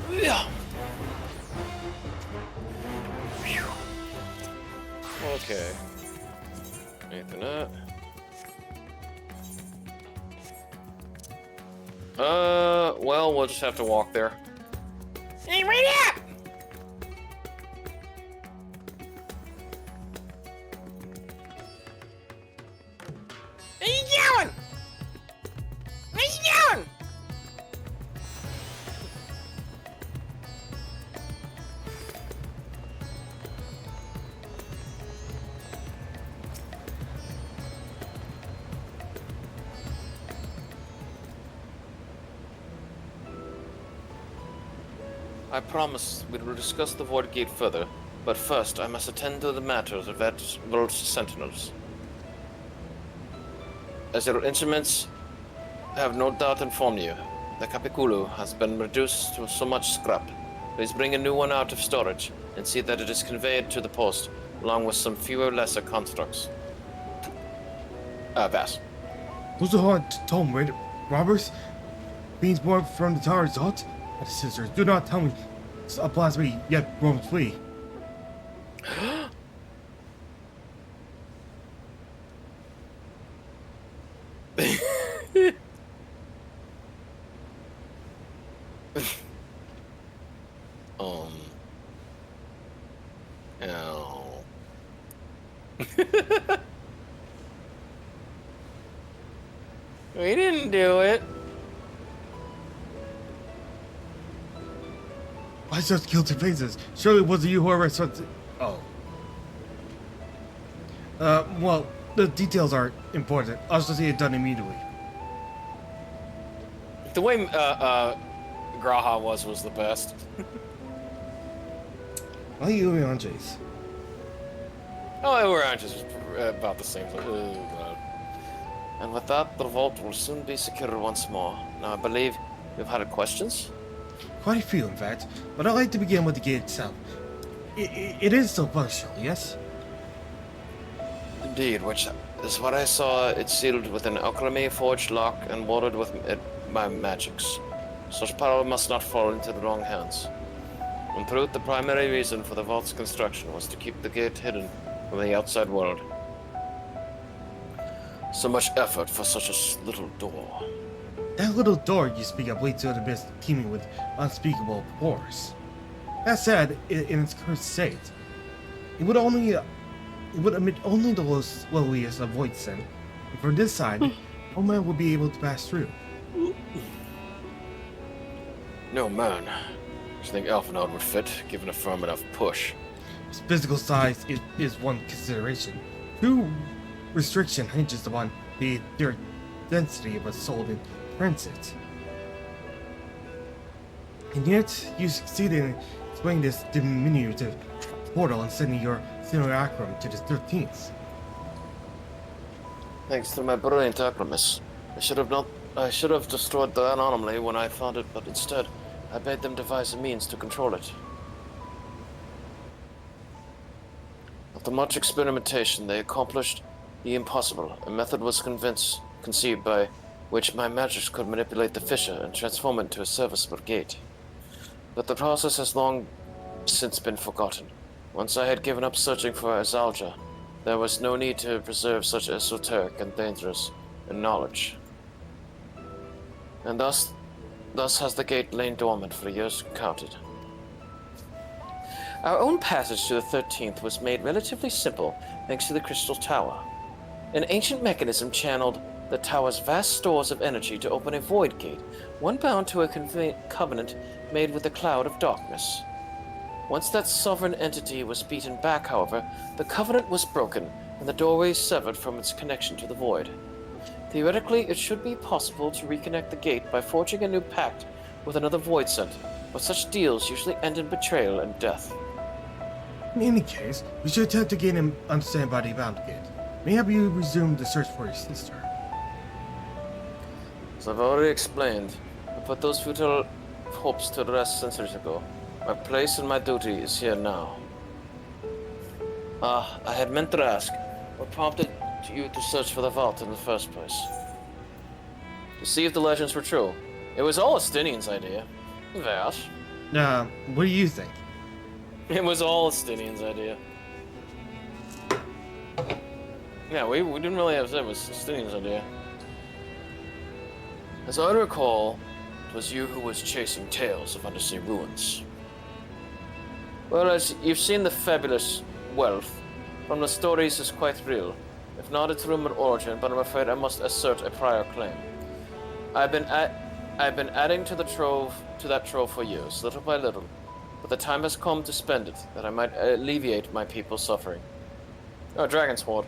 Yeah. Okay. Anything up? Well, we'll just have to walk there. Hey, wait up! Where you going? Where you going? I promise we will discuss the Void Gate further, but first I must attend to the matters of that world's sentinels. As your instruments have no doubt informed you, the Capiculu has been reduced to so much scrap. Please bring a new one out of storage and see that it is conveyed to the post, along with some fewer lesser constructs. Vass. Those are Tom robbers? Beings born from the tower result? My sisters, do not tell me a blasphemy yet roam free. Ow. We didn't do it. Why such guilty faces? Surely it wasn't you who arrested. Oh. Well, the details are important. I'll just see it done immediately. The way Graha was the best. Why are you on Jace? Oh, we're on just about the same. Oh, God. And with that, the vault will soon be secure once more. Now, I believe you've had questions? Quite a few, in fact, but I'd like to begin with the gate itself. It is still functional, yes? Indeed, which is what I saw. It's sealed with an alchemy forged lock and warded with my magics. Such power must not fall into the wrong hands. In truth, the primary reason for the vault's construction was to keep the gate hidden from the outside world. So much effort for such a little door. That little door you speak of leads to an abyss teeming with unspeakable horrors. That said, in its current state, it would emit only the lowliest of void sin. And from this side, no man would be able to pass through. No man. I think Alphanod would fit, given a firm enough push. Its physical size is one consideration. True restriction hinges upon the etheric density of a soul in transit. And yet, you succeeded in explaining this diminutive portal and sending your simulacrum to the 13th. Thanks to my brilliant alchemist. I should have destroyed the anomaly when I found it, but instead, I bade them devise a means to control it. After much experimentation, they accomplished the impossible. A method was conceived by which my magics could manipulate the fissure and transform it into a serviceable gate. But the process has long since been forgotten. Once I had given up searching for Azalja, there was no need to preserve such esoteric and dangerous knowledge. And thus has the gate lain dormant for years counted. Our own passage to the 13th was made relatively simple thanks to the Crystal Tower. An ancient mechanism channeled the tower's vast stores of energy to open a void gate, one bound to a covenant made with the cloud of darkness. Once that sovereign entity was beaten back, however, the covenant was broken, and the doorway severed from its connection to the void. Theoretically, it should be possible to reconnect the gate by forging a new pact with another void center, but such deals usually end in betrayal and death. In any case, we should attempt to gain an understanding about the bound gate. May have you resume the search for your sister. As I've already explained, I put those futile hopes to rest centuries ago. My place and my duty is here now. I had meant to ask, what prompted you to search for the vault in the first place? To see if the legends were true. It was all Estinian's idea. Vash. What do you think? It was all Estinian's idea. Yeah, we didn't really have to say it was Estinian's idea. As I recall, it was you who was chasing tales of undersea ruins. Well, as you've seen, the fabulous wealth from the stories is quite real. If not its rumored origin, but I'm afraid I must assert a prior claim. I've been adding to that trove for years, little by little, but the time has come to spend it, that I might alleviate my people's suffering. Oh, Dragon Sword.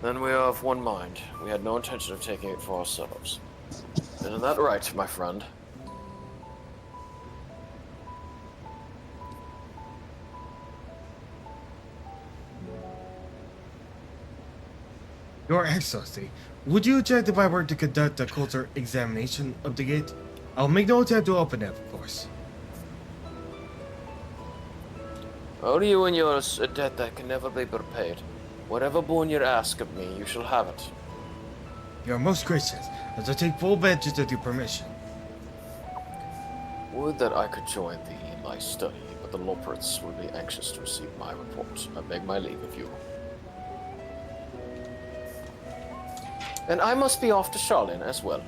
Then we are of one mind. We had no intention of taking it for ourselves. Isn't that right, my friend? Your Excellency, would you object if I were to conduct a closer examination of the gate? I'll make no attempt to open it, of course. Owe you and yours a debt that can never be repaid. Whatever boon you ask of me, you shall have it. You are most gracious, as I take full advantage of your permission. Would that I could join thee in thy study, but the Loporits will be anxious to receive my report. I beg my leave of you. And I must be off to Charlene as well.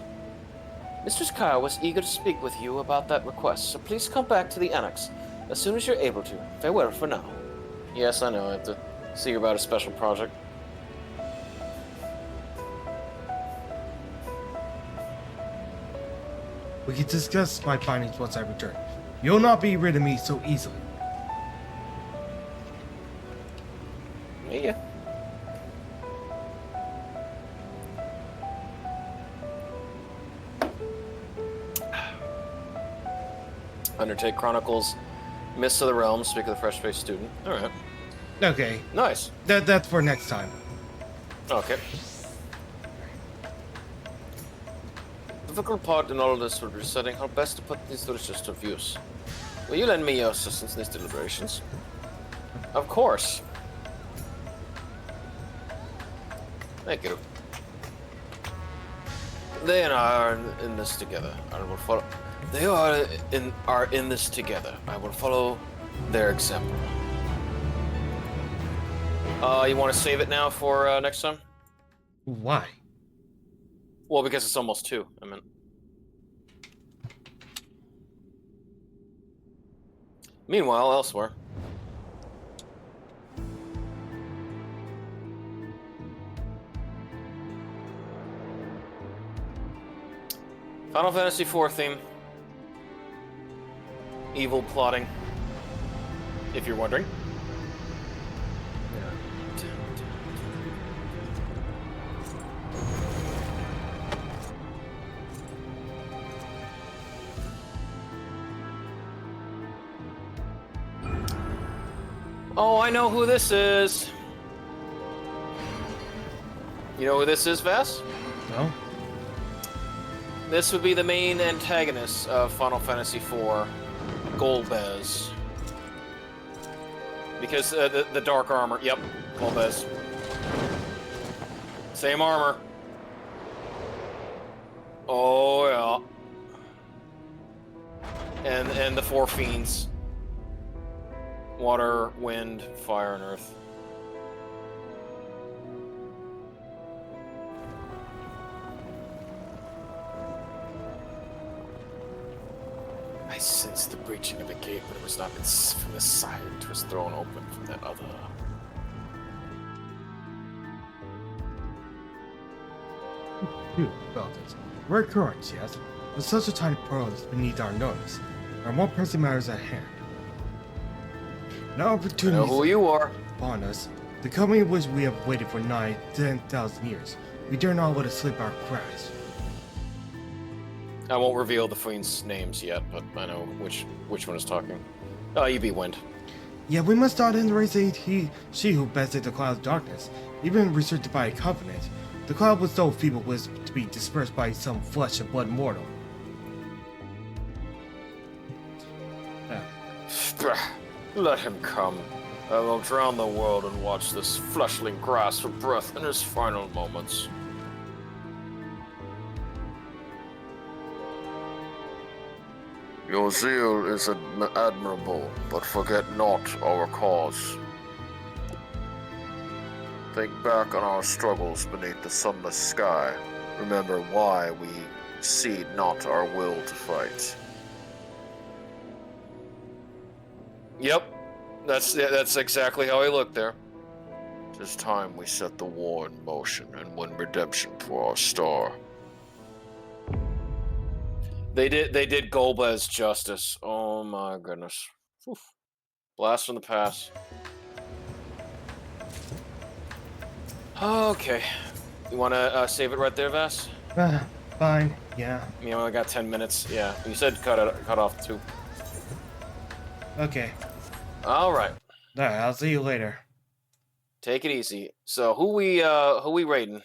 Mistress Kyle was eager to speak with you about that request, so please come back to the annex as soon as you're able to. Farewell for now. Yes, I know, I have to see you about a special project. We can discuss my findings once I return. You'll not be rid of me so easily. Yeah. Undertake Chronicles, Mists of the Realms, speak of the fresh-faced student. Alright. Okay. Nice. That's for next time. Okay. The difficult part in all of this will be deciding how best to put these delicious to use. Will you lend me your assistance in these deliberations? Of course. Thank you. They and I are in this together. I will follow. They are in this together. I will follow their example. You want to save it now for next time? Why? Well, because it's almost 2. I mean. Meanwhile, elsewhere. Final Fantasy IV theme. Evil plotting, if you're wondering. Oh, I know who this is. You know who this is, Vass? No. This would be the main antagonist of Final Fantasy IV. Golbez. Because the dark armor. Yep, Golbez. Same armor. Oh yeah. And the 4 fiends. Water, wind, fire, and earth. I sensed the breaching of the gate, but it was not from the side. It was thrown open from that other. felt it. We're correct, yes, but such a tiny pearl is beneath our notice, and one pressing matters at hand. Now opportunities I know who you are. Upon us, the company which we have waited for 10,000 years. We dare not let it slip our grasp. I won't reveal the Fiend's names yet, but I know which one is talking. You be Wind. Yeah, we must not underestimate she who bested the cloud of darkness, even restricted by a covenant. The cloud was so feeble was to be dispersed by some flesh and blood mortal. Let him come. I will drown the world and watch this fleshling grasp for breath in his final moments. Your zeal is admirable, but forget not our cause. Think back on our struggles beneath the sunless sky. Remember why we cede not our will to fight. Yep, that's exactly how he looked there. It's time we set the war in motion and win redemption for our star. They did Golbez justice. Oh my goodness. Oof. Blast from the past. Okay. You wanna save it right there, Vas? Fine, yeah. You only got 10 minutes. Yeah, you said cut off 2. Okay. Alright. Alright, I'll see you later. Take it easy. So who we raiding?